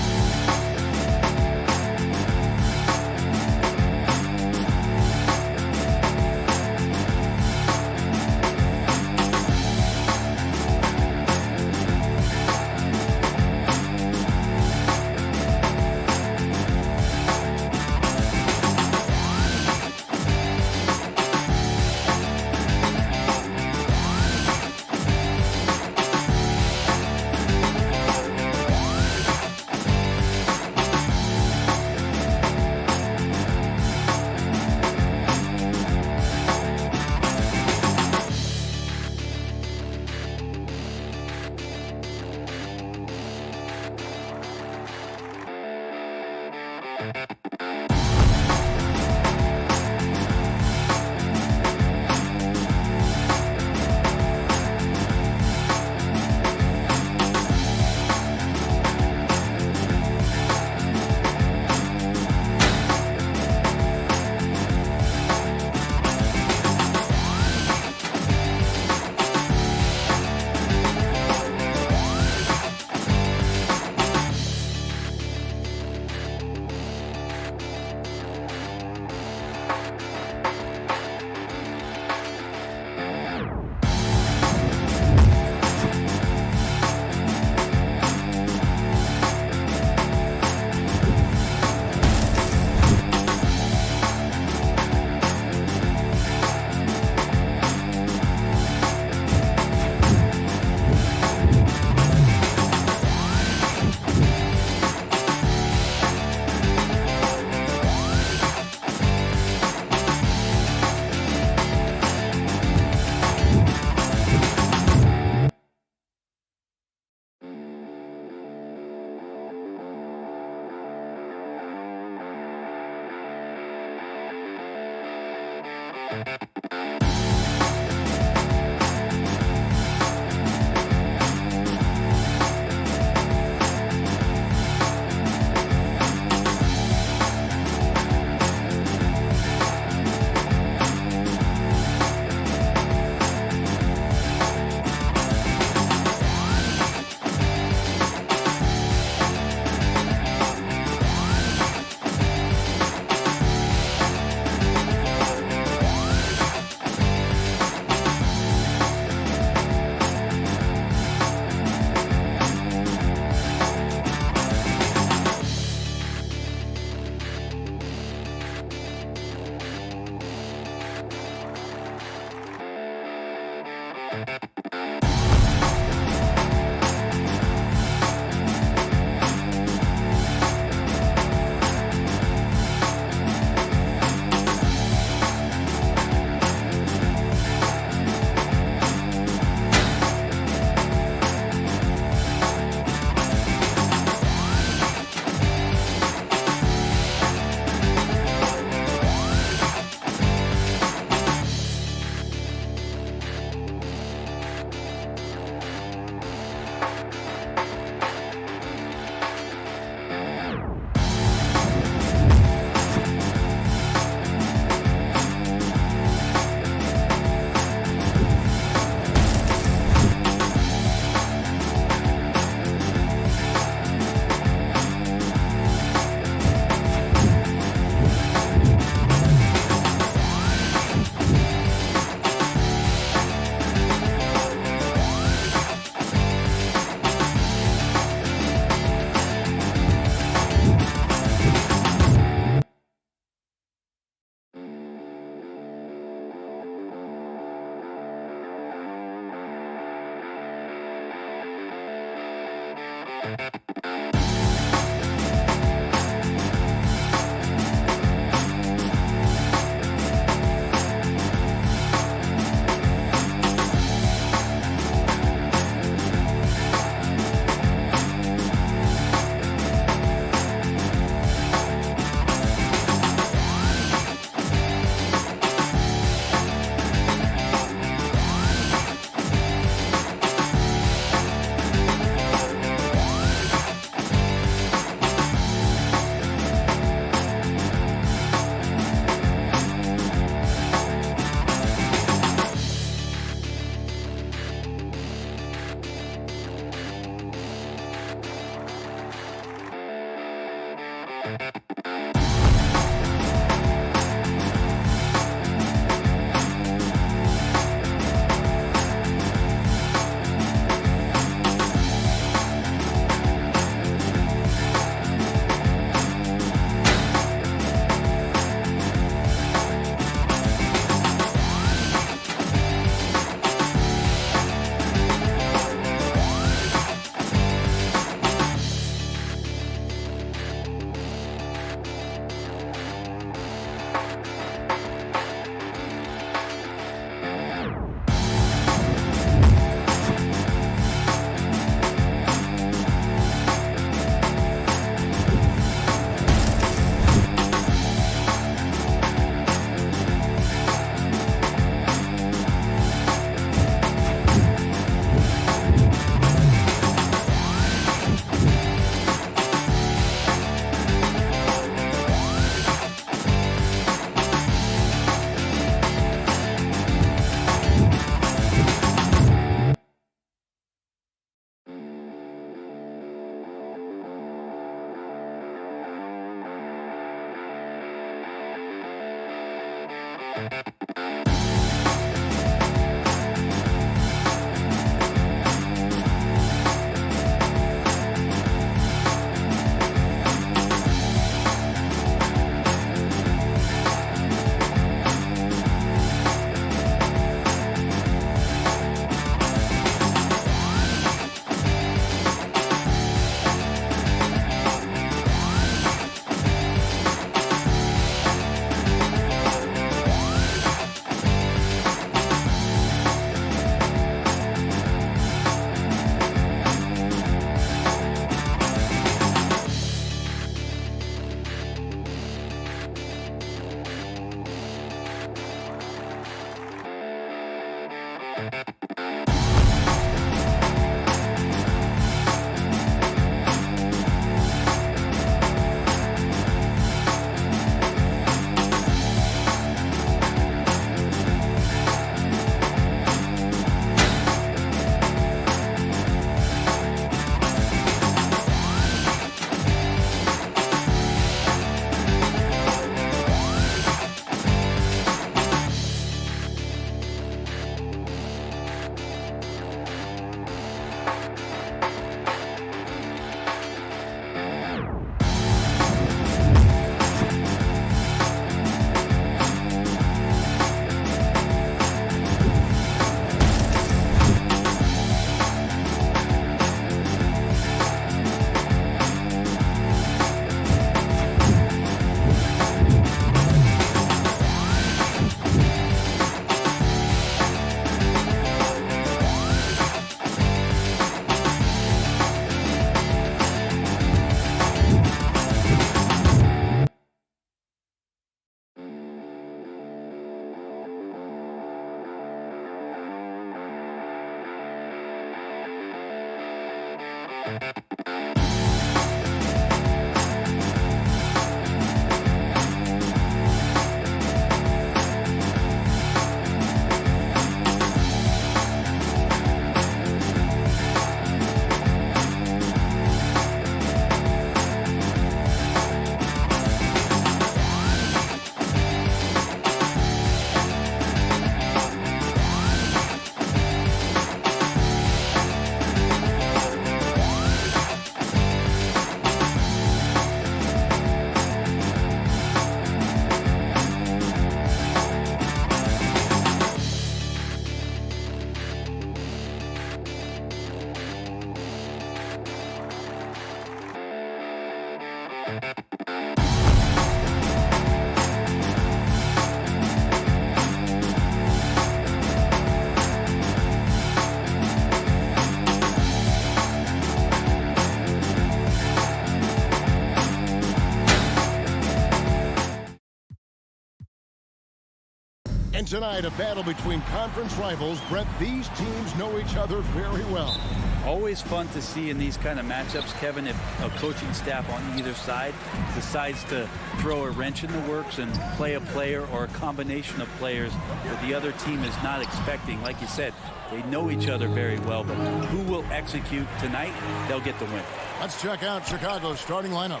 And tonight, a battle between conference rivals. Brett, these teams know each other very well. Always fun to see in these kind of matchups, Kevin, if a coaching staff on either side decides to throw a wrench in the works and play a player or a combination of players that the other team is not expecting. Like you said, they know each other very well, but who will execute tonight, they'll get the win. Let's check out Chicago's starting lineup.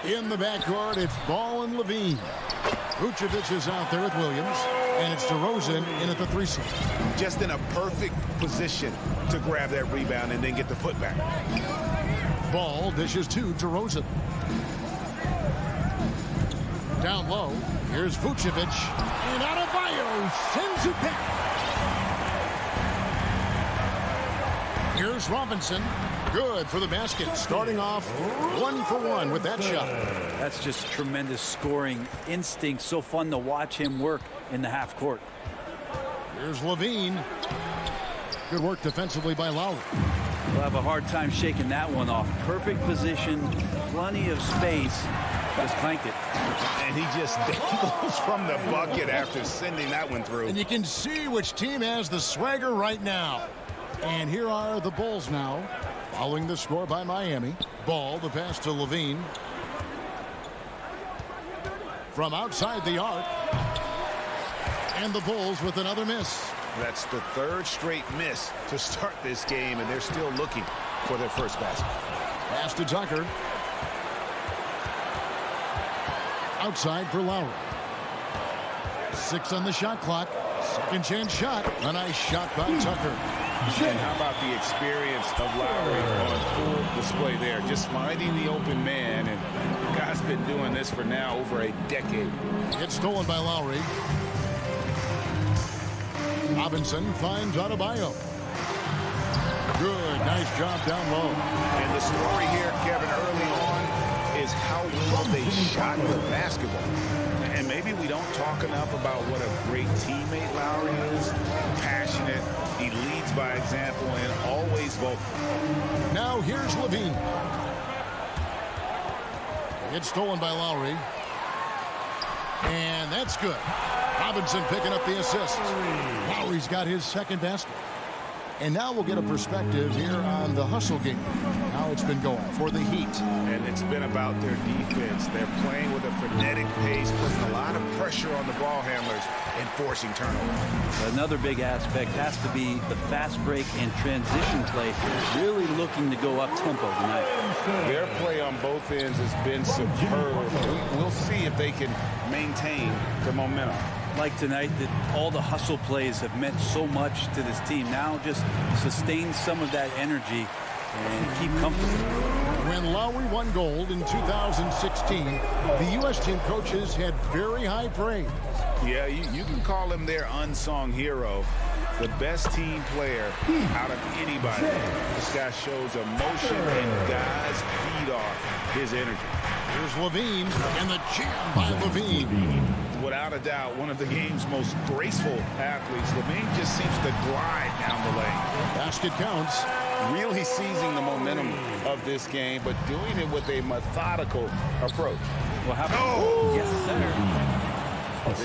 In the backcourt, it's Ball and Levine. Vucevic is out there with Williams, and it's DeRozan in at the 3 slot. Just in a perfect position to grab that rebound and then get the putback. Ball dishes to DeRozan. Down low, here's Vucevic, and Adebayo sends it back. Here's Robinson. Good for the basket. Starting off 1 for 1 with that shot. That's just tremendous scoring instinct. So fun to watch him work in the half court. Here's Levine. Good work defensively by Lowry. We'll have a hard time shaking that one off. Perfect position, plenty of space. Just clanked it. And he just dangles from the bucket after sending that one through. And you can see which team has the swagger right now. And here are the Bulls now, following the score by Miami. Ball, the pass to Levine. From outside the arc. And the Bulls with another miss. That's the third straight miss to start this game, and they're still looking for their first basket. Pass to Tucker. Outside for Lowry. 6 on the shot clock. Second chance shot. A nice shot by Tucker. And how about the experience of Lowry on full display there? Just finding the open man, and the guy's been doing this for now over a decade. It's stolen by Lowry. Robinson finds Adebayo. Good, nice job down low. And the story here, Kevin, early on is how well they shot the basketball. And maybe we don't talk enough about what a great teammate Lowry is. Passionate, he leads by example, and always vocal. Now here's Levine. It's stolen by Lowry. And that's good. Robinson picking up the assist. Lowry's got his second basket. And now we'll get a perspective here on the hustle game. How it's been going for the Heat. And it's been about their defense. They're playing with a frenetic pace, putting a lot of pressure on the ball handlers and forcing turnovers. Another big aspect has to be the fast break and transition play. Really looking to go up tempo tonight. Their play on both ends has been superb. We'll see if they can maintain the momentum. Like tonight, that all the hustle plays have meant so much to this team. Now just sustain some of that energy and keep comfortable. When Lowry won gold in 2016, the U.S. team coaches had very high praise. Yeah, you can call him their unsung hero. The best team player out of anybody. This guy shows emotion and guys feed off his energy. Here's Levine and the jam by Levine. Without a doubt, one of the game's most graceful athletes. Levine just seems to glide down the lane. Basket counts. Really seizing the momentum of this game, but doing it with a methodical approach. Well, how about yes,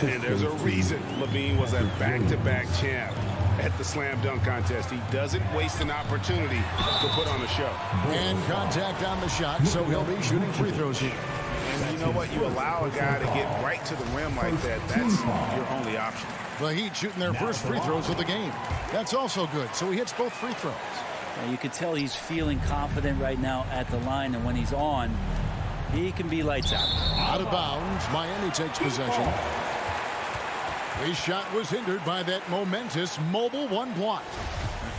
sir. And there's a reason Levine was a back-to-back champ at the slam dunk contest. He doesn't waste an opportunity to put on a show. And contact on the shot, so he'll be shooting free throws here. And you know what? You allow a guy to get right to the rim like that. That's your only option. The Heat shooting their first free throws of the game. That's also good, so he hits both free throws. You can tell he's feeling confident right now at the line, and when he's on, he can be lights out. Out of bounds, Miami takes possession. His shot was hindered by that momentous mobile one block.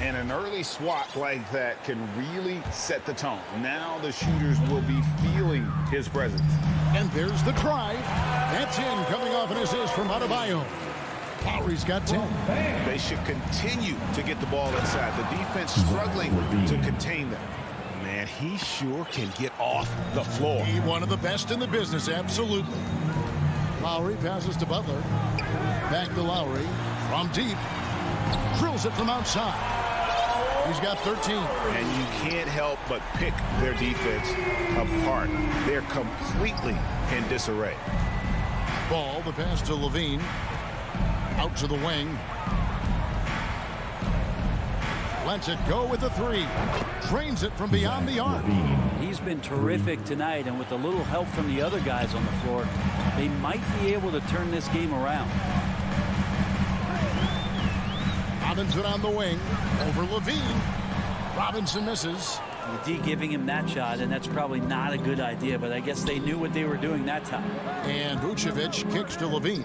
And an early swat like that can really set the tone. Now the shooters will be feeling his presence. And there's the drive. That's in, coming off an assist from Adebayo. Lowry's got 10. They should continue to get the ball inside. The defense struggling to contain them. Man, he sure can get off the floor. He one of the best in the business, absolutely. Lowry passes to Butler. Back to Lowry from deep. Drills it from outside. He's got 13. And you can't help but pick their defense apart. They're completely in disarray. Ball, the pass to Levine. Out to the wing. Lets it go with the three. Trains it from beyond the arc. He's been terrific tonight, and with a little help from the other guys on the floor, they might be able to turn this game around. Robinson on the wing. Over Levine. Robinson misses. The D giving him that shot, and that's probably not a good idea, but I guess they knew what they were doing that time. And Vucevic kicks to Levine.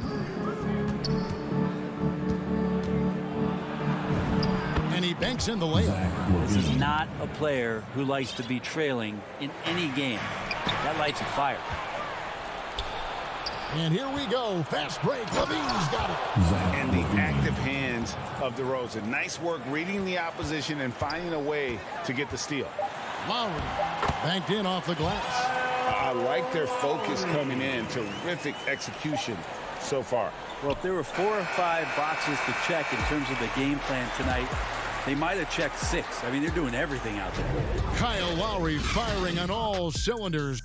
And he banks in the layup. This is not a player who likes to be trailing in any game. That lights a fire. And here we go. Fast break. Levine's got it. And the active hands of DeRozan. Nice work reading the opposition and finding a way to get the steal. Lowry banked in off the glass. I like their focus coming in. Terrific execution so far. Well, if there were 4 or 5 boxes to check in terms of the game plan tonight, they might have checked 6. I mean, they're doing everything out there. Kyle Lowry firing on all cylinders.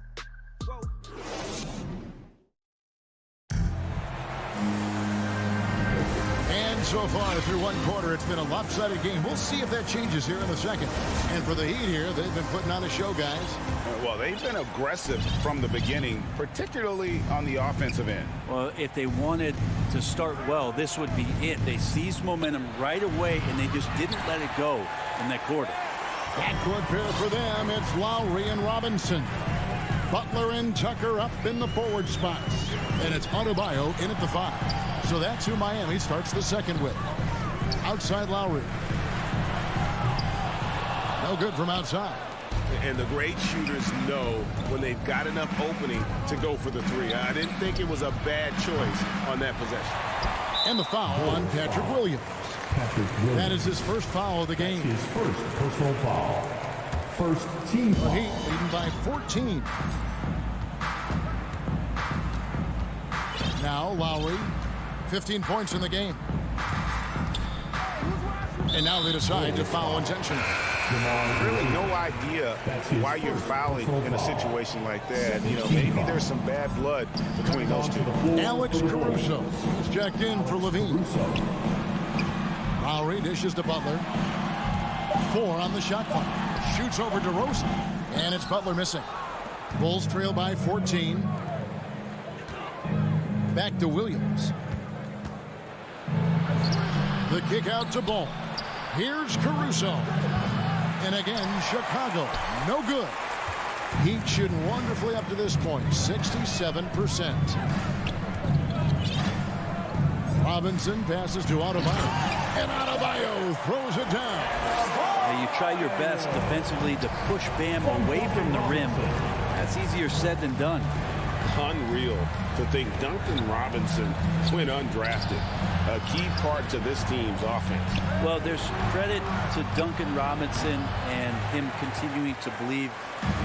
So far through one quarter, it's been a lopsided game. We'll see if that changes here in the second. And for the Heat here, they've been putting on a show, guys. Well, they've been aggressive from the beginning, particularly on the offensive end. Well, if they wanted to start well, this would be it. They seized momentum right away, and they just didn't let it go in that quarter. Backcourt pair for them. It's Lowry and Robinson. Butler and Tucker up in the forward spots. And it's Adebayo in at the 5. So that's who Miami starts the second with. Outside Lowry. No good from outside. And the great shooters know when they've got enough opening to go for the 3. I didn't think it was a bad choice on that possession. And the foul on Patrick Williams. That is his first foul of the game. His first personal foul. First team foul. The Heat leading by 14. Now Lowry. 15 points in the game. And now they decide to foul intentionally. Really no idea why you're fouling in a situation like that. You know, maybe there's some bad blood between those two. Alex Caruso is checked in for Levine. Lowry dishes to Butler. 4 on the shot clock. Shoots over DeRozan. And it's Butler missing. Bulls trail by 14. Back to Williams. The kick out to Ball. Here's Caruso. And again, Chicago. No good. Heat shooting wonderfully up to this point. 67%. Robinson passes to Adebayo. And Adebayo throws it down. You try your best defensively to push Bam away from the rim. That's easier said than done. Unreal to think Duncan Robinson went undrafted. A key part to this team's offense. Well, there's credit to Duncan Robinson and him continuing to believe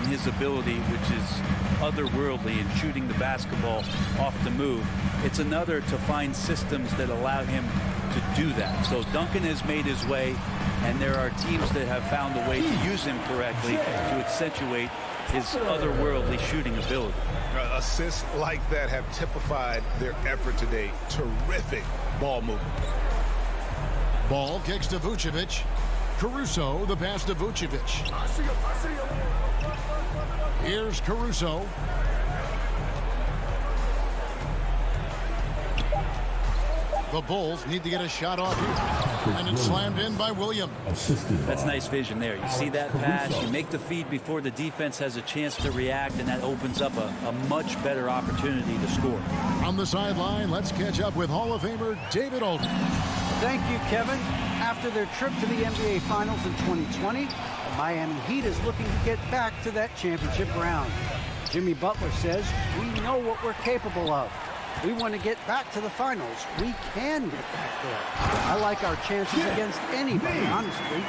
in his ability, which is otherworldly in shooting the basketball off the move. It's another to find systems that allow him to do that. So Duncan has made his way, and there are teams that have found a way to use him correctly to accentuate his otherworldly shooting ability. Assists like that have typified their effort today. Terrific ball movement. Ball kicks to Vucevic. Caruso, the pass to Vucevic. Here's Caruso. The Bulls need to get a shot off here. And it's slammed in by Williams. That's nice vision there. You see that pass, you make the feed before the defense has a chance to react, and that opens up a much better opportunity to score. On the sideline, let's catch up with Hall of Famer David Aldridge. Thank you, Kevin. After their trip to the NBA Finals in 2020, the Miami Heat is looking to get back to that championship round. Jimmy Butler says, "We know what we're capable of. We want to get back to the finals. We can get back there. I like our chances against anybody, honestly.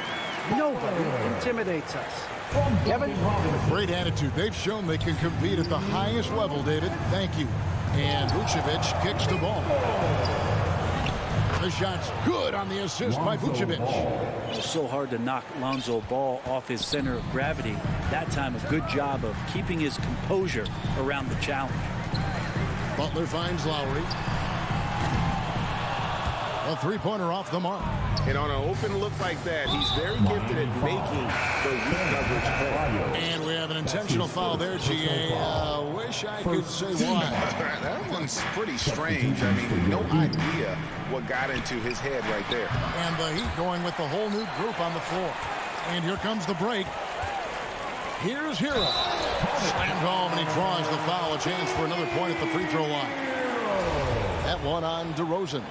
Nobody intimidates us." Kevin? Great attitude. They've shown they can compete at the highest level, David. Thank you. And Vucevic kicks the ball. The shot's good on the assist by Vucevic. It's so hard to knock Lonzo Ball off his center of gravity. That time, a good job of keeping his composure around the challenge. Butler finds Lowry. A three-pointer off the mark. And on an open look like that, he's very gifted at making the weak coverage play. And we have an intentional foul there, GA. Wish I could say why. That one's pretty strange. I mean, no idea what got into his head right there. And the Heat going with the whole new group on the floor. And here comes the break. Here's Hero. Slammed home, and he draws the foul. A chance for another point at the free throw line. That one on DeRozan.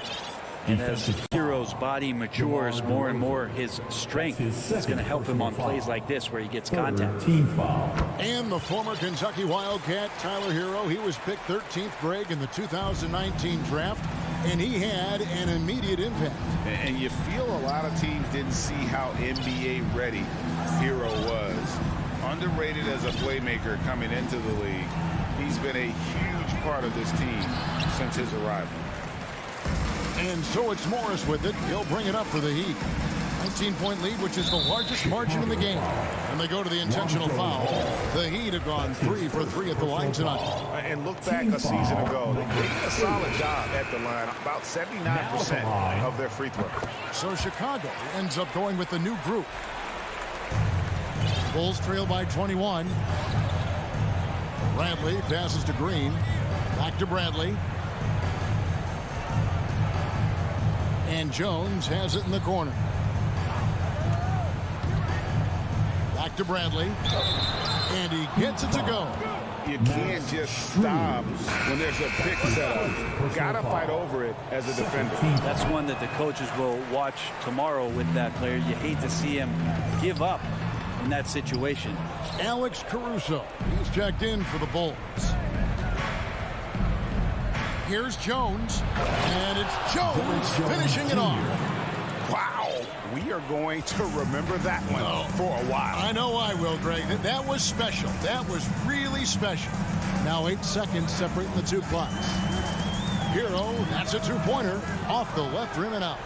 And as Hero's body matures more and more, his strength is going to help him on plays like this where he gets contact. And the former Kentucky Wildcat, Tyler Hero, he was picked 13th Greg in the 2019 draft, and he had an immediate impact. And you feel a lot of teams didn't see how NBA ready Hero was. Underrated as a playmaker coming into the league. He's been a huge part of this team since his arrival. And so it's Morris with it. He'll bring it up for the Heat. 19-point lead, which is the largest margin in the game. And they go to the intentional foul. The Heat have gone 3 for 3 at the line tonight. And look back a season ago. They did a solid job at the line. About 79% of their free throws. So Chicago ends up going with the new group. Bulls trail by 21. Bradley passes to Green. Back to Bradley. And Jones has it in the corner. Back to Bradley. And he gets it to go. You can't just stop when there's a pick set up. Gotta fight over it as a defender. That's one that the coaches will watch tomorrow with that player. You hate to see him give up in that situation. Alex Caruso. He's checked in for the Bulls. Here's Jones. And it's Jones finishing it off. Wow. We are going to remember that one for a while. I know I will, Greg. That was special. That was really special. Now 8 seconds separating the two clocks. Hero, that's a two-pointer off the left rim and out.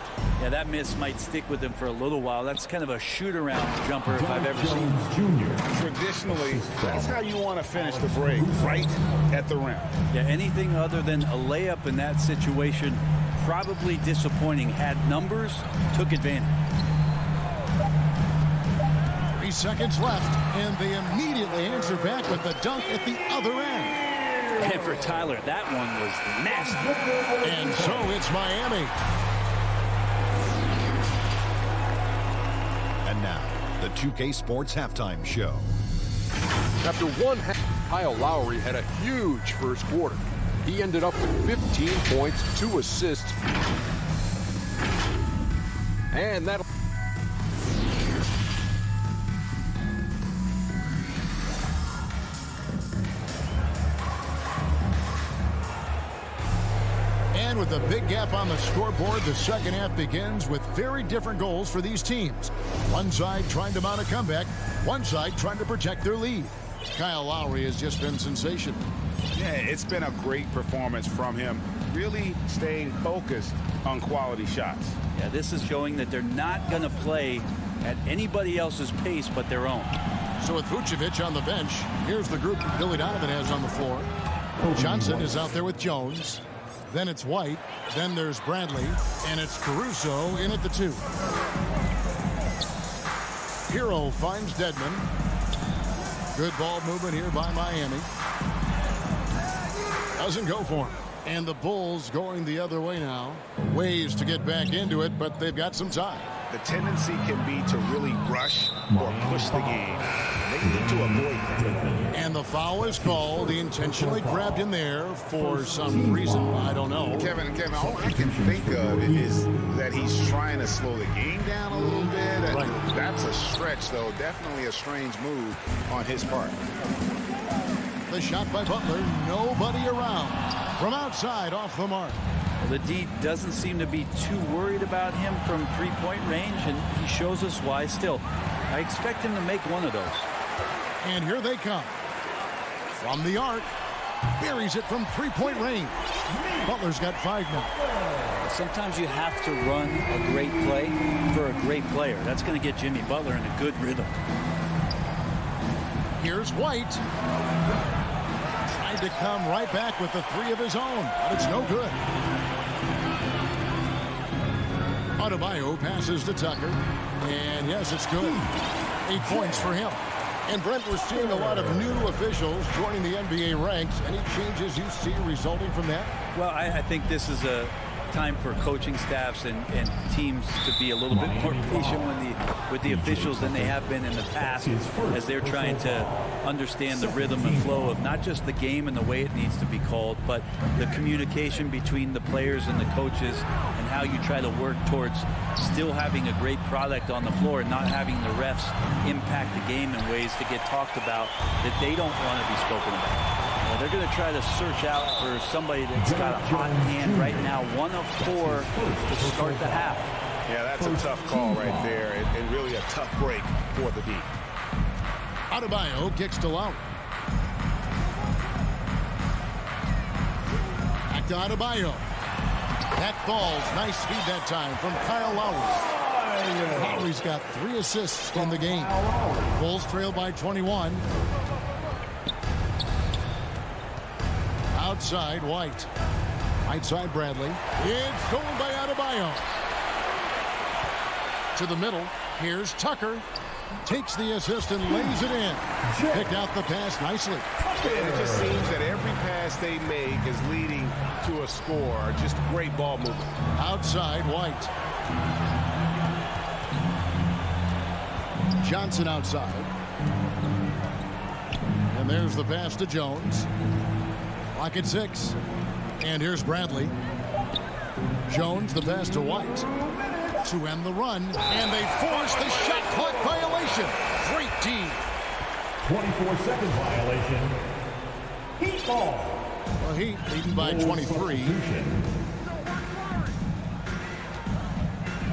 Yeah, that miss might stick with him for a little while. That's kind of a shoot-around jumper if I've ever seen. Traditionally, that's how you want to finish the break, right at the rim. Yeah, anything other than a layup in that situation, probably disappointing. Had numbers, took advantage. 3 seconds left, and they immediately answer back with the dunk at the other end. And for Tyler, that one was nasty. And so it's Miami. And now, the 2K Sports Halftime Show. After one half, Kyle Lowry had a huge first quarter. He ended up with 15 points, 2 assists, and that. And with a big gap on the scoreboard, the second half begins with very different goals for these teams. One side trying to mount a comeback, one side trying to protect their lead. Kyle Lowry has just been sensational. Yeah, it's been a great performance from him, really staying focused on quality shots. Yeah, this is showing that they're not going to play at anybody else's pace but their own. So with Vucevic on the bench, here's the group that Billy Donovan has on the floor. Johnson is out there with Jones. Then it's White. Then there's Bradley. And it's Caruso in at the 2. Hero finds Dedmon. Good ball movement here by Miami. Doesn't go for him. And the Bulls going the other way now. Ways to get back into it, but they've got some time. The tendency can be to really rush or push the game. They need to avoid that. And the foul is called. He intentionally grabbed him there for some reason. I don't know. Kevin, all I can think of is that he's trying to slow the game down a little bit. Right. That's a stretch, though. Definitely a strange move on his part. The shot by Butler. Nobody around. From outside, off the mark. The D doesn't seem to be too worried about him from three-point range, and he shows us why still. I expect him to make one of those. And here they come. From the arc. Buries it from three-point range. Butler's got 5 now. Sometimes you have to run a great play for a great player. That's going to get Jimmy Butler in a good rhythm. Here's White. Tried to come right back with the 3 of his own, but it's no good. Adebayo passes to Tucker. And yes, it's good. 8 points for him. And Brent, we're seeing a lot of new officials joining the NBA ranks. Any changes you see resulting from that? Well, I think this is a time for coaching staffs and teams to be a little bit more patient with the officials than they have been in the past, as they're trying to understand the rhythm and flow of not just the game and the way it needs to be called, but the communication between the players and the coaches, and how you try to work towards still having a great product on the floor and not having the refs impact the game in ways to get talked about that they don't want to be spoken about. They're going to try to search out for somebody that's got a hot hand right now. 1 of 4 to start the half. Yeah, that's a tough call right there, and really a tough break for the D. Adebayo kicks to Lowry. Back to Adebayo. That falls. Nice feed that time from Kyle Lowry. Lowry's got 3 assists in the game. Bulls trail by 21. Outside, White. Right side, Bradley. It's stolen by Adebayo. To the middle. Here's Tucker. Takes the assist and lays it in. Picked out the pass nicely. And it just seems that every pass they make is leading to a score. Just great ball movement. Outside, White. Johnson outside. And there's the pass to Jones. Clock at 6. And here's Bradley. Jones, the pass to White. To end the run. And they force the shot clock violation. Great D. 24-second violation. Heat ball. Well, Heat leading by 23.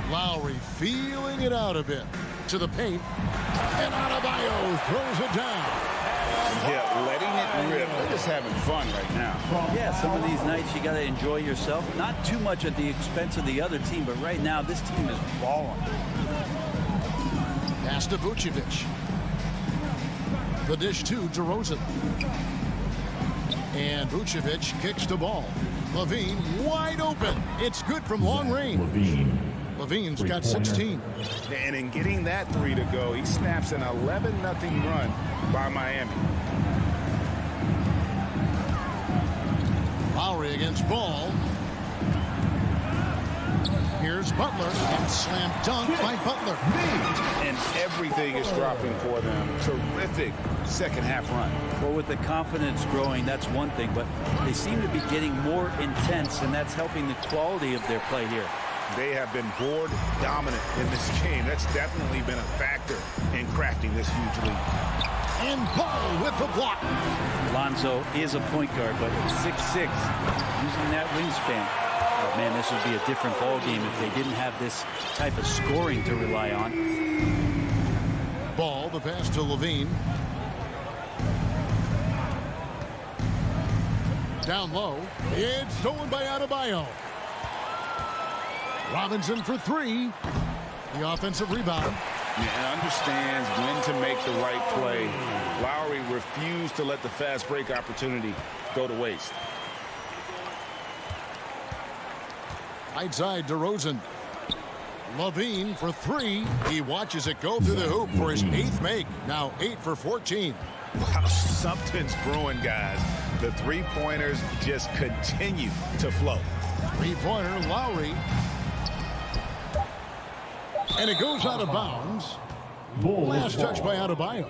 Lowry feeling it out a bit. To the paint. And Adebayo throws it down. Yeah, letting it rip. They're just having fun right now. Yeah, some of these nights you got to enjoy yourself. Not too much at the expense of the other team, but right now this team is balling. Pass to Vucevic. The dish to DeRozan. And Vucevic kicks the ball. Levine wide open. It's good from long range. Levine's got 16. And in getting that three to go, he snaps an 11-0 run by Miami. Lowry against Ball. Here's Butler, and slam dunk by Butler. And everything is dropping for them. Terrific second half run. Well, with the confidence growing, that's one thing, but they seem to be getting more intense, and that's helping the quality of their play here. They have been board dominant in this game. That's definitely been a factor in crafting this huge lead. And Ball with the block. Lonzo is a point guard, but at 6'6", using that wingspan. Oh, man, this would be a different ball game if they didn't have this type of scoring to rely on. Ball, the pass to Levine. Down low. It's stolen by Adebayo. Robinson for three. The offensive rebound. And understands when to make the right play. Lowry refused to let the fast break opportunity go to waste. Right side, DeRozan. Levine for three. He watches it go through the hoop for his 8th make. Now 8 for 14. Wow, something's brewing, guys. The three-pointers just continue to flow. Three-pointer, Lowry. And it goes out of bounds. Last touch by Adebayo.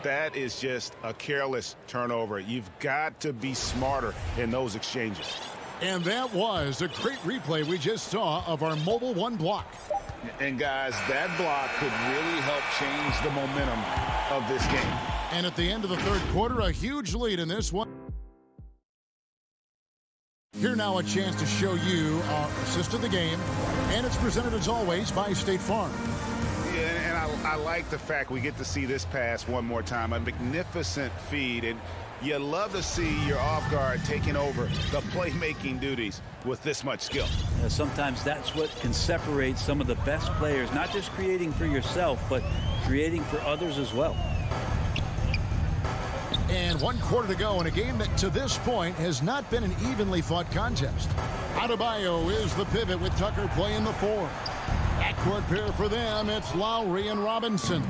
That is just a careless turnover. You've got to be smarter in those exchanges. And that was a great replay we just saw of our Mobile One block. And guys, that block could really help change the momentum of this game. And at the end of the third quarter, a huge lead in this one. Here now a chance to show you our assist of the game. And it's presented as always by State Farm. Yeah, and I like the fact we get to see this pass one more time. A magnificent feed. And you love to see your off guard taking over the playmaking duties with this much skill. Sometimes that's what can separate some of the best players, not just creating for yourself, but creating for others as well. And 1 quarter to go in a game that to this point has not been an evenly fought contest. Adebayo is the pivot with Tucker playing the 4. Backcourt pair for them, it's Lowry and Robinson.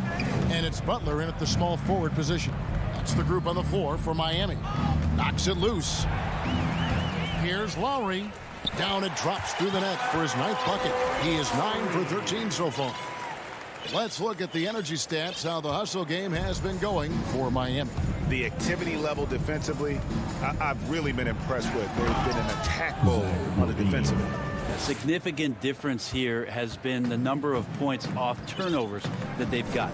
And it's Butler in at the small forward position. That's the group on the floor for Miami. Knocks it loose. Here's Lowry. Down it drops through the net for his 9th bucket. He is 9 for 13 so far. Let's look at the energy stats, how the hustle game has been going for Miami. The activity level defensively, I've really been impressed with. They've been an attack mode on the defensive end. A significant difference here has been the number of points off turnovers that they've got.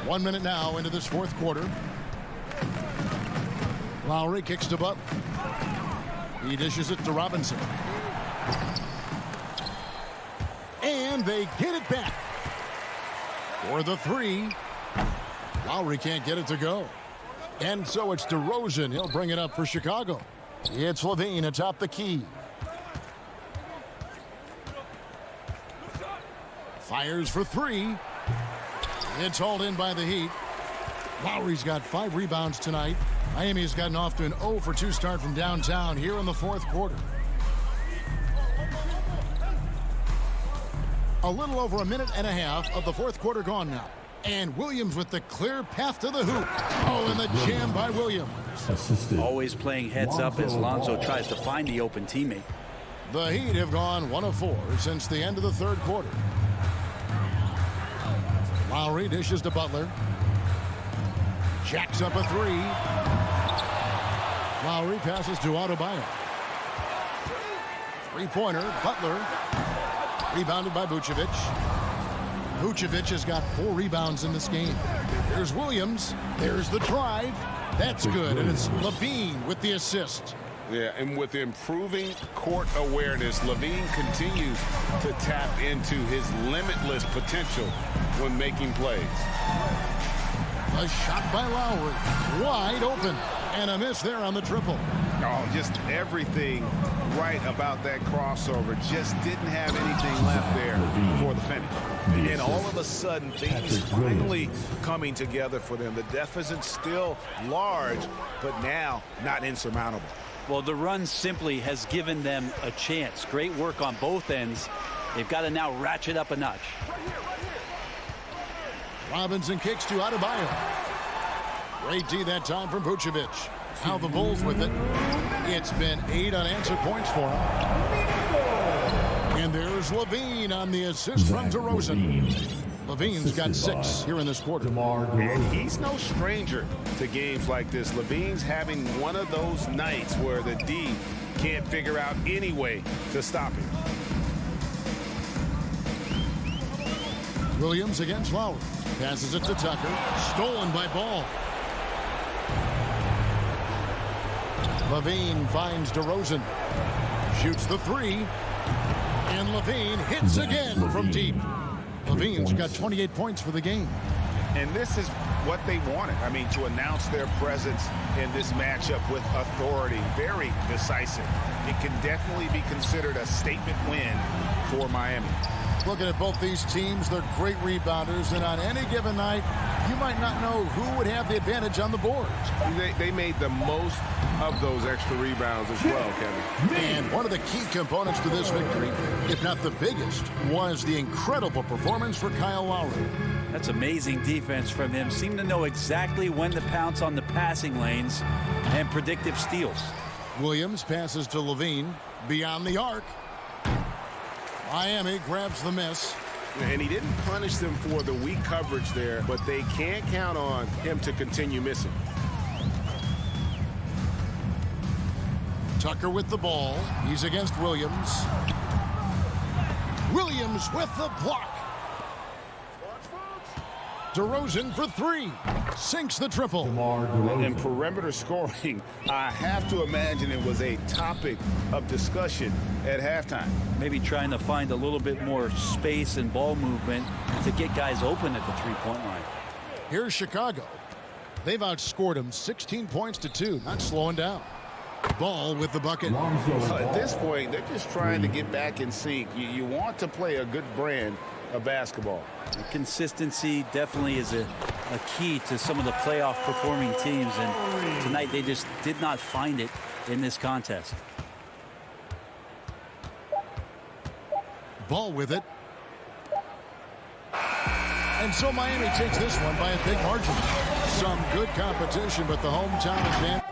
1 minute now into this fourth quarter. Lowry kicks to Butler. He dishes it to Robinson. And they get it back. For the 3. Lowry can't get it to go. And so it's DeRozan. He'll bring it up for Chicago. It's Levine atop the key. Fires for 3. It's hauled in by the Heat. Lowry's got 5 rebounds tonight. Miami's gotten off to an 0 for 2 start from downtown here in the fourth quarter. A little over a minute and a half of the fourth quarter gone now. And Williams with the clear path to the hoop. Oh, and the jam by Williams. Always playing heads up as Lonzo tries to find the open teammate. The Heat have gone 1 of 4 since the end of the third quarter. Lowry dishes to Butler. Jacks up a 3. Lowry passes to Adebayo. Three-pointer, Butler. Rebounded by Vucevic. Vucevic has got 4 rebounds in this game. There's Williams. There's the drive. That's good, and it's Levine with the assist. Yeah, and with improving court awareness, Levine continues to tap into his limitless potential when making plays. A shot by Lowry, wide open, and a miss there on the triple. Oh, just everything right about that crossover. Just didn't have anything left there for the finish. And all of a sudden, things finally coming together for them. The deficit's still large, but now not insurmountable. Well, the run simply has given them a chance. Great work on both ends. They've got to now ratchet up a notch. Robinson kicks to Adebayo. Great D that time from Vucevic. Now the Bulls with it. It's been 8 unanswered points for him. And there's Levine on the assist from DeRozan. Levine's got 6 here in this quarter. And he's no stranger to games like this. Levine's having one of those nights where the D can't figure out any way to stop him. Williams against Lowry. Passes it to Tucker. Stolen by Ball. Levine finds DeRozan. Shoots the 3. And Levine hits again from deep. Levine's got 28 points for the game. And this is what they wanted. I mean, to announce their presence in this matchup with authority. Very decisive. It can definitely be considered a statement win for Miami. Looking at both these teams, they're great rebounders, and on any given night, you might not know who would have the advantage on the boards. They made the most of those extra rebounds as well, Kevin. And one of the key components to this victory, if not the biggest, was the incredible performance for Kyle Lowry. That's amazing defense from him. Seemed to know exactly when to pounce on the passing lanes and predictive steals. Williams passes to Levine beyond the arc. Miami grabs the miss. And he didn't punish them for the weak coverage there, but they can't count on him to continue missing. Tucker with the ball. He's against Williams. Williams with the block. DeRozan for 3. Sinks the triple. In perimeter scoring, I have to imagine it was a topic of discussion at halftime. Maybe trying to find a little bit more space and ball movement to get guys open at the three-point line. Here's Chicago. They've outscored them 16 points to 2. Not slowing down. Ball with the bucket. At this point, they're just trying to get back in sync. You want to play a good brand of basketball. The consistency definitely is a key to some of the playoff performing teams, and tonight they just did not find it in this contest. Ball with it. And so Miami takes this one by a big margin. Some good competition, but the hometown advantage.